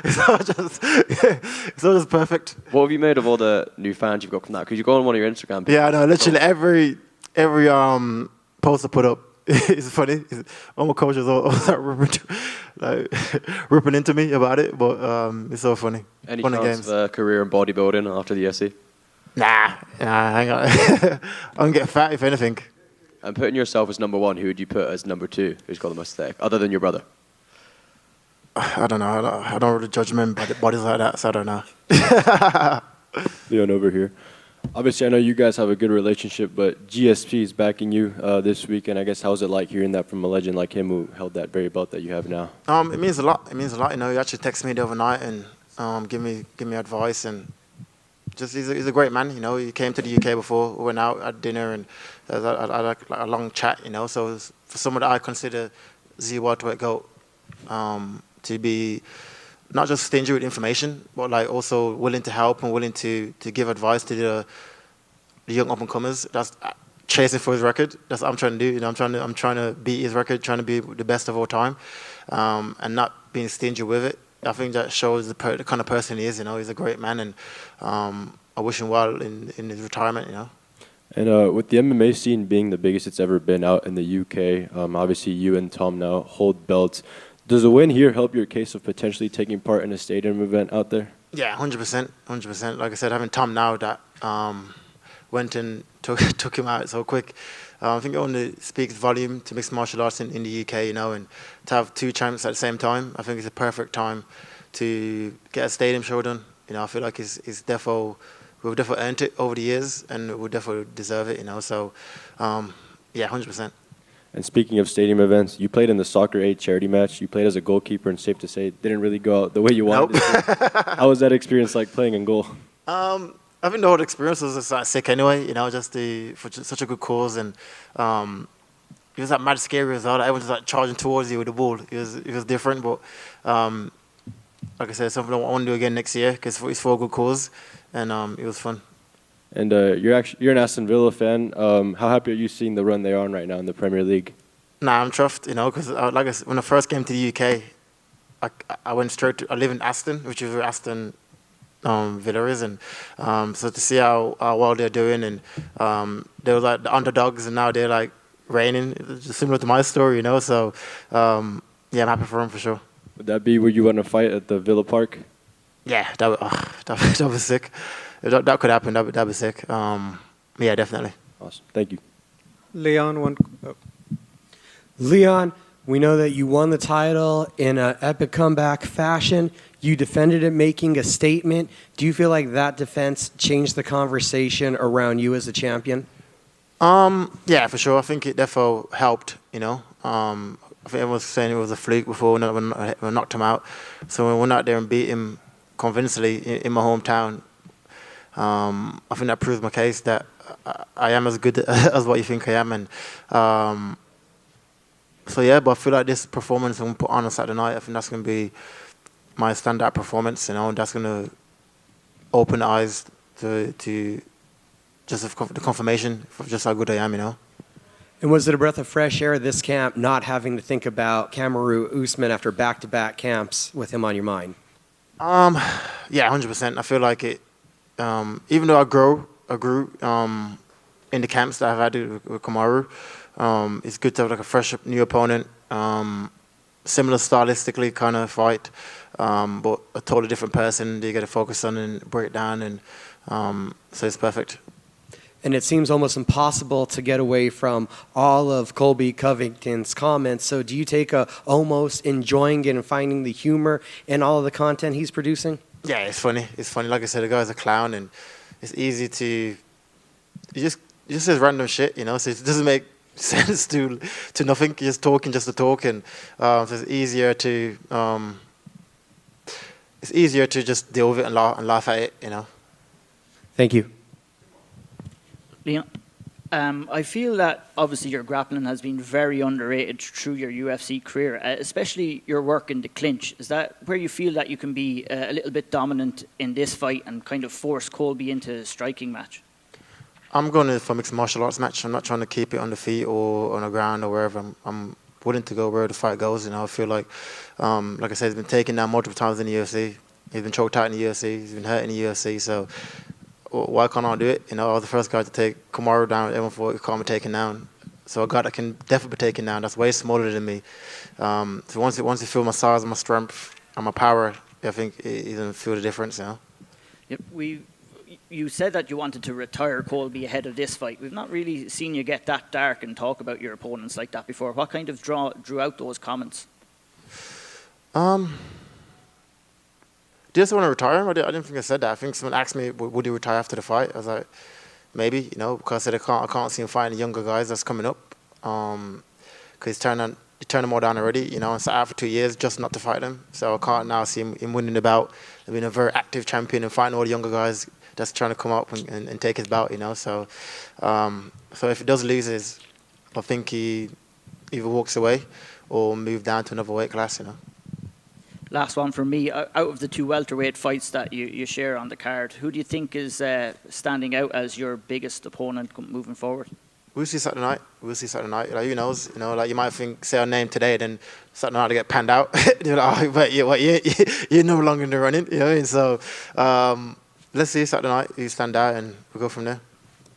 It's not just perfect. What have you made of all the new fans you've got from that? Because you go on one of your Instagram pages. Yeah, I know. Literally every post I put up is funny. All my coaches all start ripping into me about it, but it's so funny. Any Fun chance games. of a career in bodybuilding after the UFC? Nah, hang on. I'm get fat if anything. And putting yourself as number one, who would you put as number two? Who's got the most aesthetic, other than your brother? I don't know. I don't really judge men by bodies like that, so I don't know. Leon over here. Obviously, I know you guys have a good relationship, but GSP is backing you this weekend. I guess how's it like hearing that from a legend like him who held that very belt that you have now? It means a lot. It means a lot. You know, he actually texted me the other night and give me advice, and just he's a great man. You know, he came to the UK before, we went out at dinner, and I had like a long chat. You know, so for someone that I consider the welterweight GOAT, to be not just stingy with information, but like also willing to help and willing to give advice to the young up and comers. That's chasing for his record. That's what I'm trying to do. You know, I'm trying to beat his record, trying to be the best of all time, and not being stingy with it. I think that shows the kind of person he is. You know, he's a great man, and I wish him well in his retirement. You know. And with the MMA scene being the biggest it's ever been out in the UK, obviously you and Tom now hold belts. Does a win here help your case of potentially taking part in a stadium event out there? Yeah, 100%. 100%. Like I said, having Tom now that went and took him out so quick, I think it only speaks volume to mixed martial arts in the UK, you know, and to have two champs at the same time, I think it's a perfect time to get a stadium show done. You know, I feel like we've definitely earned it over the years, and we definitely deserve it, you know, so yeah, 100%. And speaking of stadium events, you played in the Soccer 8 charity match. You played as a goalkeeper, and safe to say, it didn't really go out the way you wanted it to. How was that experience like playing in goal? I think the whole experience was just like sick anyway, you know, just for such a good cause, and it was like mad scary as well. Everyone was like charging towards you with the ball. It was different, but like I said, something I want to do again next year because it's for a good cause, and it was fun. And you're an Aston Villa fan. How happy are you seeing the run they're on right now in the Premier League? Nah, I'm chuffed, you know, because like I said, when I first came to the UK, I went straight to. I live in Aston, which is where Aston Villa is, and so to see how well they're doing, and they were like the underdogs, and now they're like reigning. It's just similar to my story, you know. So yeah, I'm happy for them for sure. Would that be where you want to fight at the Villa Park? Yeah, that was sick. If that could happen, that'd be sick. Yeah, definitely. Awesome. Thank you. Leon, we know that you won the title in an epic comeback fashion. You defended it making a statement. Do you feel like that defense changed the conversation around you as a champion? Yeah, for sure. I think it definitely helped. I think everyone was saying it was a fluke before when we knocked him out. So when we went out there and beat him convincingly in my hometown, I think that proves my case that I am as good as what you think I am. And so yeah, but I feel like this performance I'm gonna put on Saturday night, I think that's going to be my standout performance. And that's going to open the eyes to just the confirmation of just how good I am. And was it a breath of fresh air this camp, not having to think about Kamaru Usman after back-to-back camps with him on your mind? Yeah, 100%. I feel like it. Even though I grew in the camps that I've had with Kamaru, it's good to have like a fresh new opponent, similar stylistically kind of fight, but a totally different person that you got to focus on and break down, and so it's perfect. And it seems almost impossible to get away from all of Colby Covington's comments. So do you take almost enjoying it and finding the humor in all of the content he's producing? Yeah, it's funny. It's funny. Like I said, the guy's a clown, and it's easy to. He just says random shit, so it doesn't make sense to nothing. You're just talking just to talk, and so it's easier to. It's easier to just deal with it and laugh at it, Thank you. Leon, I feel that obviously your grappling has been very underrated through your UFC career, especially your work in the clinch. Is that where you feel that you can be a little bit dominant in this fight and kind of force Colby into a striking match? I'm going for a mixed martial arts match. I'm not trying to keep it on the feet or on the ground or wherever. I'm willing to go where the fight goes. I feel like I said, he's been taken down multiple times in the UFC. He's been choked out in the UFC. He's been hurt in the UFC. So why can't I do it? I was the first guy to take Kamaru down. Everyone thought he can't be taken down. So a guy that can definitely be taken down, that's way smaller than me. So once you feel my size and my strength and my power, I think you're going to feel the difference, Yep, you said that you wanted to retire Colby ahead of this fight. We've not really seen you get that dark and talk about your opponents like that before. What kind of drew out those comments? Do you just want to retire him? I didn't think I said that. I think someone asked me, would he retire after the fight? I was like, maybe, because I said I can't see him fighting the younger guys that's coming up. Because he's turned them all down already, and sat out for 2 years just not to fight them. So I can't now see him winning the bout and being a very active champion and fighting all the younger guys that's trying to come up and take his bout, So if he does lose, I think he either walks away or move down to another weight class, Last one from me. Out of the two welterweight fights that you share on the card, who do you think is standing out as your biggest opponent moving forward? We'll see Saturday night. Like, who knows? Like you might say our name today, then Saturday night to get panned out. You're like, but you're no longer in the running. And so let's see Saturday night who stand out, and we'll go from there.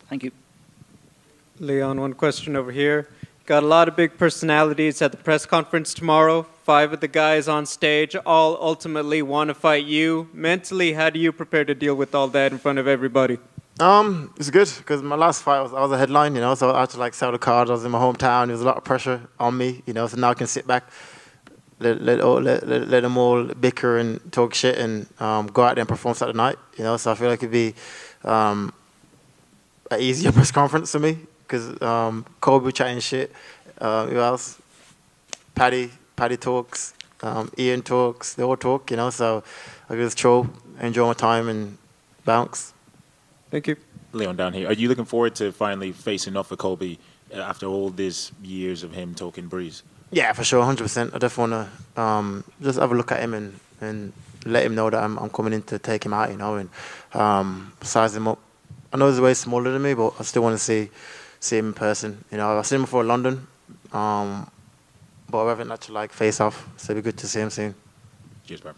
Thank you. Leon, one question over here. Got a lot of big personalities at the press conference tomorrow. 5 of the guys on stage all ultimately want to fight you. Mentally, how do you prepare to deal with all that in front of everybody? It's good because my last fight I was a headline, so I had to sell the card. I was in my hometown. There was a lot of pressure on me, so now I can sit back, let them all bicker and talk shit and go out there and perform Saturday night, So I feel like it'd be an easier press conference for me because Colby chatting shit. Who else? Paddy talks. Ian talks. They all talk, So I just chill, enjoy my time, and bounce. Thank you. Leon down here. Are you looking forward to finally facing off with Colby after all these years of him talking breeze? Yeah, for sure, 100%. I just want to just have a look at him and let him know that I'm coming in to take him out, and size him up. I know he's way smaller than me, but I still want to see him in person. I've seen him before in London, but I haven't actually face off, so it'd be good to see him soon. Cheers, bro.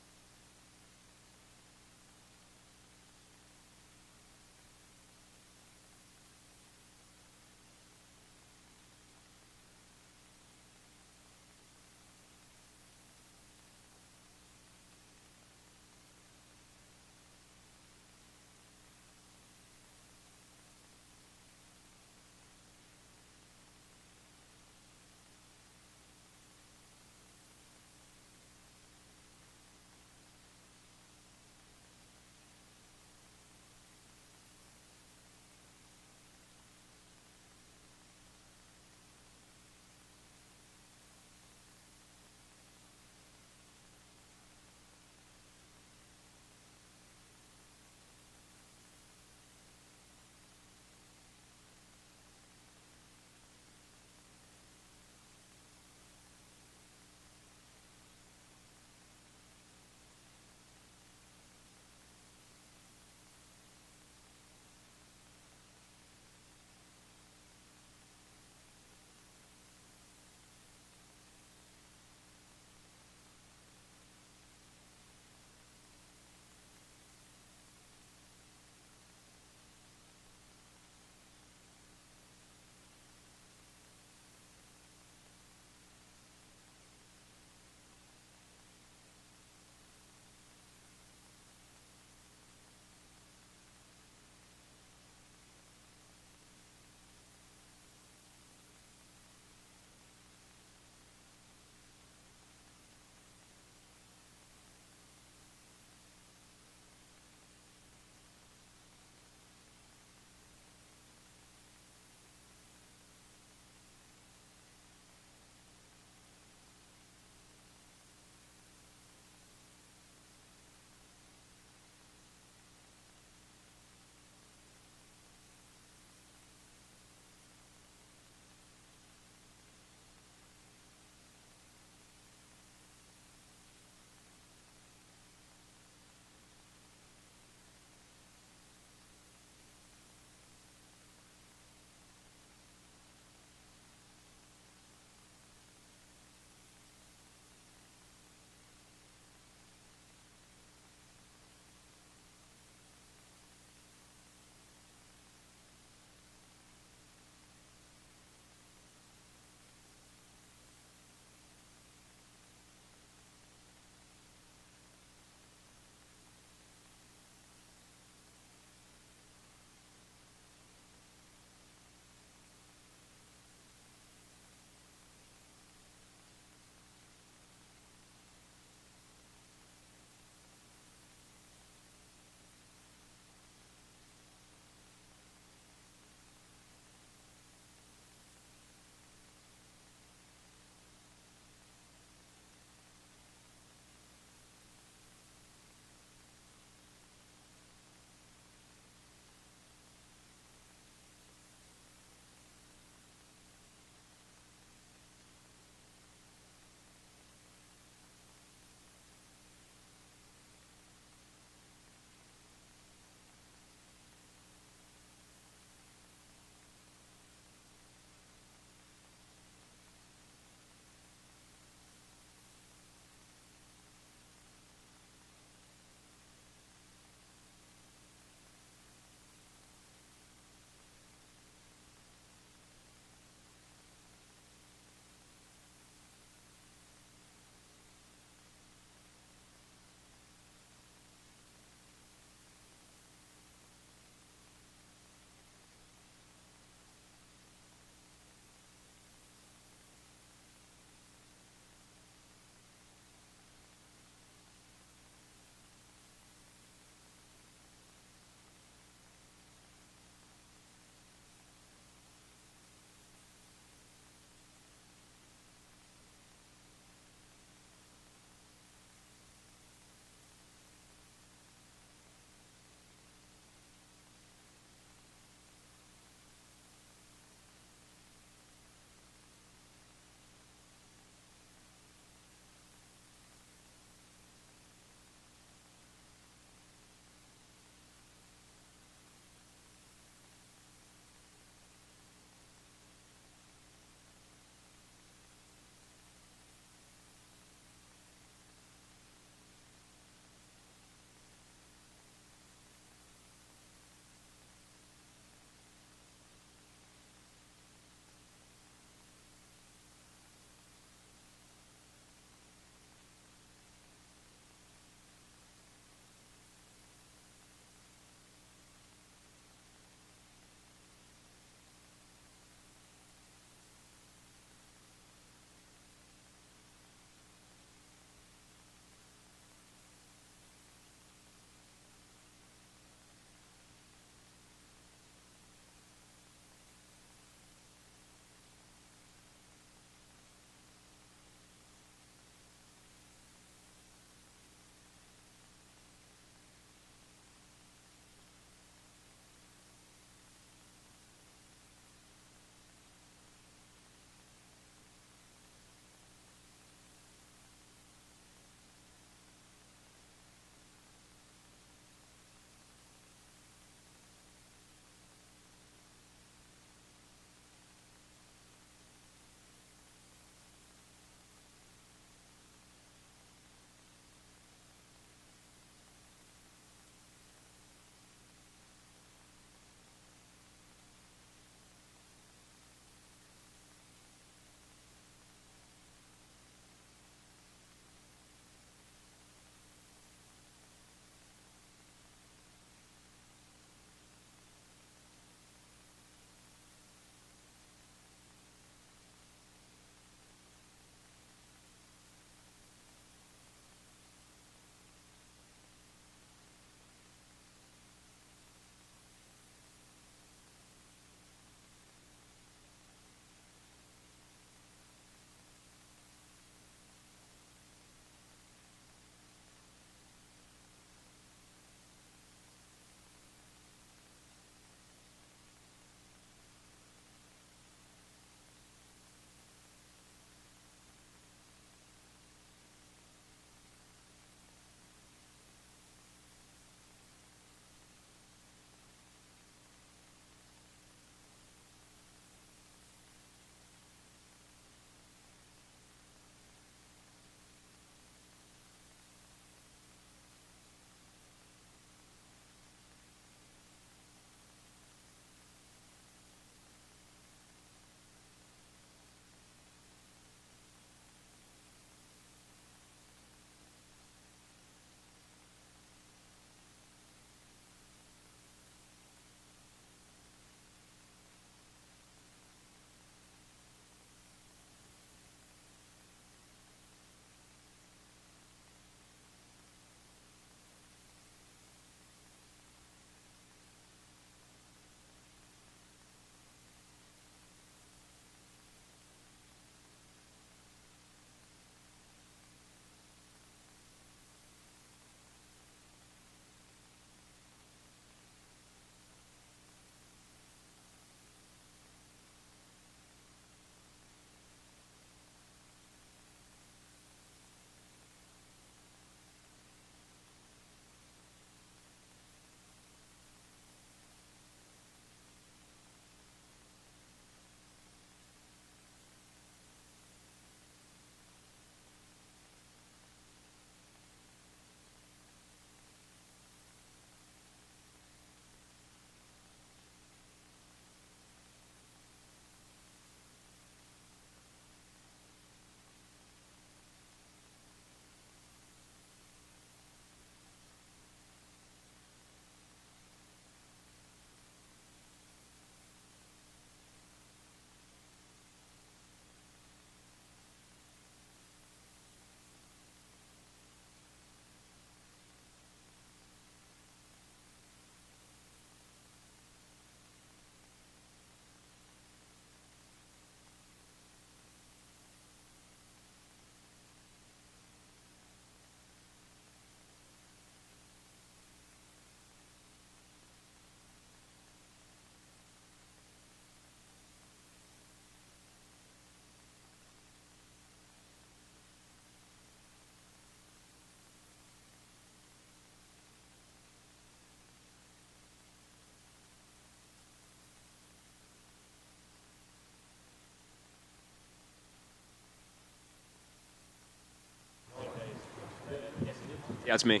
Yeah, it's me.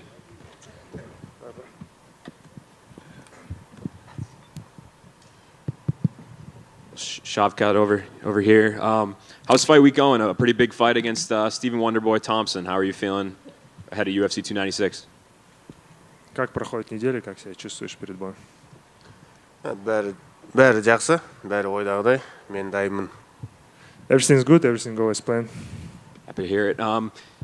Shavkat over here. How's fight week going? A pretty big fight against Stephen Wonderboy Thompson. How are you feeling ahead of UFC 296? Как проходит неделя, как себя чувствуешь перед боем? Бәрі жақсы, бәрі ойдағыдай, мен дайынмын. Everything's good, everything goes as planned. Happy to hear it.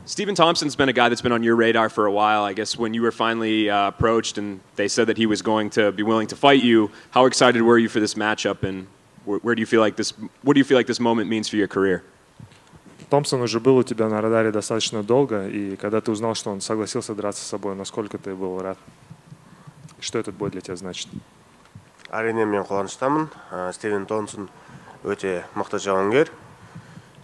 Stephen Thompson's been a guy that's been on your radar for a while. I guess when you were finally approached and they said that he was going to be willing to fight you, how excited were you for this matchup, and where do you feel like this? What do you feel like this moment means for your career? Томпсон уже был у тебя на радаре достаточно долго, и когда ты узнал, что он согласился драться с собой, насколько ты был рад? Что этот бой для тебя значит? Әрине мен қуаныштамын. Стивен Томпсон өте мықты жауынгер.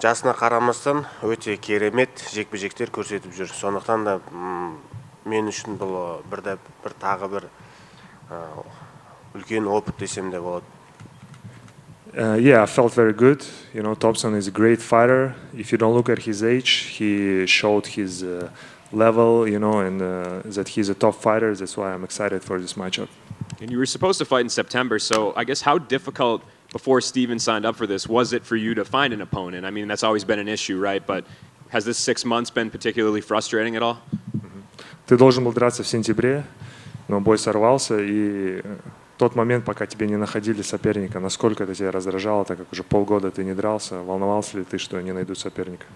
Жасына қарамастан өте керемет жекпе-жектер көрсетіп жүр. Сондықтан да мен үшін бұл тағы бір үлкен опыт десем де болады. Yeah, I felt very good. You know, Thompson is a great fighter. If you don't look at his age, he showed his level, you know, and that he's a top fighter. That's why I'm excited for this matchup. And you were supposed to fight in September, so I guess how difficult before Steven signed up for this was it for you to find an opponent? I mean, that's always been an issue, right? But has this 6 months been particularly frustrating at all? Ты должен был драться в сентябре, но бой сорвался, и тот момент, пока тебе не находили соперника, насколько это тебя раздражало, так как уже полгода ты не дрался, волновался ли ты, что не найдут соперника?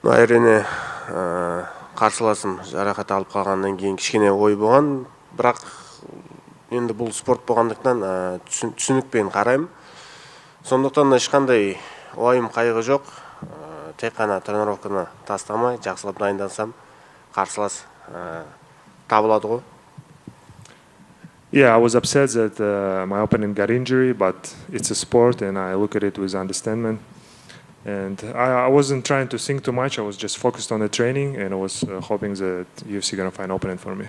Ну, әрине қарсыласым жарақат алып қалғаннан кейін кішкене ой болған, бірақ енді бұл спорт болғандықтан түсінікпен қараймын. Сондықтан да ешқандай ойым қайғы жоқ. Тек қана тренировканы тастамай, жақсылап дайындансам, қарсылас табылады ғой. Yeah, I was upset that my opponent got injury, but it's a sport and I look at it with understanding. And I wasn't trying to think too much. I was just focused on the training and I was hoping that UFC going to find an opponent for me.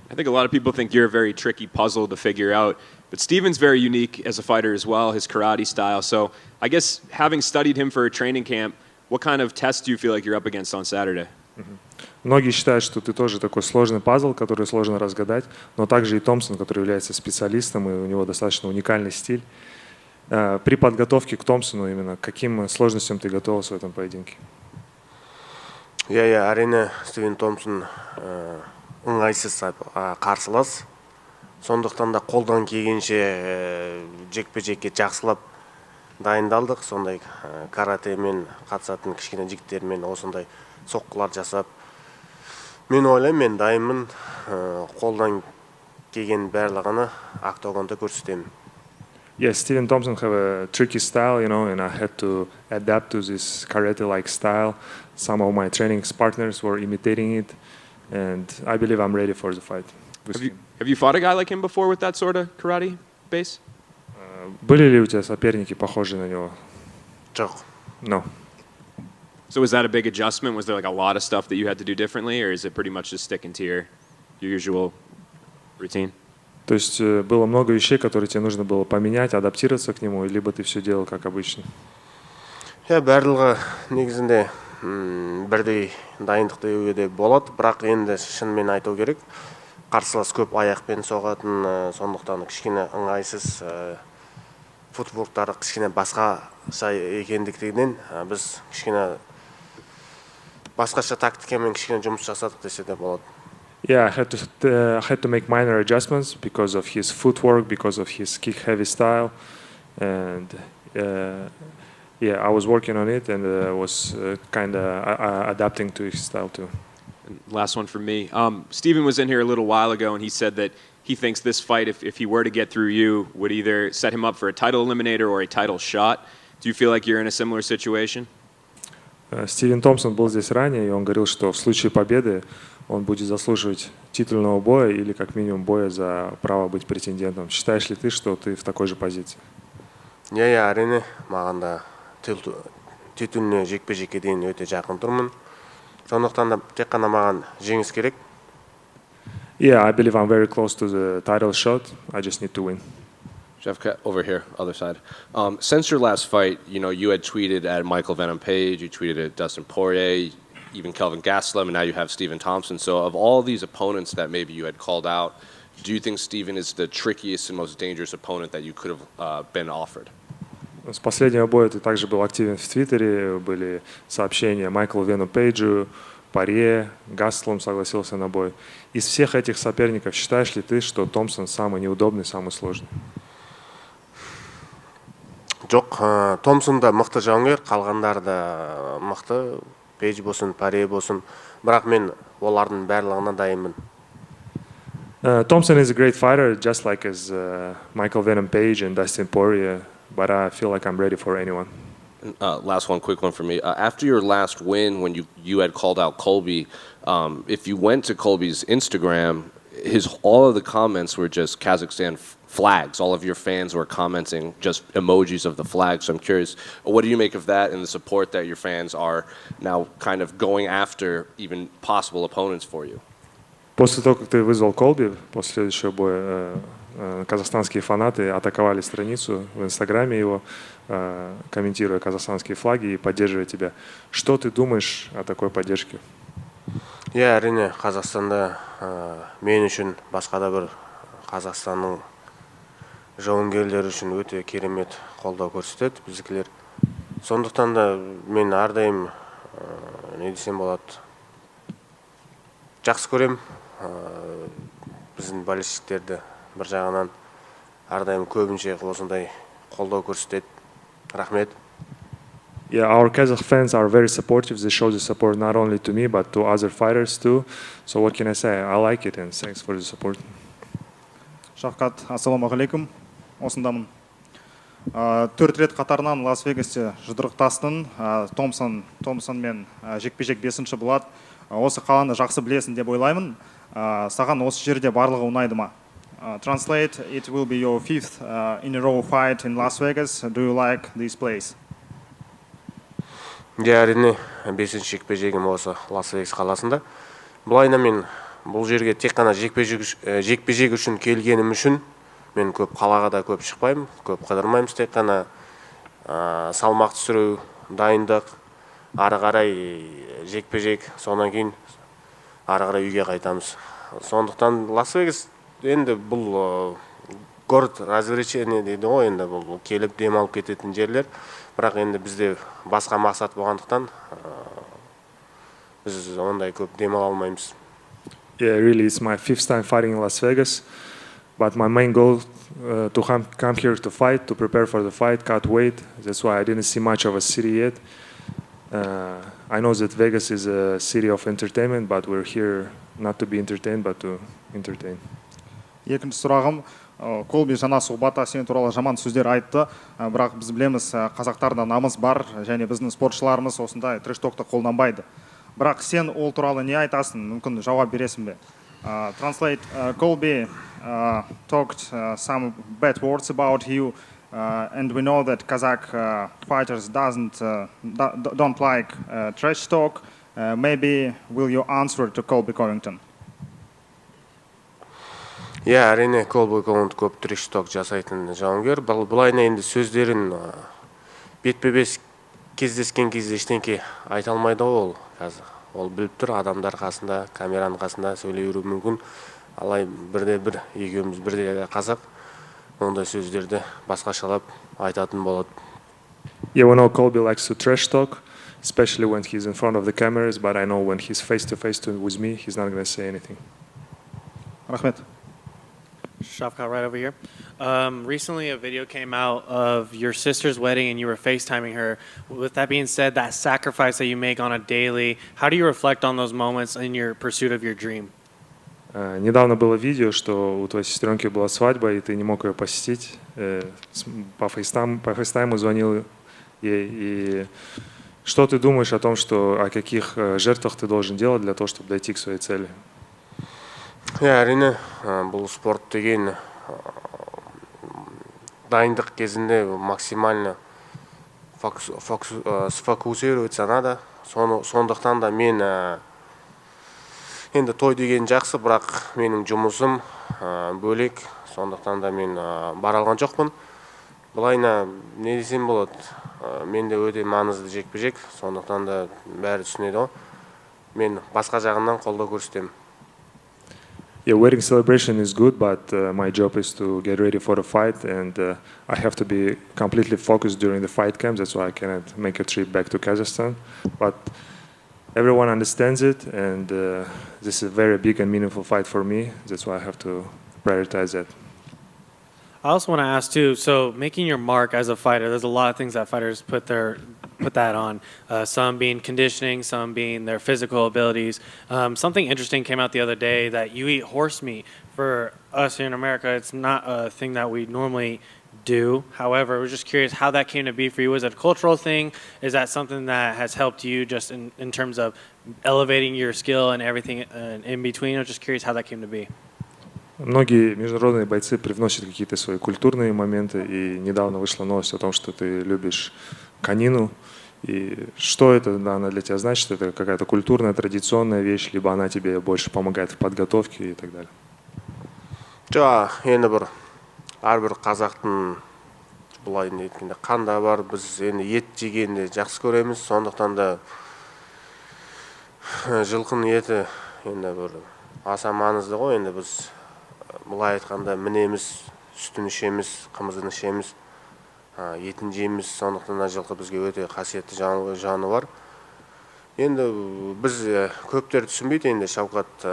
I think a lot of people think you're a very tricky puzzle to figure out, but Steven's very unique as a fighter as well, his karate style. So I guess having studied him for a training camp, what kind of test do you feel like you're up against on Saturday? Многие считают, что ты тоже такой сложный пазл, который сложно разгадать, но также и Томпсон, который является специалистом, и у него достаточно уникальный стиль. При подготовке к Томпсону именно, к каким сложностям ты готовился в этом поединке? Я әрине Стивен Томпсон ыңғайсыз қарсылас. Сондықтан да қолдан келгенше жекпе-жекке жақсылап дайындалдық. Сондай каратемен қатысатын кішкене жігіттермен осындай соққылар жасап. Мен ойлаймын, мен дайынмын, қолдан келген барлығын октагонда көрсетемін. Yes, Stephen Thompson have a tricky style, you know, and I had to adapt to this karate-like style. Some of my training partners were imitating it, and I believe I'm ready for the fight. Have you fought a guy like him before with that sort of karate base? Были ли у тебя соперники похожие на него? Жоқ. No. So was that a big adjustment? Was there like a lot of stuff that you had to do differently, or is it pretty much just sticking to your usual routine? То есть было много вещей, которые тебе нужно было поменять, адаптироваться к нему, либо ты все делал как обычно? Барлығы негізінде бірдей дайындық деуге де болады, бірақ енді шынымен айту керек. Қарсылас көп аяқпен соғатын, сондықтан кішкене ыңғайсыз, футворктары кішкене басқаша екендіктен біз кішкене басқаша тактикамен кішкене жұмыс жасадық десе де болады. Yeah, I had to make minor adjustments because of his footwork, because of his kick-heavy style, and yeah, I was working on it and was kind of adapting to his style too. And last one from me. Steven was in here a little while ago, and he said that he thinks this fight, if he were to get through you, would either set him up for a title eliminator or a title shot. Do you feel like you're in a similar situation? Стивен Томпсон был здесь ранее, и он говорил, что в случае победы он будет заслуживать титульного боя или как минимум боя за право быть претендентом. Считаешь ли ты, что ты в такой же позиции? Я әрине, маған да титульный жекпе-жекке дейін өте жақын тұрмын. Сондықтан да тек қана маған жеңіс керек. Yeah, I believe I'm very close to the title shot. I just need to win. Shavkat, over here, other side. Since your last fight, you know, you had tweeted at Michael Venom Page, you tweeted at Dustin Poirier, even Kelvin Gastelum, and now you have Stephen Thompson. So of all these opponents that maybe you had called out, do you think Stephen is the trickiest and most dangerous opponent that you could have been offered? С последнего боя ты также был активен в Твиттере, были сообщения Майклу Вену Пейджу, Паре, Гастлом согласился на бой. Из всех этих соперников считаешь ли ты, что Томпсон самый неудобный, самый сложный? Жоқ, Томпсон да мықты жауынгер, қалғандары да мықты, Пейдж болсын, Паре болсын, бірақ мен олардың барлығына дайынмын. Thompson is a great fighter, just like as Michael Venom Page and Dustin Poirier, but I feel like I'm ready for anyone. Last one, quick one for me. After your last win, when you had called out Colby, if you went to Colby's Instagram, all of the comments were just Kazakhstan flags. All of your fans were commenting just emojis of the flag. So I'm curious, what do you make of that and the support that your fans are now kind of going after even possible opponents for you? После того, как ты вызвал Колби, после следующего боя, казахстанские фанаты атаковали страницу в Инстаграме его, комментируя казахстанские флаги и поддерживая тебя. Что ты думаешь о такой поддержке? Я әрине Қазақстанда мен үшін басқа да бір Қазақстанның жауынгерлері үшін өте керемет қолдау көрсетеді біздікілер. Сондықтан да мен әрдайым не десем болады, жақсы көрем біздің болельшіктерді бір жағынан әрдайым көбінше осындай қолдау көрсетеді. Рахмет. Yeah, our Kazakh fans are very supportive. They show the support not only to me, but to other fighters too. So what can I say? I like it and thanks for the support. Shavkat, ассалаумағалейкум. Осындамын. 4 рет қатарынан Лас-Вегасте жұдырықтастың. Томпсон мен жекпе-жек 5-ші болады. Осы қаланы жақсы білесің деп ойлаймын. Саған осы жерде барлығы ұнайды ма? Translate, it will be your 5th in a row fight in Las Vegas. Do you like this place? Әрине 5-ші жекпе-жегім осы Лас-Вегас қаласында. Бұлайна мен бұл жерге тек қана жекпе-жек үшін келгенім үшін мен көп қалаға да көп шықпаймын, көп қыдырмаймын, тек қана салмақ түсіру, дайындық, ары қарай жекпе-жек, сонан кейін ары қарай үйге қайтамыз. Сондықтан Лас-Вегас енді бұл город развлечения дейді ғой, енді бұл келіп демалып кететін жерлер. Бірақ енді бізде басқа мақсат болғандықтан біз ондай көп демала алмаймыз. Yeah, really, it's my 5th time fighting in Las Vegas, but my main goal to come here to fight, to prepare for the fight, cut weight. That's why I didn't see much of a city yet. I know that Vegas is a city of entertainment, but we're here not to be entertained, but to entertain. Екінші сұрағым, Колби жаңа сұхбатта сен туралы жаман сөздер айтты, бірақ біз білеміз, қазақтарда намыс бар, және біздің спортшыларымыз осындай трэш-токты қолданбайды. Бірақ сен ол туралы не айтасың, мүмкін жауап бересің бе? Translate, Colby talked some bad words about you, and we know that Kazakh fighters don't like trash talk. Maybe will you answer to Colby Covington? Я әрине Колби Covington көп трэш-ток жасайтын жауынгер. Бұлайна енді сөздерін бетпе-бет кездескен кезде ештеңке айта алмайды ол қазір. Ол біліп тұр, адамдар қасында, камераның қасында сөйлей беруі мүмкін. Алай бірде-бір екеуміз бірде қазақ, ондай сөздерді басқашалап айтатын болады. Yeah, we know Colby likes to trash talk, especially when he's in front of the cameras, but I know when he's face-to-face with me, he's not going to say anything. Рахмет. Shavkat, right over here. Recently, a video came out of your sister's wedding, and you were FaceTiming her. With that being said, that sacrifice that you make on a daily, how do you reflect on those moments in your pursuit of your dream? Недавно было видео, что у твоей сестренки была свадьба, и ты не мог ее посетить. По фейстайму звонил ей. И что ты думаешь о том, о каких жертвах ты должен делать для того, чтобы дойти к своей цели? Әрине, бұл спорт деген дайындық кезінде максимально сфокусироваться надо. Сондықтан да мен енді той деген жақсы, бірақ менің жұмысым бөлек. Сондықтан да мен бара алған жоқпын. Бұлайна не десем болады, менде өте маңызды жекпе-жек, сондықтан да бәрі түсінеді ғой. мен басқа жағынан қолдау көрсетемін. Yeah, wedding celebration is good, but my job is to get ready for the fight, and I have to be completely focused during the fight camps. That's why I cannot make a trip back to Kazakhstan. But everyone understands it, and this is a very big and meaningful fight for me. That's why I have to prioritize that. I also want to ask too. So, making your mark as a fighter, there's a lot of things that fighters put that on. Some being conditioning, some being their physical abilities. Something interesting came out the other day that you eat horse meat. For us here in America, it's not a thing that we normally do. However, I was just curious how that came to be for you. Was it a cultural thing? Is that something that has helped you just in terms of elevating your skill and everything in between? I was just curious how that came to be. Многие международные бойцы привносят какие-то свои культурные моменты, и недавно вышла новость о том, что ты любишь конину. И что это она для тебя значит? Это какая-то культурная, традиционная вещь, либо она тебе больше помогает в подготовке и так далее? Енді әрбір қазақтың былай неткенде қанда бар, біз енді ет жегенде жақсы көреміз, сондықтан да жылқының еті енді бір аса маңызды ғой. Енді біз былай айтқанда мінеміз, сүтін ішеміз, қымызын ішеміз, етін жейміз, сондықтан да жылқы бізге өте қасиетті жануар. Енді біз көптер түсінбейді, енді Shavkat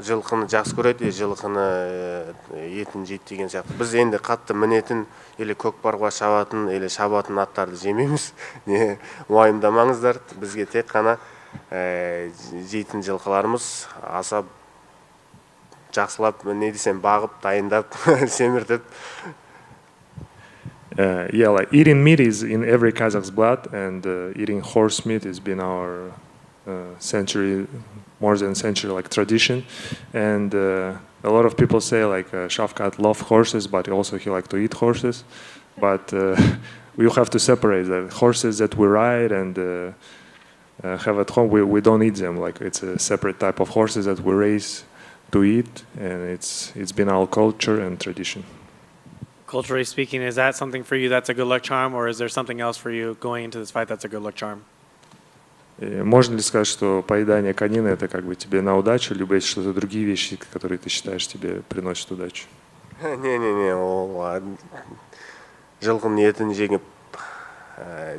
жылқыны жақсы көреді, жылқыны етін жейді деген сияқты. Біз енді қатты мінетін, или көкпарға шабатын, или шабатын аттарды жемейміз. Не уайымдамаңыздар, бізге тек қана жейтін жылқыларымыз аса жақсылап, не десем, бағып, дайындап, семіртіп. Yeah, like eating meat is in every Kazakh's blood, and eating horse meat has been our more than century like tradition. And a lot of people say like Shavkat loves horses, but also he likes to eat horses. But we have to separate the horses that we ride and have at home. We don't eat them. Like it's a separate type of horses that we raise to eat, and it's been our culture and tradition. Culturally speaking, is that something for you that's a good luck charm, or is there something else for you going into this fight that's a good luck charm? Можно ли сказать, что поедание конины это как бы тебе на удачу, либо есть что-то другие вещи, которые ты считаешь тебе приносят удачу? Не, ол жылқының етін жеңіп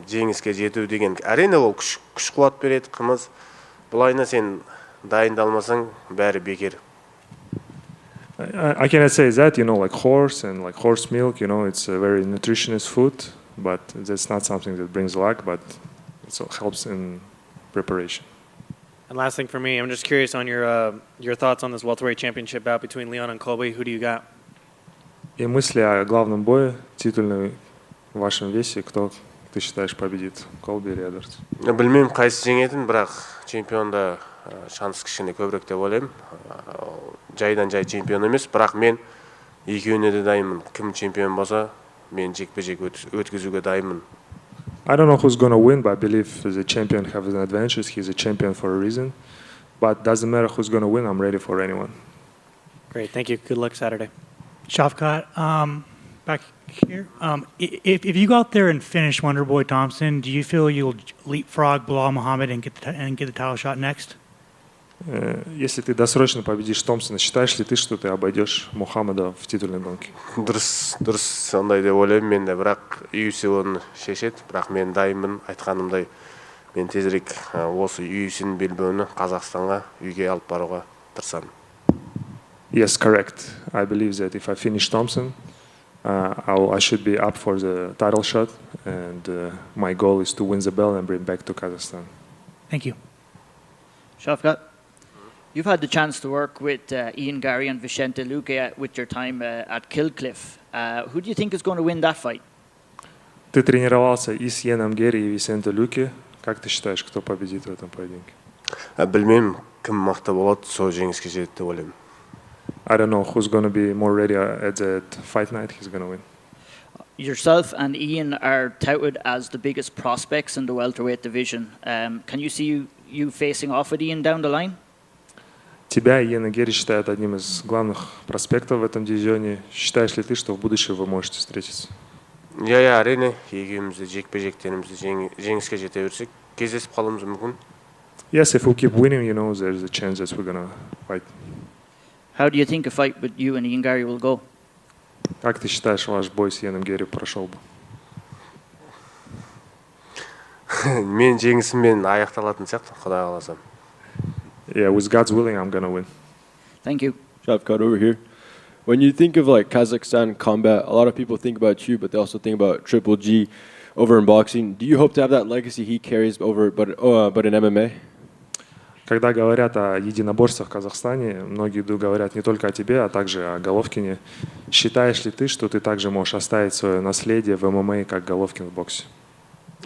жеңіске жету деген әрине ол күш қуат береді, қымыз. Бұлайына сен дайындалмасаң бәрі бекер. I cannot say that, like horse and like horse milk, it's a very nutritious food, but that's not something that brings luck, but it helps in preparation. And last thing for me, I'm just curious on your thoughts on this welterweight championship bout between Leon and Colby. Who do you got? И мысли о главном бое, титульном в вашем весе, кто ты считаешь победит, Колби или Эдвардс? Білмеймін қайсы жеңетін, бірақ чемпионда шанс кішкене көбірек деп ойлаймын. Жайдан жай чемпион емес, бірақ мен екеуіне де дайынмын. Кім чемпион болса, мен жекпе-жек өткізуге дайынмын. I don't know who's going to win, but I believe the champion has an advantage. He's a champion for a reason. But doesn't matter who's going to win. I'm ready for anyone. Great. Thank you. Good luck Saturday. Shavkat, back here. If you go out there and finish Wonderboy Thompson, do you feel you'll leapfrog Bilal Muhammad and get the title shot next? Если ты досрочно победишь Томпсона, считаешь ли ты, что ты обойдешь Мухаммада в титульной гонке? Дұрыс, сондай деп ойлаймын мен де, бірақ UFC оны шешеді, бірақ мен дайынмын, айтқанымдай мен тезірек осы UFC-ның белбеуін Қазақстанға үйге алып баруға тырысамын. Yes, correct. I believe that if I finish Thompson, I should be up for the title shot, and my goal is to win the belt and bring back to Kazakhstan. Thank you. Shavkat, you've had the chance to work with Ian Garry and Vicente Luque with your time at Killcliff. Who do you think is going to win that fight? Ты тренировался и с Иеном Гарри, и Висенте Люке. Как ты считаешь, кто победит в этом поединке? Білмеймін, кім мықты болады, сол жеңіске жетеді деп ойлаймын. I don't know who's going to be more ready at that fight night. He's going to win. Yourself and Ian are touted as the biggest prospects in the welterweight division. Can you see you facing off with Ian down the line? Тебя Иена Гарри считают одним из главных проспектов в этом дивизионе. Считаешь ли ты, что в будущем вы можете встретиться? Я әрине, екеумізді жекпе-жектенімізді жеңіске жете берсек, кездесіп қалуымыз мүмкін. yes, if we keep winning, there's a chance that we're gonna fight. How do you think a fight with you and Ian Garry will go? Как ты считаешь, ваш бой с Иэном Герри прошел бы? Мен жеңісіммен аяқталатын сияқты, Құдай қаласа. Yeah, with God's willing, I'm gonna win. Thank you. Shavkat, over here. When you think of like Kazakhstan combat, a lot of people think about you, but they also think about Triple G over in boxing. Do you hope to have that legacy he carries over, but in MMA? Когда говорят о единоборствах в Казахстане, многие говорят не только о тебе, а также о Головкине. Считаешь ли ты, что ты также можешь оставить свое наследие в ММА, как Головкин в боксе?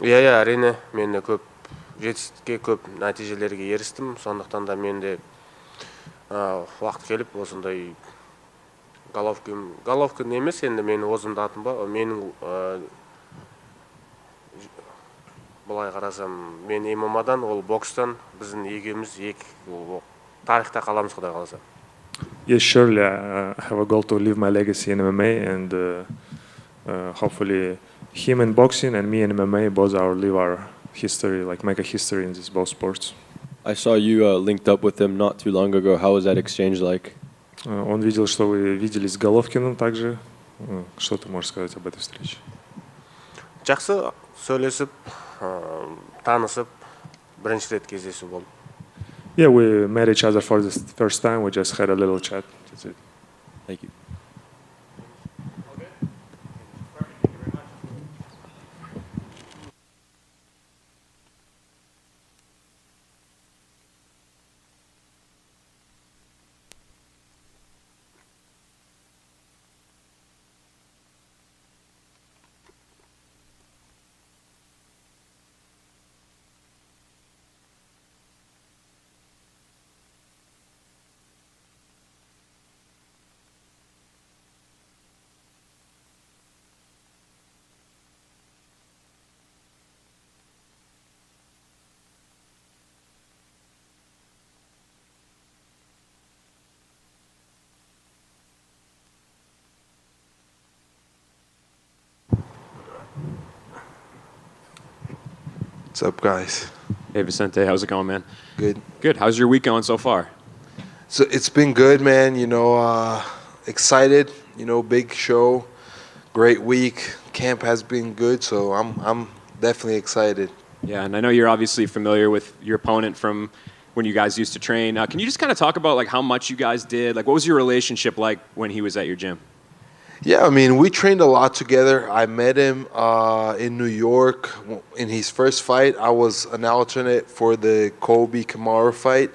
Иә, әрине, мен де көп жетістікке, көп нәтижелерге ерістім. Сондықтан да мен де уақыт келіп осындай Головкин емес, енді менің өзімді атым ба, менің былай қарасам, мен ММА-дан, ол бокстан, біздің екеуміз тарихта қаламыз, Құдай қаласа. Yes, surely I have a goal to leave my legacy in MMA, and hopefully him in boxing and me in MMA, both live our history, like make a history in these both sports. I saw you linked up with him not too long ago. How was that exchange like? Он видел, что вы виделись с Головкиным также. Что ты можешь сказать об этой встрече? Жақсы, сөйлесіп, танысып, бірінші рет кездесу болды. Yeah, we met each other for the first time. We just had a little chat. That's it. Thank you. What's up, guys? Hey, Vicente, how's it going, man? Good. Good. How's your week going so far? So it's been good, man. Excited. Big show, great week. Camp has been good, so I'm definitely excited. Yeah, and I know you're obviously familiar with your opponent from when you guys used to train. Can you just kind of talk about like how much you guys did? Like, what was your relationship like when he was at your gym? Yeah, I mean, we trained a lot together. I met him in New York in his first fight. I was an alternate for the Colby Covington fight,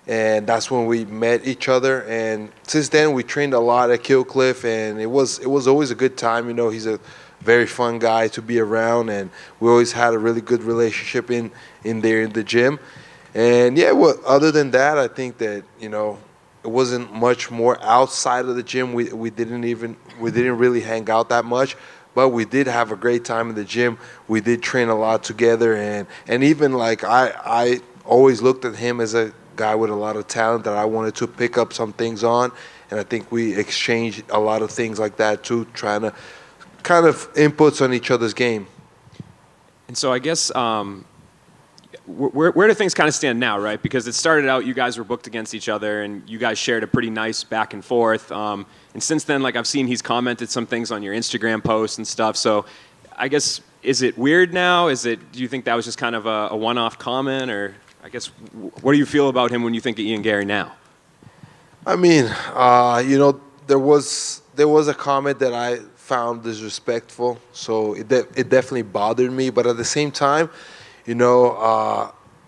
and that's when we met each other. And since then, we trained a lot at Killcliff, and it was always a good time. He's a very fun guy to be around, and we always had a really good relationship in there in the gym. And yeah, other than that, I think that it wasn't much more outside of the gym. We didn't really hang out that much, but we did have a great time in the gym. We did train a lot together, and even like I always looked at him as a guy with a lot of talent that I wanted to pick up some things on, and I think we exchanged a lot of things like that too, trying to kind of inputs on each other's game. And so I guess where do things kind of stand now, right? Because it started out, you guys were booked against each other, and you guys shared a pretty nice back and forth. And since then, like I've seen he's commented some things on your Instagram posts and stuff. So I guess, is it weird now? Do you think that was just kind of a one-off comment? Or I guess, what do you feel about him when you think of Ian Garry now? I mean, there was a comment that I found disrespectful. So it definitely bothered me. But at the same time,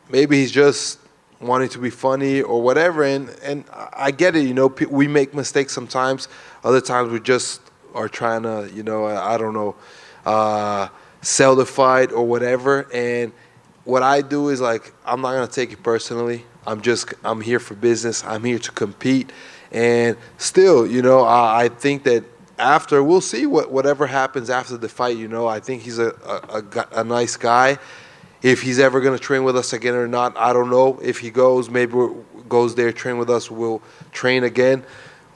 maybe he's just wanting to be funny or whatever, and I get it. We make mistakes sometimes. Other times we just are trying to, I don't know, sell the fight or whatever. And what I do is like, I'm not gonna take it personally. I'm here for business. I'm here to compete, and still, I think that after we'll see whatever happens after the fight. I think he's a nice guy. If he's ever going to train with us again or not, I don't know. If he goes, maybe goes there, train with us, we'll train again.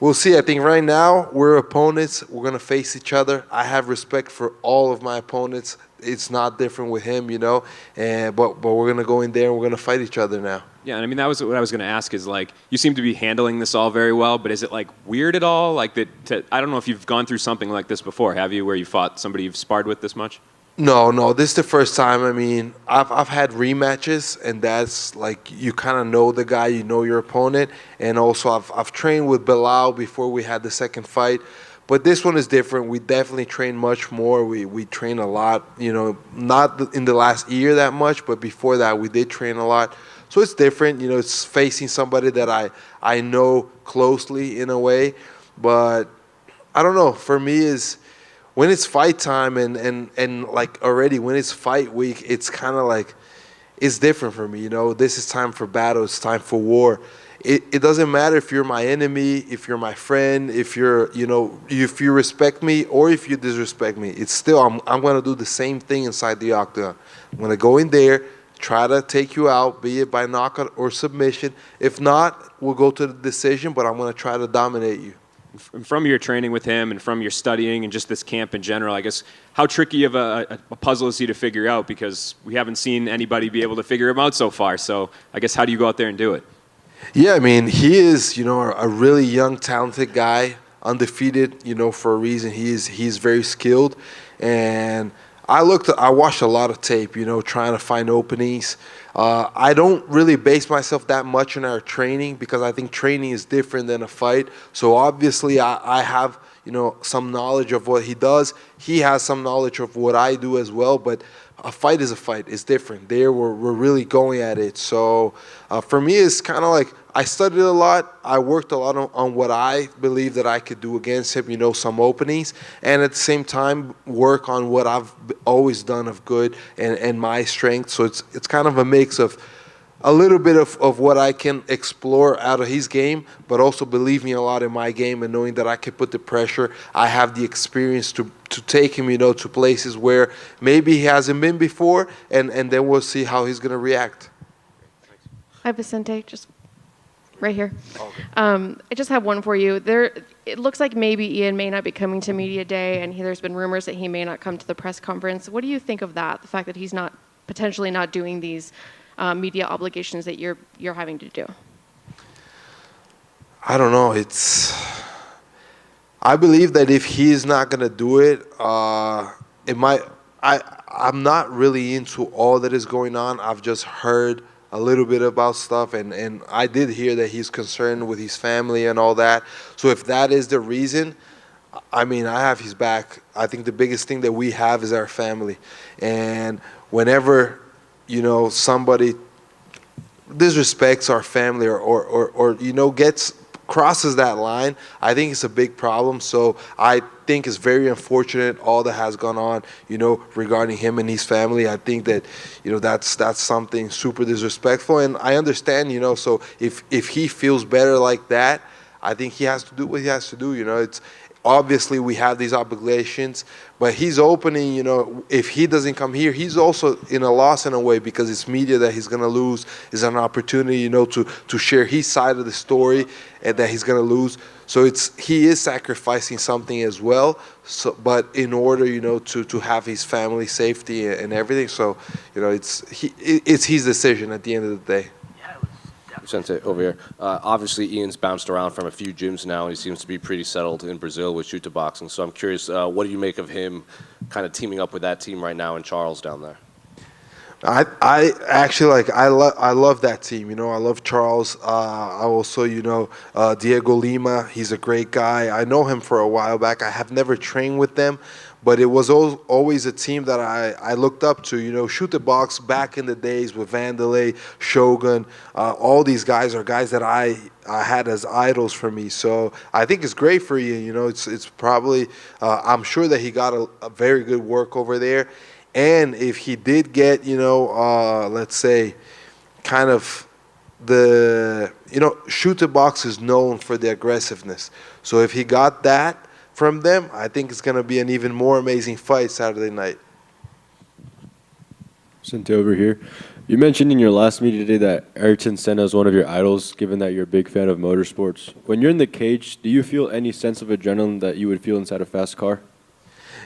We'll see. I think right now we're opponents. We're going to face each other. I have respect for all of my opponents. It's not different with him, you know. But we're going to go in there and we're going to fight each other now. Yeah, and I mean, that was what I was going to ask is, like, you seem to be handling this all very well, but is it, like, weird at all? Like, I don't know if you've gone through something like this before, have you, where you fought somebody you've sparred with this much? No, this is the first time. I mean, I've had rematches, and that's like you kind of know the guy, you know your opponent, and also I've trained with Bilal before we had the second fight, but this one is different. We definitely train much more. We train a lot, you know, not in the last year that much, but before that we did train a lot. So it's different, you know. It's facing somebody that I know closely in a way, but I don't know. For me, is when it's fight time and like already when it's fight week, it's kind of like, it's different for me, you know. This is time for battle. It's time for war. It doesn't matter if you're my enemy, if you're my friend, if you're, you know, if you respect me or if you disrespect me. It's still, I'm going to do the same thing inside the octagon. I'm going to go in there, try to take you out, be it by knockout or submission. If not, we'll go to the decision, but I'm going to try to dominate you. From your training with him and from your studying and just this camp in general, I guess, how tricky of a puzzle is he to figure out? Because we haven't seen anybody be able to figure him out so far. So I guess, how do you go out there and do it? Yeah, I mean, he is, you know, a really young, talented guy, undefeated, you know, for a reason. He's very skilled. And I watched a lot of tape, you know, trying to find openings. I don't really base myself that much on our training because I think training is different than a fight. So obviously I have, you know, some knowledge of what he does. He has some knowledge of what I do as well, but a fight is a fight. It's different. There we're really going at it. So for me, it's kind of like I studied a lot. I worked a lot on what I believe that I could do against him, you know, some openings, and at the same time work on what I've always done of good and my strength. So it's kind of a mix of a little bit of what I can explore out of his game, but also believing a lot in my game and knowing that I can put the pressure. I have the experience to take him, you know, to places where maybe he hasn't been before, and then we'll see how he's going to react. Hi, Vicente, just right here. I just have one for you. It looks like maybe Ian may not be coming to media day, and there's been rumors that he may not come to the press conference. What do you think of that, the fact that he's not potentially not doing these media obligations that you're having to do? I don't know. I believe that if he's not gonna do it, I'm not really into all that is going on. I've just heard a little bit about stuff, and I did hear that he's concerned with his family and all that. So if that is the reason, I mean, I have his back. I think the biggest thing that we have is our family, and whenever, you know, somebody disrespects our family or you know, crosses that line, I think it's a big problem. So I think it's very unfortunate all that has gone on, you know, regarding him and his family. I think that, you know, that's something super disrespectful, and I understand, you know. So if he feels better like that, I think he has to do what he has to do, you know. It's obviously we have these obligations, but he's opening, you know, if he doesn't come here, he's also in a loss in a way, because it's media that he's going to lose, is an opportunity, you know, to share his side of the story, and that he's going to lose. So he is sacrificing something as well, so, but in order, you know, to have his family safety and everything. So, you know, it's his decision at the end of the day. Vicente, over here. Obviously, Ian's bounced around from a few gyms now, and he seems to be pretty settled in Brazil with Chuta Boxing. So I'm curious, what do you make of him kind of teaming up with that team right now and Charles down there? I actually I love that team. You know, I love Charles. I also, you know, Diego Lima. He's a great guy. I know him for a while back. I have never trained with them, but it was always a team that I looked up to. You know, Shoot the Box back in the days with Vanderlei, Shogun. All these guys are guys that I had as idols for me. So I think it's great for Ian. You know, it's probably I'm sure that he got a very good work over there. And if he did get, you know, let's say, kind of you know, Shoot the Box is known for the aggressiveness. So if he got that from them, I think it's going to be an even more amazing fight Saturday night. Vicente over here. You mentioned in your last meeting today that Ayrton Senna is one of your idols, given that you're a big fan of motorsports. When you're in the cage, do you feel any sense of adrenaline that you would feel inside a fast car?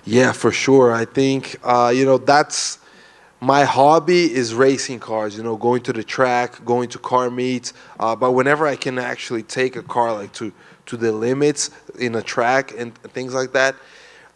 Yeah, for sure. I think, that's my hobby is racing cars, going to the track, going to car meets. But whenever I can actually take a car like to the limits in a track and things like that,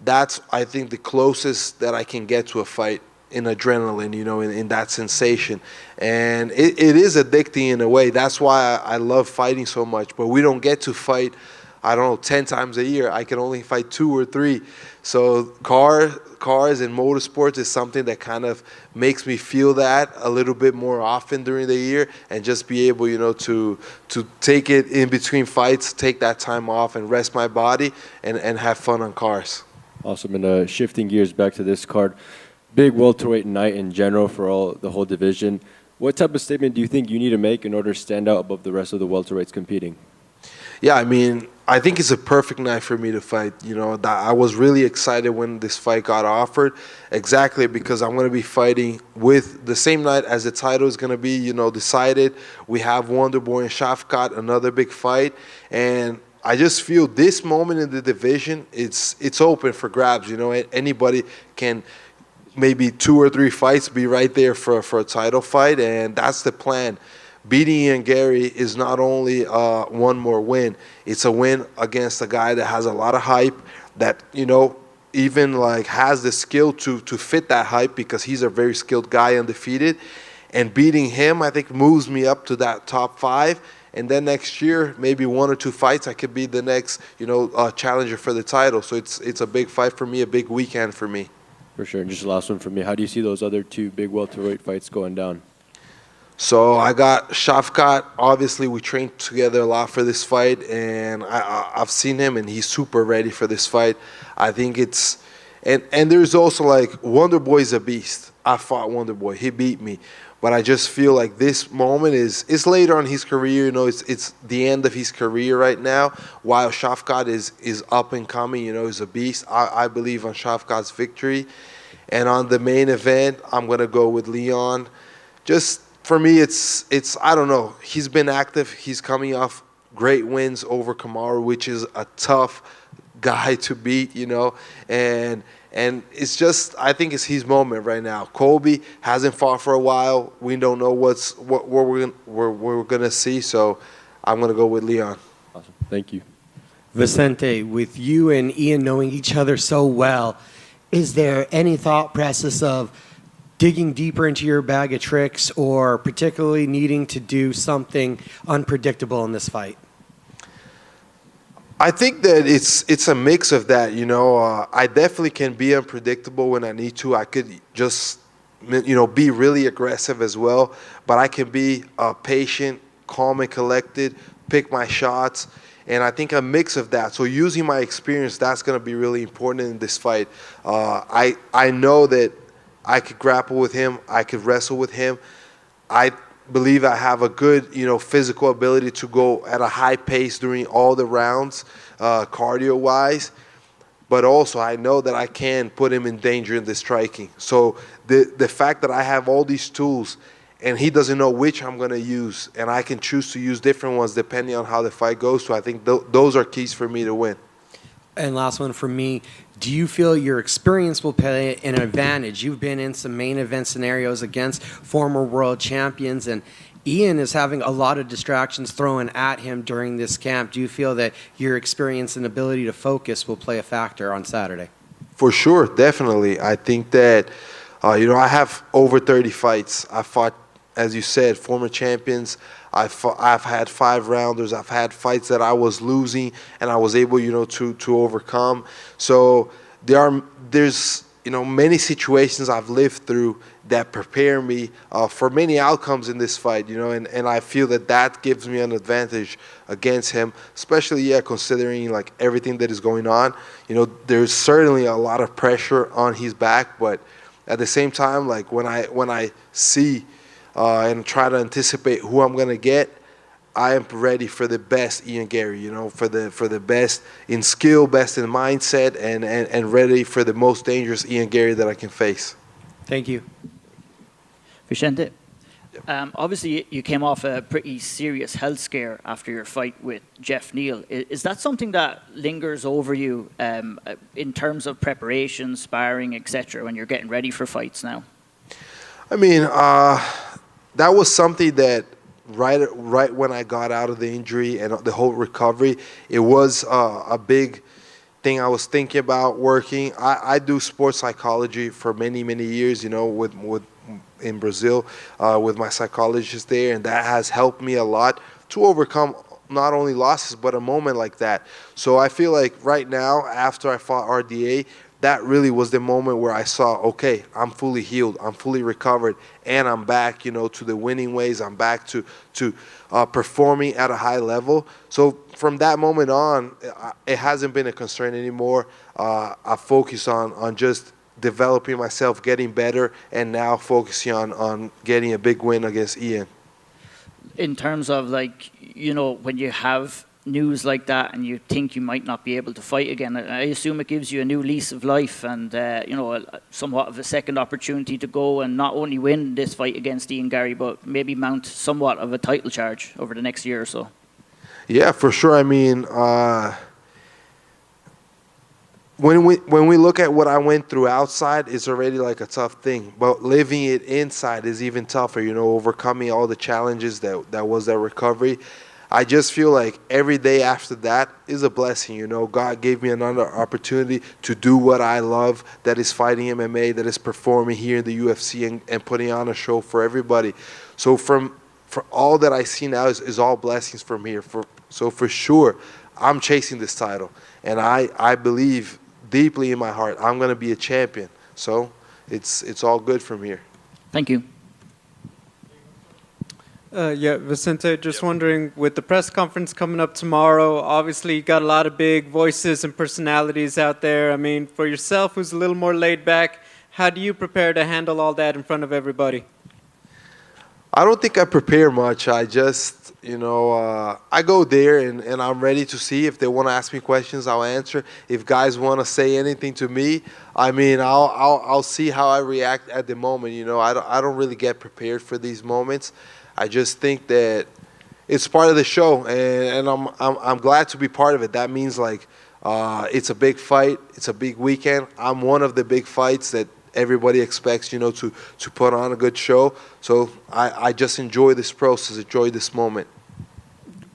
that's, I think, the closest that I can get to a fight in adrenaline, in that sensation. And it is addicting in a way. That's why I love fighting so much. But we don't get to fight, 10 times a year. I can only fight 2 or 3. So cars and motorsports is something that kind of makes me feel that a little bit more often during the year, and just be able, to take it in between fights, take that time off and rest my body and have fun on cars. Awesome. And shifting gears back to this card, big welterweight night in general for the whole division. What type of statement do you think you need to make in order to stand out above the rest of the welterweights competing? Yeah, I think it's a perfect night for me to fight. I was really excited when this fight got offered, exactly because I'm going to be fighting with the same night as the title is going to be, decided. We have Wonderboy and Shavkat, another big fight, and I just feel this moment in the division, it's open for grabs. Anybody can, maybe 2 or 3 fights, be right there for a title fight, and that's the plan. Beating Garry is not only one more win, it's a win against a guy that has a lot of hype, that, even has the skill to fit that hype, because he's a very skilled guy, undefeated. And beating him, I think, moves me up to that top 5. And then next year, maybe 1 or 2 fights, I could be the next, challenger for the title. So it's a big fight for me, a big weekend for me. For sure. And just the last one from me. How do you see those other 2 big welterweight fights going down? So I got Shavkat. Obviously, we trained together a lot for this fight, and I've seen him, and he's super ready for this fight. I think it's, and there's also Wonderboy is a beast. I fought Wonderboy. He beat me. But I just feel like this moment is later on his career. It's the end of his career right now, while Shavkat is up and coming. He's a beast. I believe on Shavkat's victory. And on the main event, I'm going to go with Leon. Just for me, it's I don't know. He's been active. He's coming off great wins over Kamaru, which is a tough guy to beat, and it's just, I think it's his moment right now. Colby hasn't fought for a while. We don't know what we're gonna see, so I'm gonna go with Leon. Awesome. Thank you. Vicente, with you and Ian knowing each other so well, is there any thought process of digging deeper into your bag of tricks, or particularly needing to do something unpredictable in this fight? I think that it's a mix of that. I definitely can be unpredictable when I need to. I could just, be really aggressive as well, but I can be patient, calm and collected, pick my shots, and I think a mix of that. So using my experience, that's going to be really important in this fight. I know that I could grapple with him. I could wrestle with him. I believe I have a good, physical ability to go at a high pace during all the rounds, cardio-wise. But also, I know that I can put him in danger in the striking. So the fact that I have all these tools, and he doesn't know which I'm going to use, and I can choose to use different ones depending on how the fight goes. So I think those are keys for me to win. And last one for me, do you feel your experience will play an advantage? You've been in some main event scenarios against former world champions, and Ian is having a lot of distractions thrown at him during this camp. Do you feel that your experience and ability to focus will play a factor on Saturday? For sure, definitely. I think that, I have over 30 fights. I fought, as you said, former champions. I've had 5-rounders. I've had fights that I was losing and I was able, to overcome. So there's many situations I've lived through that prepare me for many outcomes in this fight, and I feel that gives me an advantage against him, especially, considering everything that is going on. There's certainly a lot of pressure on his back, but at the same time, when I see and try to anticipate who I'm going to get, I am ready for the best Ian Garry, for the best in skill, best in mindset, and ready for the most dangerous Ian Garry that I can face. Thank you. Vicente, Obviously, you came off a pretty serious health scare after your fight with Jeff Neal. Is that something that lingers over you in terms of preparation, sparring, etc., when you're getting ready for fights now? I mean, that was something that right when I got out of the injury and the whole recovery, it was a big thing I was thinking about working. I do sports psychology for many years, you know, with in Brazil with my psychologist there, and that has helped me a lot to overcome not only losses but a moment like that. So I feel like right now, after I fought RDA, that really was the moment where I saw, okay, I'm fully healed, I'm fully recovered, and I'm back, you know, to the winning ways. I'm back to performing at a high level. So from that moment on, it hasn't been a concern anymore. I focus on just developing myself, getting better, and now focusing on getting a big win against Ian. In terms of, like, you know, when you have news like that and you think you might not be able to fight again, I assume it gives you a new lease of life and, you know, somewhat of a second opportunity to go and not only win this fight against Ian Garry, but maybe mount somewhat of a title charge over the next year or so. Yeah, for sure. I mean, when we look at what I went through outside, it's already like a tough thing. But living it inside is even tougher, you know, overcoming all the challenges that was that recovery. I just feel like every day after that is a blessing, you know. God gave me another opportunity to do what I love, that is fighting MMA, that is performing here in the UFC and putting on a show for everybody. So for all that I see now is all blessings from here. So for sure, I'm chasing this title. And I believe deeply in my heart I'm going to be a champion. So it's all good from here. Thank you. Yeah, Vicente, just wondering, with the press conference coming up tomorrow, obviously you got a lot of big voices and personalities out there. I mean, for yourself, who's a little more laid back, how do you prepare to handle all that in front of everybody? I don't think I prepare much. I just, you know, I go there and I'm ready to see. If they want to ask me questions, I'll answer. If guys want to say anything to me, I mean, I'll see how I react at the moment. You know, I don't really get prepared for these moments. I just think that it's part of the show, and I'm glad to be part of it. That means, like, it's a big fight, it's a big weekend. I'm one of the big fights that everybody expects, you know, to put on a good show. So I just enjoy this process, enjoy this moment.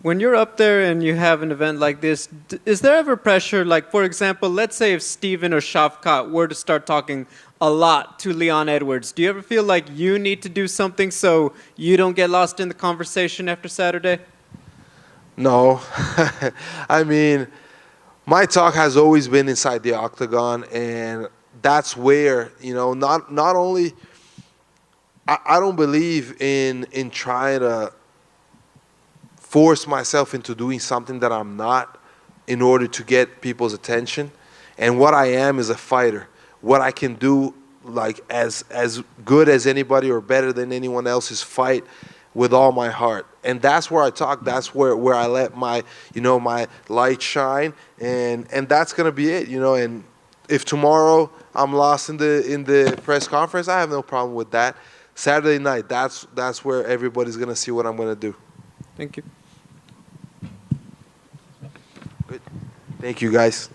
When you're up there and you have an event like this, is there ever pressure? Like, for example, let's say if Steven or Shavkat were to start talking a lot to Leon Edwards, do you ever feel like you need to do something so you don't get lost in the conversation after Saturday? No. I mean, my talk has always been inside the octagon, and that's where, you know, not only I don't believe in trying to force myself into doing something that I'm not in order to get people's attention. And what I am is a fighter. What I can do, like, as good as anybody or better than anyone else, is fight with all my heart. And that's where I talk. That's where I let my, you know, my light shine. And that's gonna be it, you know. And if tomorrow I'm lost in the press conference, I have no problem with that. Saturday night, that's where everybody's gonna see what I'm gonna do. Thank you. Good. Thank you, guys.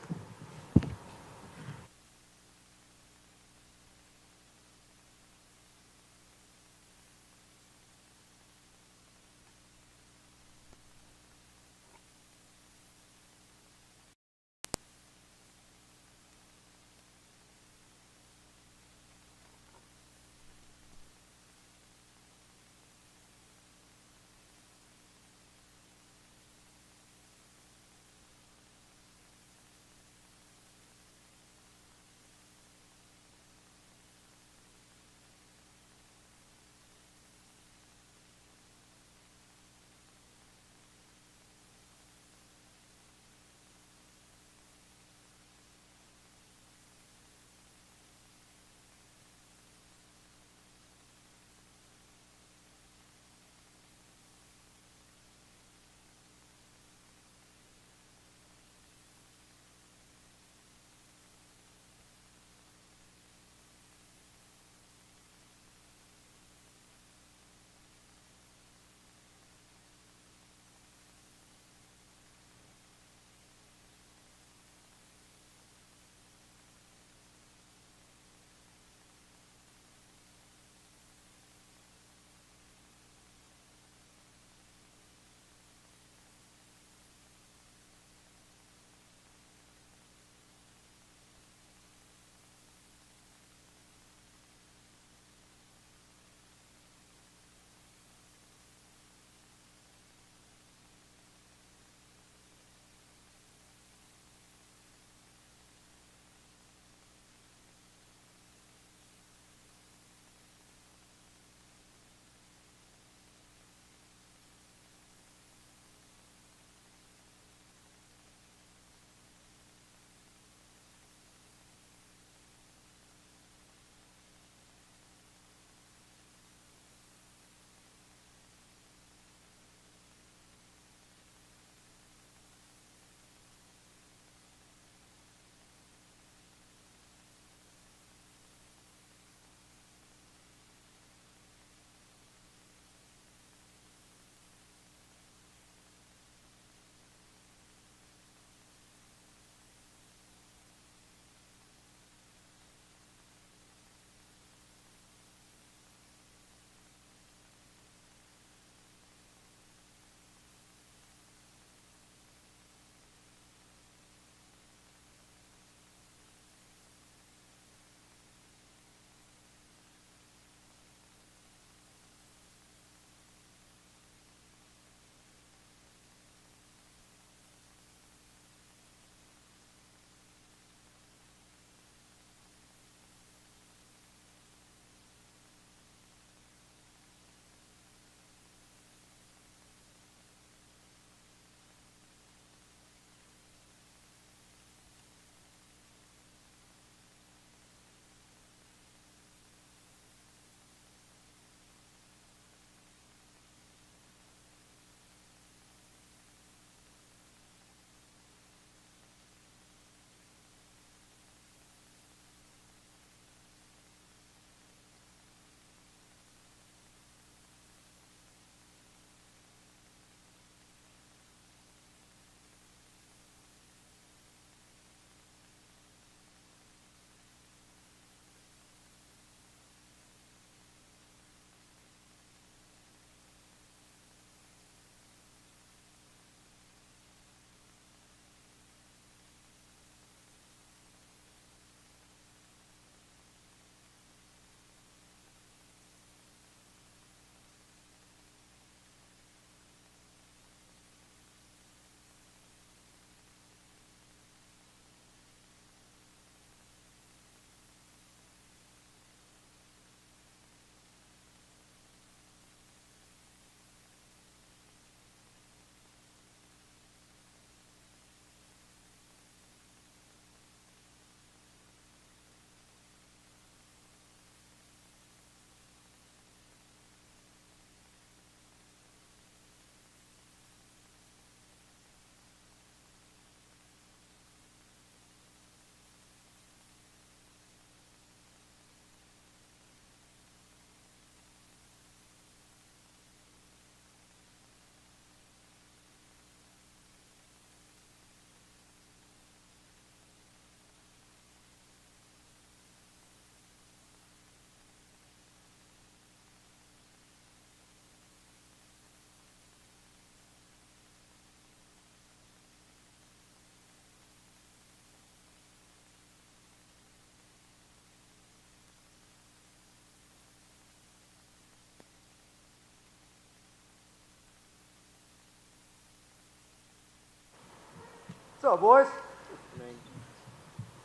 up, boys?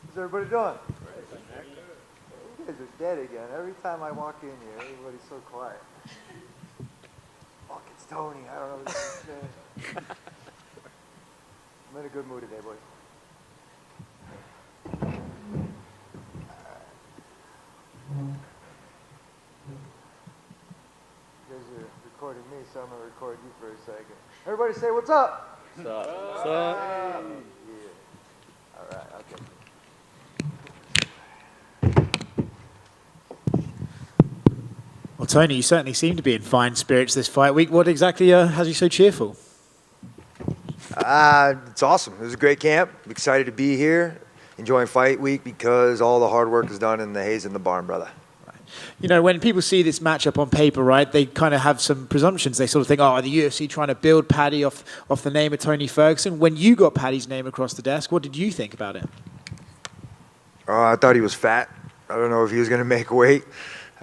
How's everybody doing? You guys are dead again. Every time I walk in here, everybody's so quiet. Fuck, it's Tony. I don't know what he's saying. I'm in a good mood today, boys. You guys are recording me, so I'm going to record you for a second. Everybody say, what's up? What's up? What's up? Yeah. All right, okay. Well, Tony, you certainly seem to be in fine spirits this fight week. What exactly has you so cheerful? It's awesome. It was a great camp. I'm excited to be here, enjoying fight week because all the hard work is done in the haze in the barn, brother. You know, when people see this matchup on paper, right, they kind of have some presumptions. They sort of think, oh, are the UFC trying to build Paddy off the name of Tony Ferguson? When you got Paddy's name across the desk, what did you think about it? I thought he was fat. I don't know if he was going to make weight.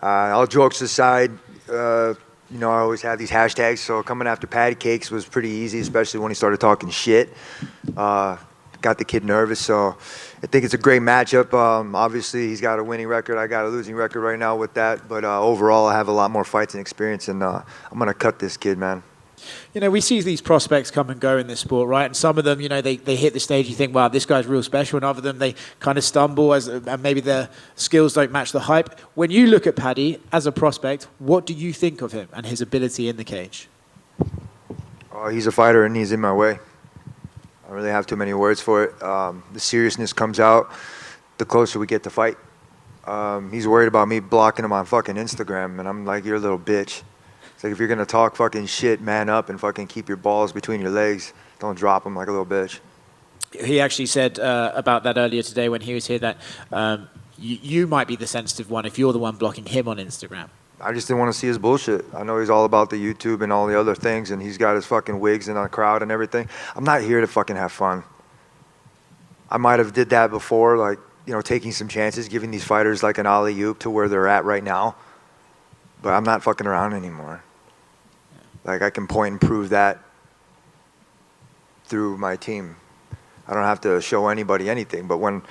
All jokes aside, you know, I always have these hashtags, so coming after Paddy Cakes was pretty easy, especially when he started talking shit. Got the kid nervous, so I think it's a great matchup. Obviously, he's got a winning record. I got a losing record right now with that, but overall, I have a lot more fights and experience, and I'm going to cut this kid, man. You know, we see these prospects come and go in this sport, right? And some of them, you know, they hit the stage, you think, wow, this guy's real special. And other them, they kind of stumble and maybe their skills don't match the hype. When you look at Paddy as a prospect, what do you think of him and his ability in the cage? He's a fighter, and he's in my way. I don't really have too many words for it. The seriousness comes out the closer we get to fight. He's worried about me blocking him on fucking Instagram, and I'm like, you're a little bitch. It's like, if you're going to talk fucking shit, man up and fucking keep your balls between your legs. Don't drop them like a little bitch. He actually said about that earlier today when he was here that you might be the sensitive one if you're the one blocking him on Instagram. I just didn't want to see his bullshit. I know he's all about the YouTube and all the other things, and he's got his fucking wigs and a crowd and everything. I'm not here to fucking have fun. I might have did that before, like, you know, taking some chances, giving these fighters like an alley-oop to where they're at right now. But I'm not fucking around anymore. Like, I can point and prove that through my team. I don't have to show anybody anything. But when,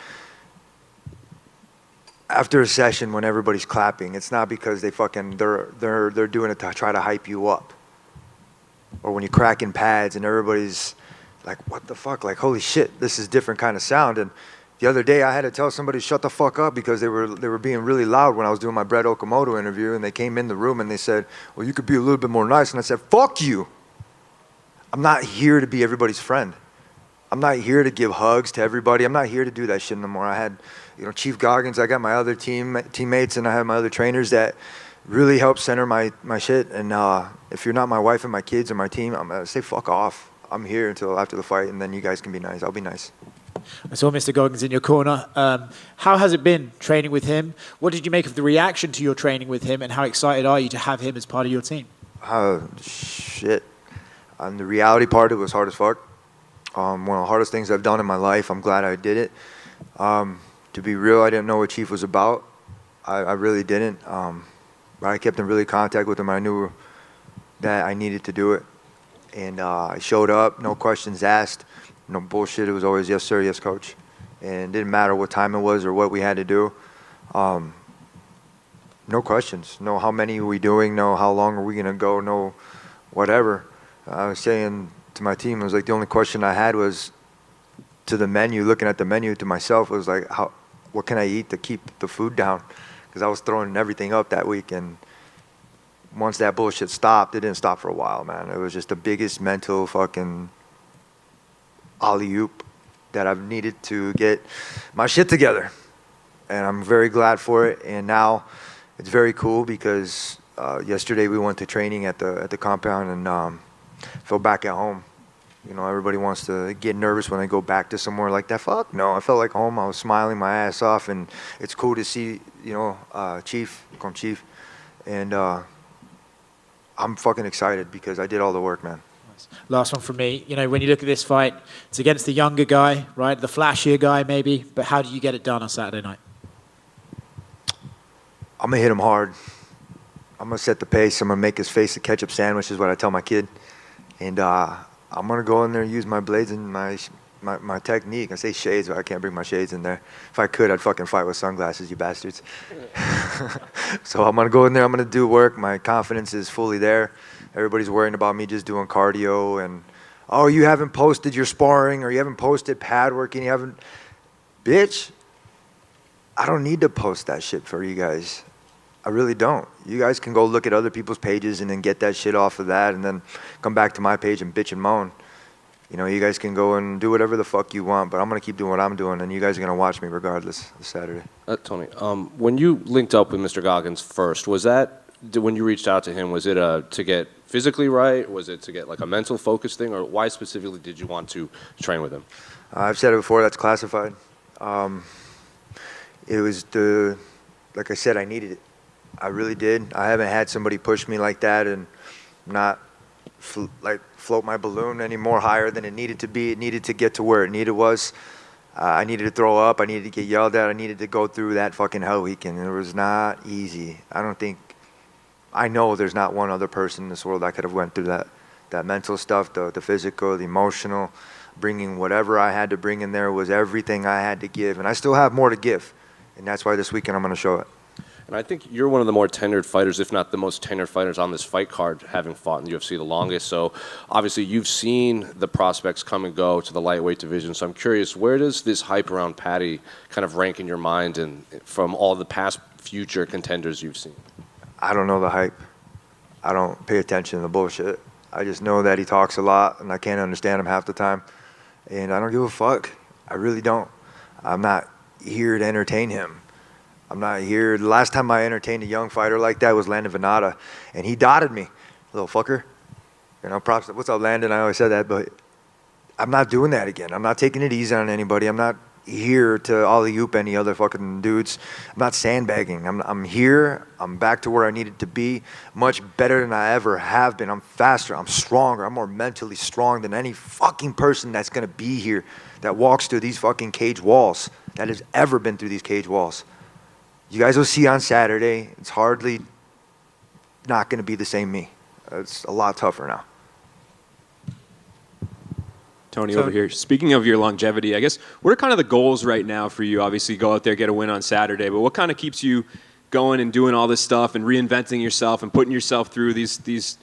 after a session, when everybody's clapping, it's not because they're doing it to try to hype you up. Or when you're cracking pads and everybody's like, what the fuck? Like, holy shit, this is different kind of sound. And the other day, I had to tell somebody shut the fuck up because they were being really loud when I was doing my Brett Okamoto interview, and they came in the room and they said, well, you could be a little bit more nice. And I said, fuck you. I'm not here to be everybody's friend. I'm not here to give hugs to everybody. I'm not here to do that shit no more. I had, you know, Chief Goggins, I got my other teammates, and I had my other trainers that really helped center my shit. And if you're not my wife and my kids or my team, I'm going to say fuck off. I'm here until after the fight, and then you guys can be nice. I'll be nice. I saw Mr. Goggins in your corner. How has it been training with him? What did you make of the reaction to your training with him, and how excited are you to have him as part of your team? Shit. On the reality part, it was hard as fuck. One of the hardest things I've done in my life. I'm glad I did it. To be real, I didn't know what Chief was about. I really didn't. But I kept in really contact with him. I knew that I needed to do it. And I showed up, no questions asked. No bullshit. It was always yes, sir, yes, coach. And it didn't matter what time it was or what we had to do. No questions. No how many are we doing. No how long are we going to go. No whatever. I was saying to my team, it was like the only question I had was to the menu, looking at the menu to myself, was like, what can I eat to keep the food down? Because I was throwing everything up that week. And once that bullshit stopped, it didn't stop for a while, man. It was just the biggest mental fucking alley-oop that I've needed to get my shit together, and I'm very glad for it. And now it's very cool because yesterday we went to training at the compound and felt back at home. You know, everybody wants to get nervous when they go back to somewhere like that. Fuck no, I felt like home. I was smiling my ass off, and it's cool to see, you know, Chief, and I'm fucking excited because I did all the work, man. Last one from me. You know, when you look at this fight, it's against the younger guy, right? The flashier guy, maybe. But how do you get it done on Saturday night? I'm going to hit him hard. I'm going to set the pace. I'm going to make his face a ketchup sandwich is what I tell my kid. And I'm going to go in there and use my blades and my my technique. I say shades, but I can't bring my shades in there. If I could, I'd fucking fight with sunglasses, you bastards. So I'm gonna go in there. I'm gonna do work. My confidence is fully there. Everybody's worrying about me just doing cardio and, oh, you haven't posted your sparring or you haven't posted pad work and you haven't. Bitch, I don't need to post that shit for you guys. I really don't. You guys can go look at other people's pages and then get that shit off of that and then come back to my page and bitch and moan. You know, you guys can go and do whatever the fuck you want, but I'm going to keep doing what I'm doing, and you guys are going to watch me regardless this Saturday. Tony, when you linked up with Mr. Goggins first, was that, when you reached out to him, was it to get physically right? Was it to get like a mental focus thing? Or why specifically did you want to train with him? I've said it before, that's classified. It was like I said, I needed it. I really did. I haven't had somebody push me like that and not float my balloon any more higher than it needed to be. It needed to get to where it needed was. I needed to throw up. I needed to get yelled at. I needed to go through that fucking hell weekend. It was not easy. I know there's not one other person in this world that could have went through that mental stuff, the physical, the emotional. Bringing whatever I had to bring in there was everything I had to give. And I still have more to give. And that's why this weekend I'm going to show it. And I think you're one of the more tenured fighters, if not the most tenured fighters on this fight card, having fought in the UFC the longest. So obviously you've seen the prospects come and go to the lightweight division. So I'm curious, where does this hype around Paddy kind of rank in your mind and from all the past future contenders you've seen? I don't know the hype. I don't pay attention to the bullshit. I just know that he talks a lot and I can't understand him half the time. And I don't give a fuck. I really don't. I'm not here to entertain him. I'm not here. The last time I entertained a young fighter like that was Landon Venata, and he dotted me, little fucker. You know, props. What's up, Landon? I always said that, but I'm not doing that again. I'm not taking it easy on anybody. I'm not here to alley-oop any other fucking dudes. I'm not sandbagging. I'm here. I'm back to where I needed to be, much better than I ever have been. I'm faster. I'm stronger. I'm more mentally strong than any fucking person that's going to be here that walks through these fucking cage walls, that has ever been through these cage walls. You guys will see on Saturday, it's hardly not going to be the same me. It's a lot tougher now. Tony, over here. Speaking of your longevity, I guess, what are kind of the goals right now for you? Obviously, go out there, get a win on Saturday, but what kind of keeps you going and doing all this stuff and reinventing yourself and putting yourself through these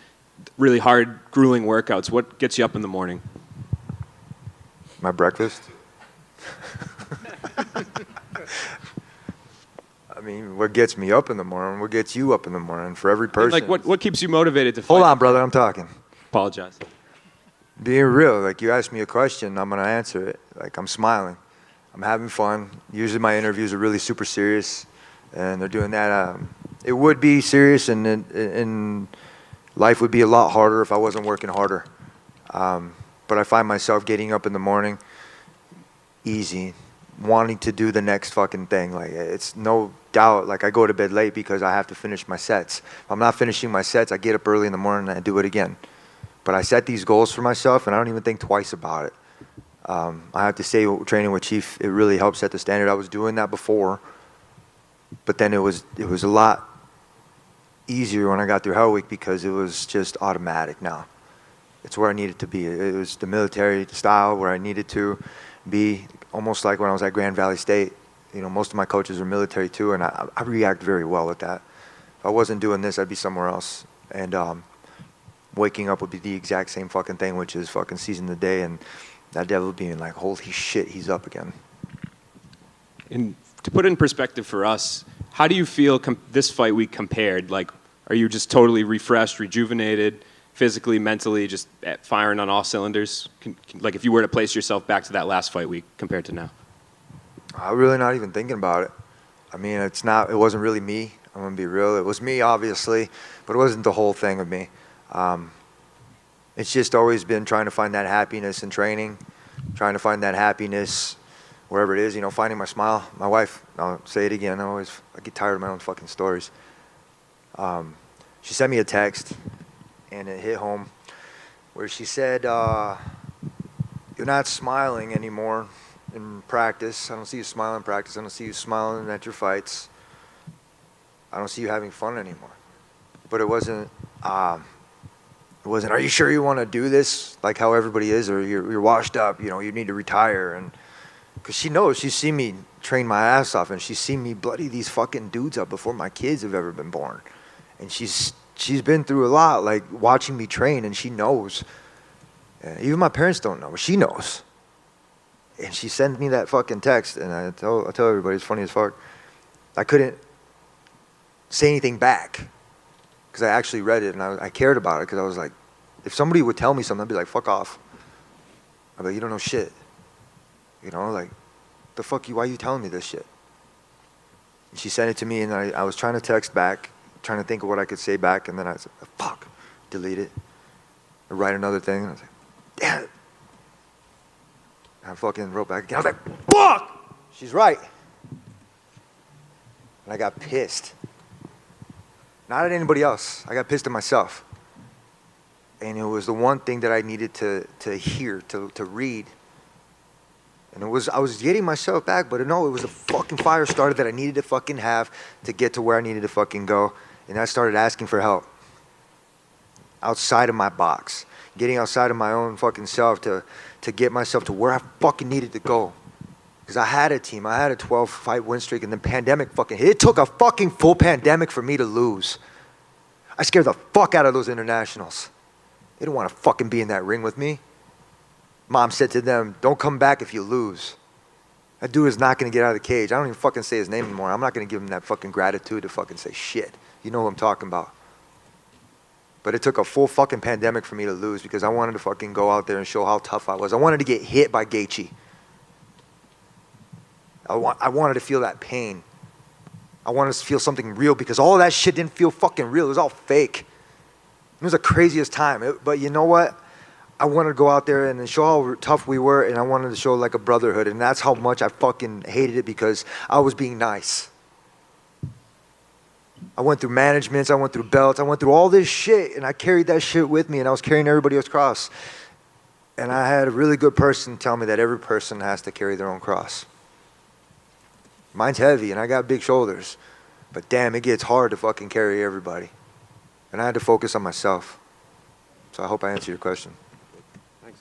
really hard, grueling workouts? What gets you up in the morning? My breakfast. I mean, what gets me up in the morning? What gets you up in the morning? For every person. Like, what keeps you motivated to fight? Hold on, brother. I'm talking. Apologize. Being real. Like, you ask me a question, I'm going to answer it. Like, I'm smiling. I'm having fun. Usually my interviews are really super serious, and they're doing that. It would be serious, and life would be a lot harder if I wasn't working harder. But I find myself getting up in the morning, easy, wanting to do the next fucking thing. Like, it's no doubt, like, I go to bed late because I have to finish my sets. If I'm not finishing my sets, I get up early in the morning and I do it again. But I set these goals for myself and I don't even think twice about it. I have to say, training with Chief, it really helped set the standard. I was doing that before, but then it was a lot easier when I got through Hell Week because it was just automatic now. It's where I needed to be. It was the military style where I needed to be, almost like when I was at Grand Valley State. You know, most of my coaches are military too, and I react very well with that. If I wasn't doing this, I'd be somewhere else. And waking up would be the exact same fucking thing, which is fucking seizing the day and that devil being like, holy shit, he's up again. And to put it in perspective for us, how do you feel this fight week compared? Like, are you just totally refreshed, rejuvenated, physically, mentally, just firing on all cylinders? Like, if you were to place yourself back to that last fight week compared to now? I'm really not even thinking about it. I mean, it wasn't really me. I'm going to be real. It was me, obviously, but it wasn't the whole thing of me. It's just always been trying to find that happiness in training, trying to find that happiness wherever it is, you know, finding my smile. My wife, I'll say it again, I get tired of my own fucking stories. She sent me a text, and it hit home, where she said, you're not smiling anymore in practice. I don't see you smiling in practice. I don't see you smiling at your fights. I don't see you having fun anymore. But it wasn't, It wasn't, are you sure you want to do this? Like how everybody is, or you're washed up, you know, you need to retire. And because she knows, she's seen me train my ass off, and she's seen me bloody these fucking dudes up before my kids have ever been born. And she's been through a lot, like watching me train, and she knows. Even my parents don't know, but she knows. And she sent me that fucking text, and I tell everybody, it's funny as fuck. I couldn't say anything back because I actually read it, and I cared about it because I was like, if somebody would tell me something, I'd be like, fuck off. I'd be like, you don't know shit. You know, like, the fuck you, why are you telling me this shit? And she sent it to me, and I was trying to text back, trying to think of what I could say back, and then I said, fuck, delete it. I write another thing, and I was like, damn it. I fucking wrote back again. I was like, fuck! She's right. And I got pissed. Not at anybody else. I got pissed at myself. And it was the one thing that I needed to hear, to read. And I was getting myself back, but no, it was a fucking fire starter that I needed to fucking have to get to where I needed to fucking go. And I started asking for help. Outside of my box. Getting outside of my own fucking self to get myself to where I fucking needed to go. Because I had a team. I had a 12-fight win streak, and then pandemic fucking hit. It took a fucking full pandemic for me to lose. I scared the fuck out of those internationals. They didn't want to fucking be in that ring with me. Mom said to them, don't come back if you lose. That dude is not going to get out of the cage. I don't even fucking say his name anymore. I'm not going to give him that fucking gratitude to fucking say shit. You know what I'm talking about. But it took a full fucking pandemic for me to lose because I wanted to fucking go out there and show how tough I was. I wanted to get hit by Gaethje. I wanted to feel that pain. I wanted to feel something real because all of that shit didn't feel fucking real. It was all fake. It was the craziest time. But you know what? I wanted to go out there and show how tough we were, and I wanted to show like a brotherhood. And that's how much I fucking hated it because I was being nice. I went through managements, I went through belts, I went through all this shit, and I carried that shit with me, and I was carrying everybody else's cross. And I had a really good person tell me that every person has to carry their own cross. Mine's heavy, and I got big shoulders. But damn, it gets hard to fucking carry everybody. And I had to focus on myself. So I hope I answered your question. Thanks.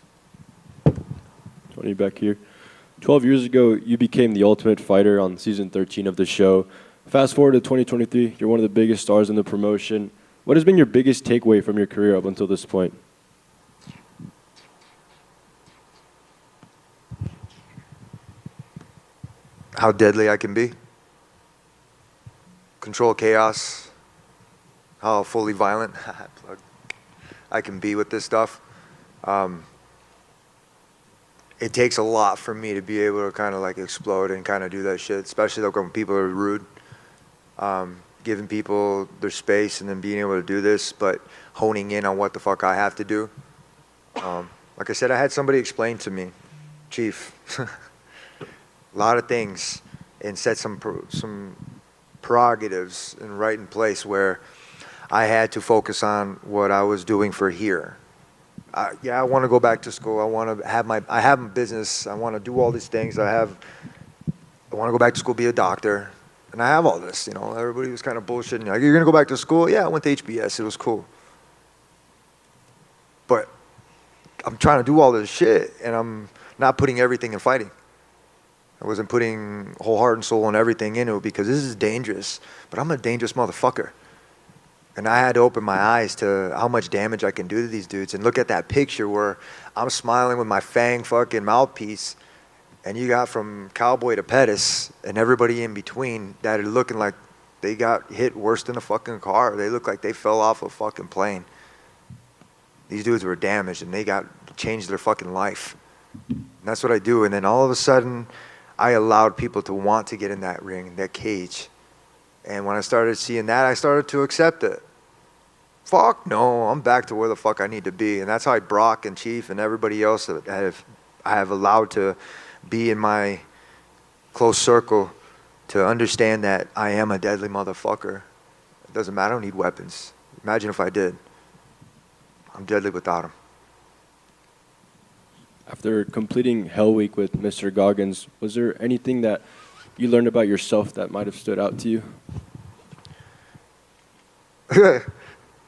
Tony, back here. 12 years ago, you became the Ultimate Fighter on season 13 of the show. Fast forward to 2023, you're one of the biggest stars in the promotion. What has been your biggest takeaway from your career up until this point? How deadly I can be. Control chaos. How fully violent I can be with this stuff. It takes a lot for me to be able to kind of like explode and kind of do that shit, especially like when people are rude. Giving people their space and then being able to do this, but honing in on what the fuck I have to do. Like I said, I had somebody explain to me, Chief, a lot of things, and set some prerogatives and right in place where I had to focus on what I was doing for here. Yeah, I want to go back to school. I want to have I have a business. I want to do all these things. I want to go back to school, be a doctor. And I have all this, you know. Everybody was kind of bullshitting. Like, you're going to go back to school? Yeah, I went to HBS. It was cool. But I'm trying to do all this shit, and I'm not putting everything in fighting. I wasn't putting whole heart and soul and everything into it because this is dangerous. But I'm a dangerous motherfucker. And I had to open my eyes to how much damage I can do to these dudes. And look at that picture where I'm smiling with my fang fucking mouthpiece. And you got from Cowboy to Pettis and everybody in between that are looking like they got hit worse than a fucking car. They look like they fell off a fucking plane. These dudes were damaged and they changed their fucking life. And that's what I do. And then all of a sudden, I allowed people to want to get in that ring, that cage. And when I started seeing that, I started to accept it. Fuck no, I'm back to where the fuck I need to be. And that's how Brock and Chief and everybody else that I have allowed to be in my close circle to understand that I am a deadly motherfucker. It doesn't matter, I don't need weapons. Imagine if I did. I'm deadly without them. After completing Hell Week with Mr. Goggins, was there anything that you learned about yourself that might have stood out to you?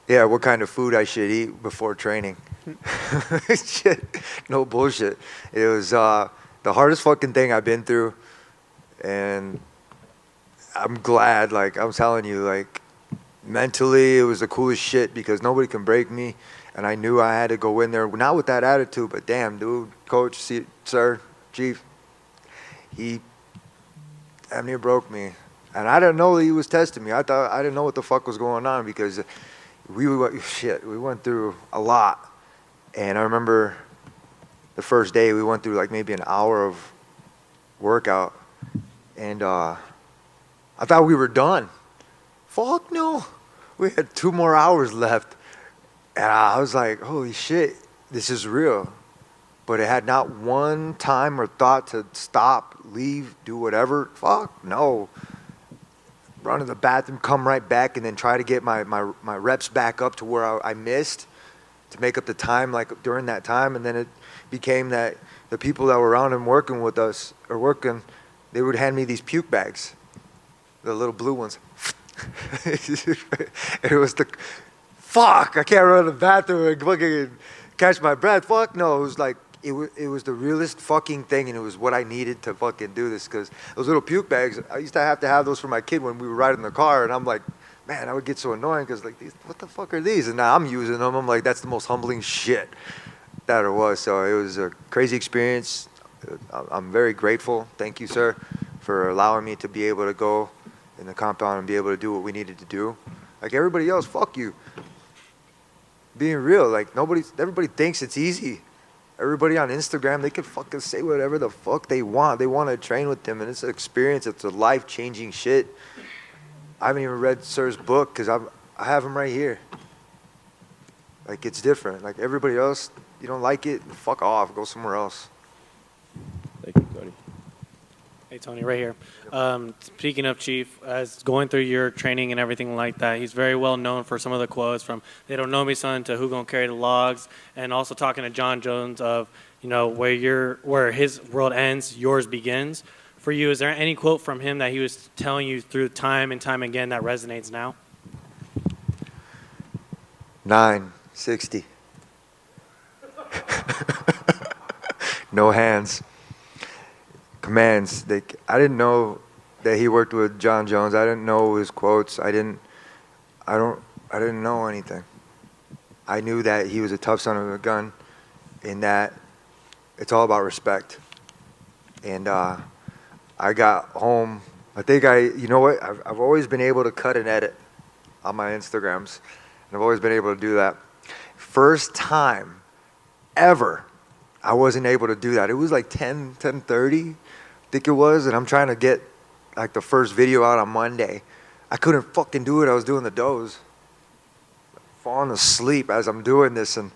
Yeah, what kind of food I should eat before training. Shit, no bullshit. It was the hardest fucking thing I've been through, and I'm glad. Like I'm telling you, like mentally, it was the coolest shit because nobody can break me, and I knew I had to go in there not with that attitude, but damn, dude, coach, sir, chief, he damn near broke me, and I didn't know he was testing me. I didn't know what the fuck was going on because we went through a lot. And I remember the first day we went through like maybe an hour of workout, and I thought we were done. Fuck no, we had 2 more hours left, and I was like, holy shit, this is real. But it had not one time or thought to stop, leave, do whatever. Fuck no. Run to the bathroom, come right back, and then try to get my reps back up to where I missed, to make up the time like during that time. And then it became that the people that were around and working with us or working, they would hand me these puke bags, the little blue ones. It was the fuck, I can't run to the bathroom and fucking catch my breath. Fuck no, it was like it was the realest fucking thing, and it was what I needed to fucking do this, because those little puke bags, I used to have those for my kid when we were riding in the car, and I'm like, man, I would get so annoying because like, what the fuck are these? And now I'm using them. I'm like, that's the most humbling shit that it was. So it was a crazy experience. I'm very grateful. Thank you, sir, for allowing me to be able to go in the compound and be able to do what we needed to do. Like everybody else, fuck you. Being real, like everybody thinks it's easy. Everybody on Instagram, they can fucking say whatever the fuck they want. They want to train with them, and it's an experience. It's a life-changing shit. I haven't even read Sir's book because I have him right here. Like, it's different. Like, everybody else, you don't like it, fuck off. Go somewhere else. Thank you, Tony. Hey, Tony, right here. Speaking of Chief, as going through your training and everything like that, he's very well known for some of the quotes from "They don't know me, son" to "Who gonna carry the logs," and also talking to John Jones of, you know, where his world ends, yours begins. For you, is there any quote from him that he was telling you through time and time again that resonates now? 960. No hands. Commands. I didn't know that he worked with John Jones. I didn't know his quotes. I didn't know anything. I knew that he was a tough son of a gun, in that it's all about respect. And I got home. I think you know what? I've always been able to cut and edit on my Instagrams, and I've always been able to do that. First time ever, I wasn't able to do that. It was like 10:30, I think it was, and I'm trying to get like the first video out on Monday. I couldn't fucking do it. I was doing the doze, falling asleep as I'm doing this, and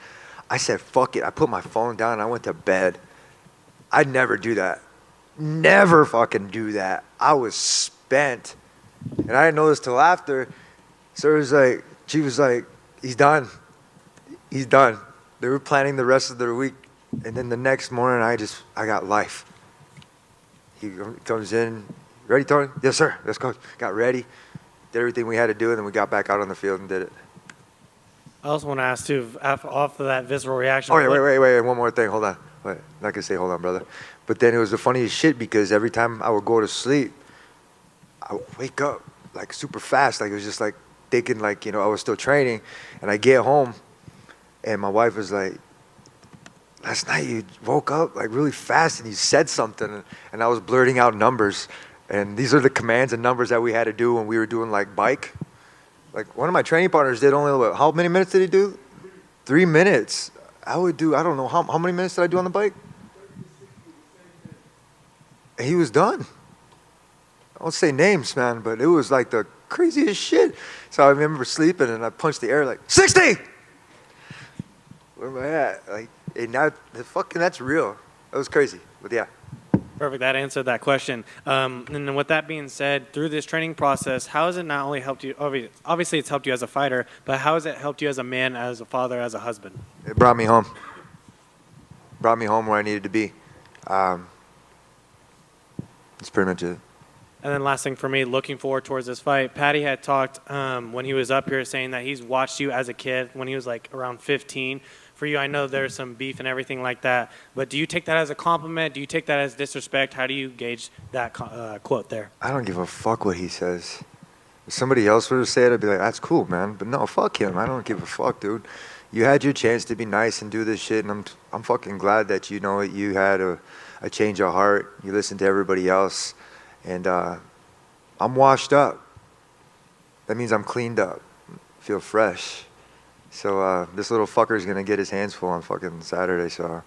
I said, fuck it. I put my phone down and I went to bed. I'd never do that. Never fucking do that. I was spent. And I didn't know this till after. So it was like, she was like, he's done. He's done. They were planning the rest of their week. And then the next morning, I got life. He comes in, ready, Tony? Yes, sir. Let's go. Got ready. Did everything we had to do, and then we got back out on the field and did it. I also want to ask, too, off of that visceral reaction. Oh, yeah, wait. One more thing. Hold on. Wait, I'm not going to say hold on, brother. But then it was the funniest shit, because every time I would go to sleep, I would wake up like super fast. Like it was just like thinking like, you know, I was still training. And I get home and my wife was like, last night you woke up like really fast and you said something. And I was blurting out numbers. And these are the commands and numbers that we had to do when we were doing like bike. Like one of my training partners did only, how many minutes did he do? 3 minutes. I would do, I don't know, how many minutes did I do on the bike? And he was done. I won't say names, man, but it was like the craziest shit. So I remember sleeping and I punched the air like, 60! Where am I at? Like, and now, that's real. That was crazy, but yeah. Perfect. That answered that question. And then with that being said, through this training process, how has it not only helped you, obviously it's helped you as a fighter, but how has it helped you as a man, as a father, as a husband? It brought me home. Brought me home where I needed to be. That's pretty much it. And then last thing for me, looking forward towards this fight, Paddy had talked when he was up here saying that he's watched you as a kid when he was like around 15. For you, I know there's some beef and everything like that, but do you take that as a compliment? Do you take that as disrespect? How do you gauge that quote there? I don't give a fuck what he says. If somebody else would have said it, I'd be like, that's cool, man. But no, fuck him. I don't give a fuck, dude. You had your chance to be nice and do this shit, and I'm fucking glad that you know it. You had a change of heart. You listened to everybody else, and I'm washed up. That means I'm cleaned up, feel fresh. So this little fucker's gonna get his hands full on fucking Saturday. So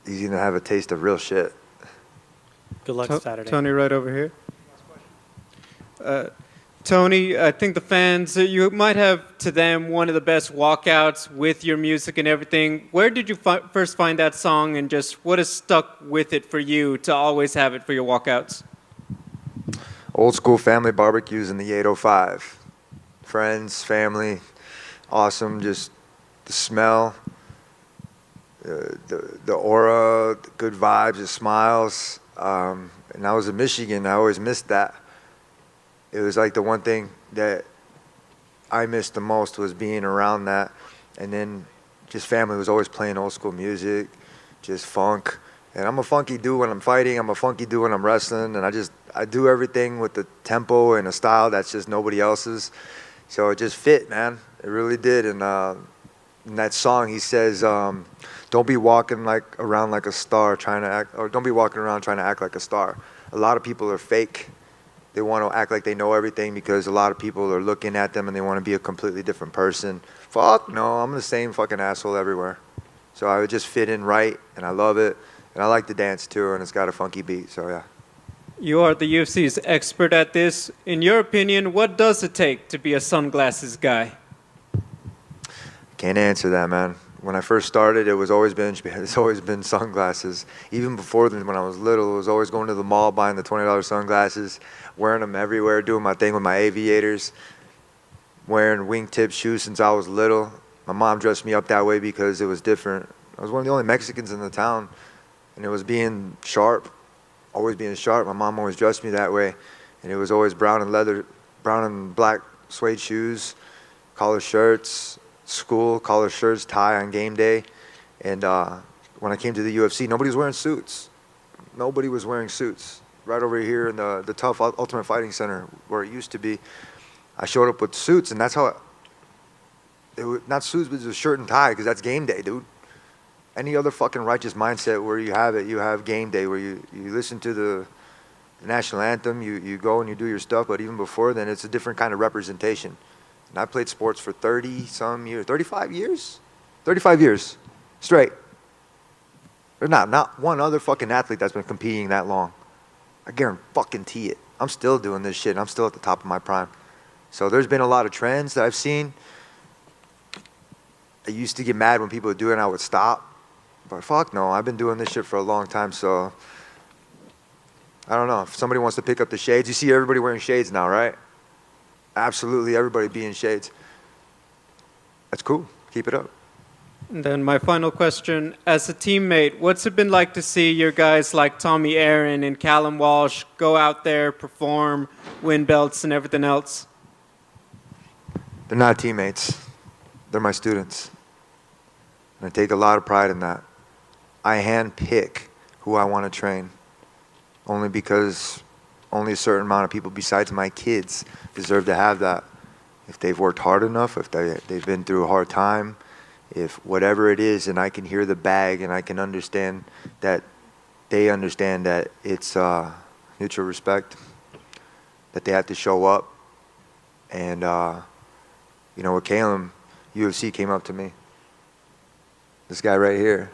he's gonna have a taste of real shit. Good luck Saturday. Tony, right over here. Tony, I think the fans, you might have to them one of the best walkouts with your music and everything. Where did you first find that song, and just what has stuck with it for you to always have it for your walkouts? Old school family barbecues in the 805. Friends, family, awesome. Just the smell, the aura, the good vibes, the smiles. And I was in Michigan. I always missed that. It was like the one thing that I missed the most was being around that. And then just family was always playing old school music, just funk. And I'm a funky dude when I'm fighting. I'm a funky dude when I'm wrestling. And I do everything with the tempo and a style that's just nobody else's. So it just fit, man. It really did. And in that song, he says, don't be walking around like a star trying to act, or don't be walking around trying to act like a star. A lot of people are fake. They want to act like they know everything because a lot of people are looking at them and they want to be a completely different person. Fuck no, I'm the same fucking asshole everywhere. So I would just fit in right, and I love it. And I like to dance too, and it's got a funky beat, so yeah. You are the UFC's expert at this. In your opinion, what does it take to be a sunglasses guy? Can't answer that, man. When I first started, it's always been sunglasses. Even before then, when I was little, it was always going to the mall, buying the $20 sunglasses, wearing them everywhere, doing my thing with my aviators, wearing wingtip shoes since I was little. My mom dressed me up that way because it was different. I was one of the only Mexicans in the town, and it was being sharp, always being sharp. My mom always dressed me that way, and it was always brown and black suede shoes, collar shirts, school, collar shirts, tie on game day. And when I came to the UFC, nobody was wearing suits. Nobody was wearing suits. Right over here in the Tough Ultimate Fighting Center, where it used to be, I showed up with suits, and that's how it was, not suits, but it was a shirt and tie, because that's game day, dude. Any other fucking righteous mindset where you have it, you have game day, where you listen to the national anthem, you go and you do your stuff, but even before then, it's a different kind of representation. And I played sports for 30-some years, 35 years? 35 years, straight. There's not one other fucking athlete that's been competing that long. I guarantee it. I'm still doing this shit, and I'm still at the top of my prime. So there's been a lot of trends that I've seen. I used to get mad when people would do it and I would stop. But fuck no, I've been doing this shit for a long time, so I don't know. If somebody wants to pick up the shades, you see everybody wearing shades now, right? Absolutely everybody be in shades. That's cool. Keep it up. And then my final question, as a teammate, what's it been like to see your guys like Tommy Aaron and Callum Walsh go out there, perform, win belts and everything else? They're not teammates. They're my students. And I take a lot of pride in that. I handpick who I want to train only because only a certain amount of people besides my kids deserve to have that. If they've worked hard enough, if they've been through a hard time, if whatever it is, and I can hear the bag and I can understand that they understand that it's mutual respect, that they have to show up. And, you know, with Caleb, UFC came up to me, this guy right here,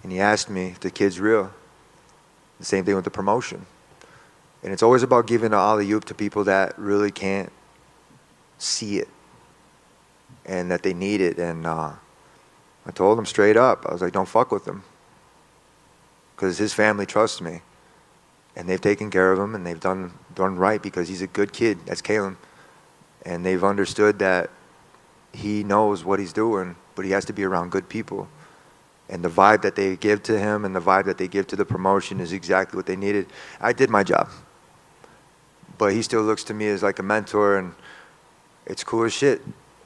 and he asked me if the kid's real. The same thing with the promotion. And it's always about giving an alley-oop to people that really can't see it and that they need it. And I told him straight up, I was like, don't fuck with him, because his family trusts me, and they've taken care of him, and they've done right because he's a good kid. That's Caleb. And they've understood that he knows what he's doing, but he has to be around good people. And the vibe that they give to him and the vibe that they give to the promotion is exactly what they needed. I did my job. but he still looks to me as like a mentor, and it's cool as shit.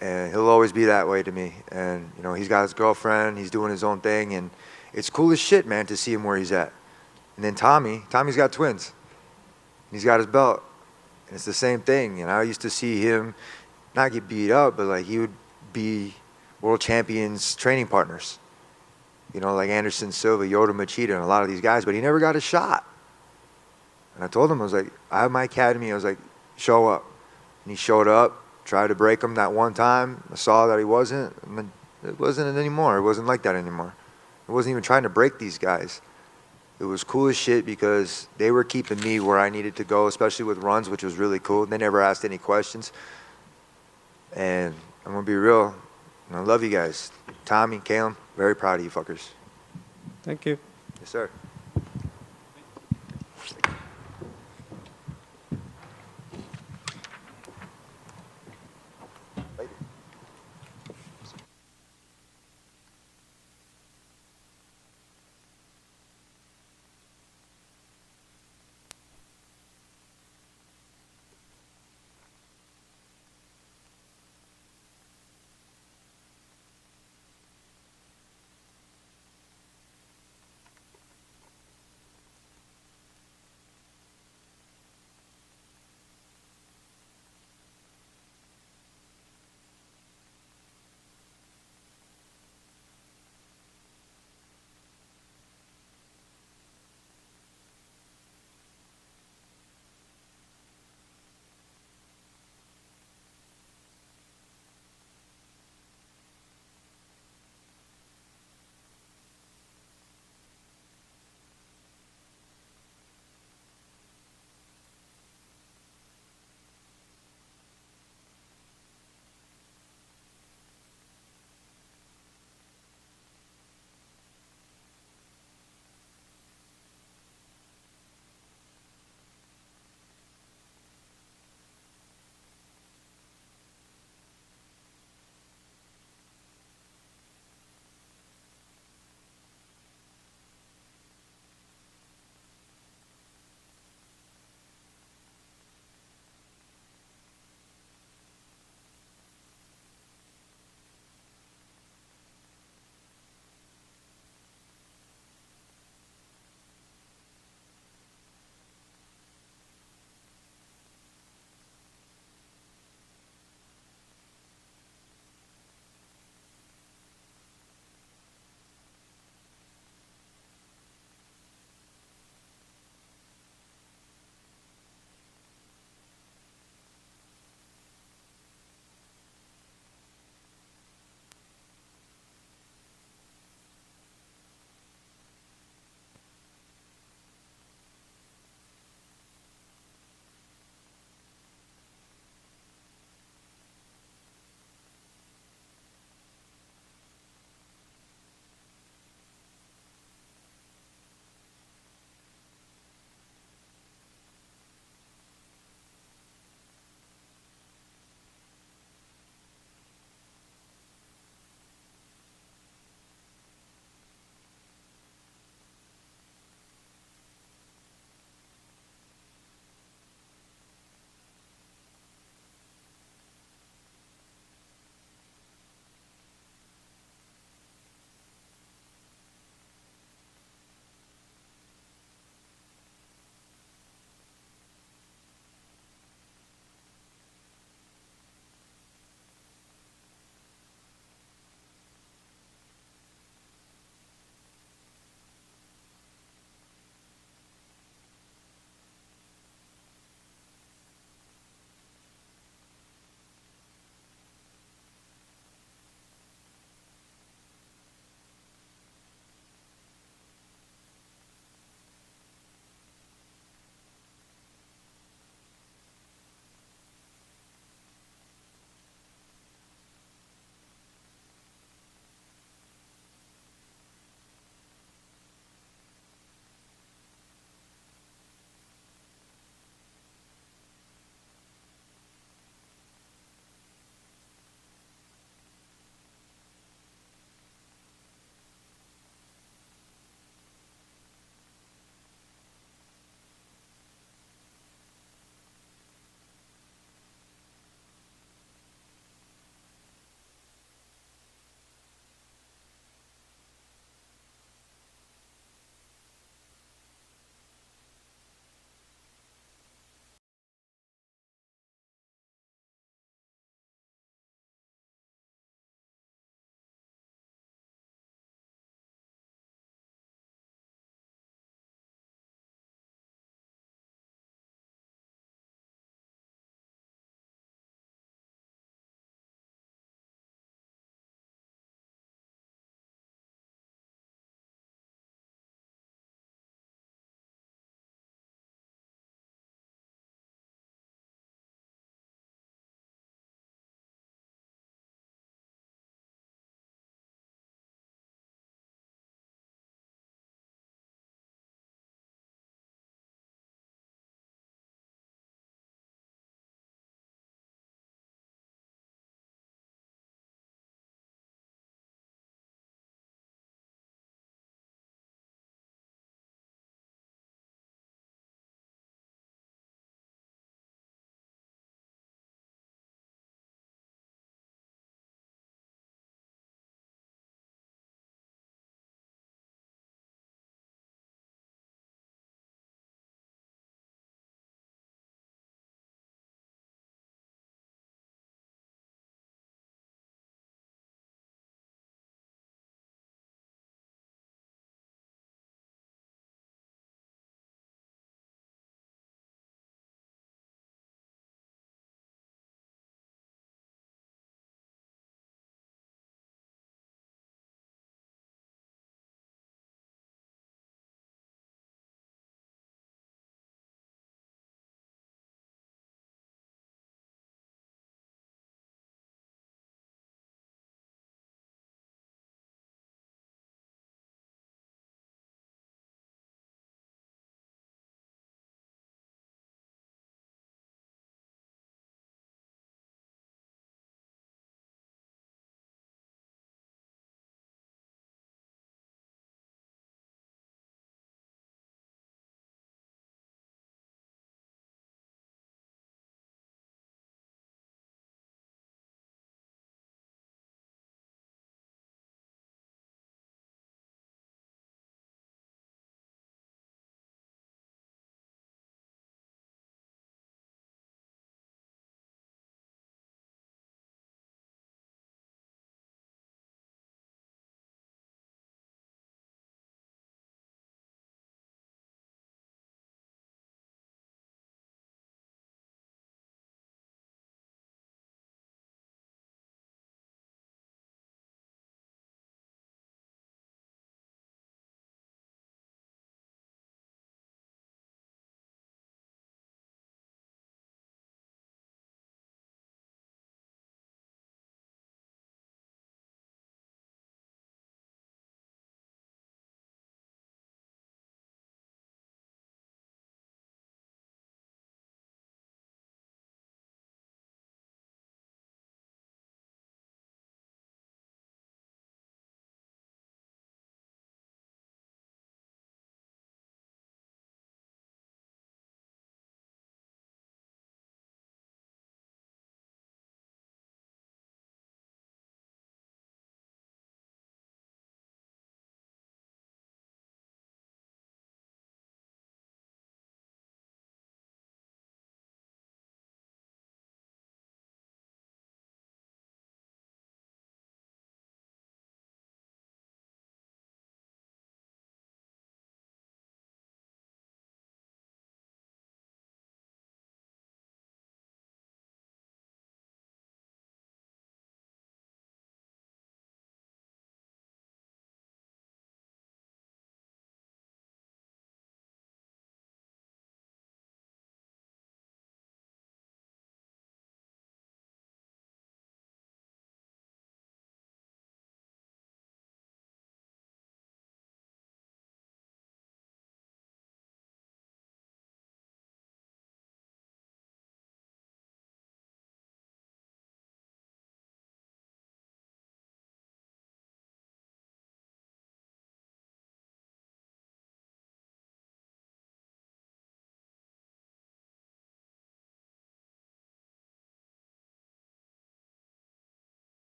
And he'll always be that way to me. And, you know, he's got his girlfriend, he's doing his own thing, and it's cool as shit, man, to see him where he's at. And then Tommy's got twins. He's got his belt. And it's the same thing. And I used to see him not get beat up, but like he would be world champions training partners. You know, like Anderson Silva, Yoda Machida, and a lot of these guys, but he never got a shot. And I told him, I was like, I have my academy. I was like, show up. And he showed up. Tried to break him that one time. I saw that he wasn't. And then it wasn't anymore. It wasn't like that anymore. I wasn't even trying to break these guys. It was cool as shit because they were keeping me where I needed to go, especially with runs, which was really cool. They never asked any questions. And I'm going to be real. I love you guys. Tommy, Caleb, very proud of you fuckers. Thank you. Yes, sir.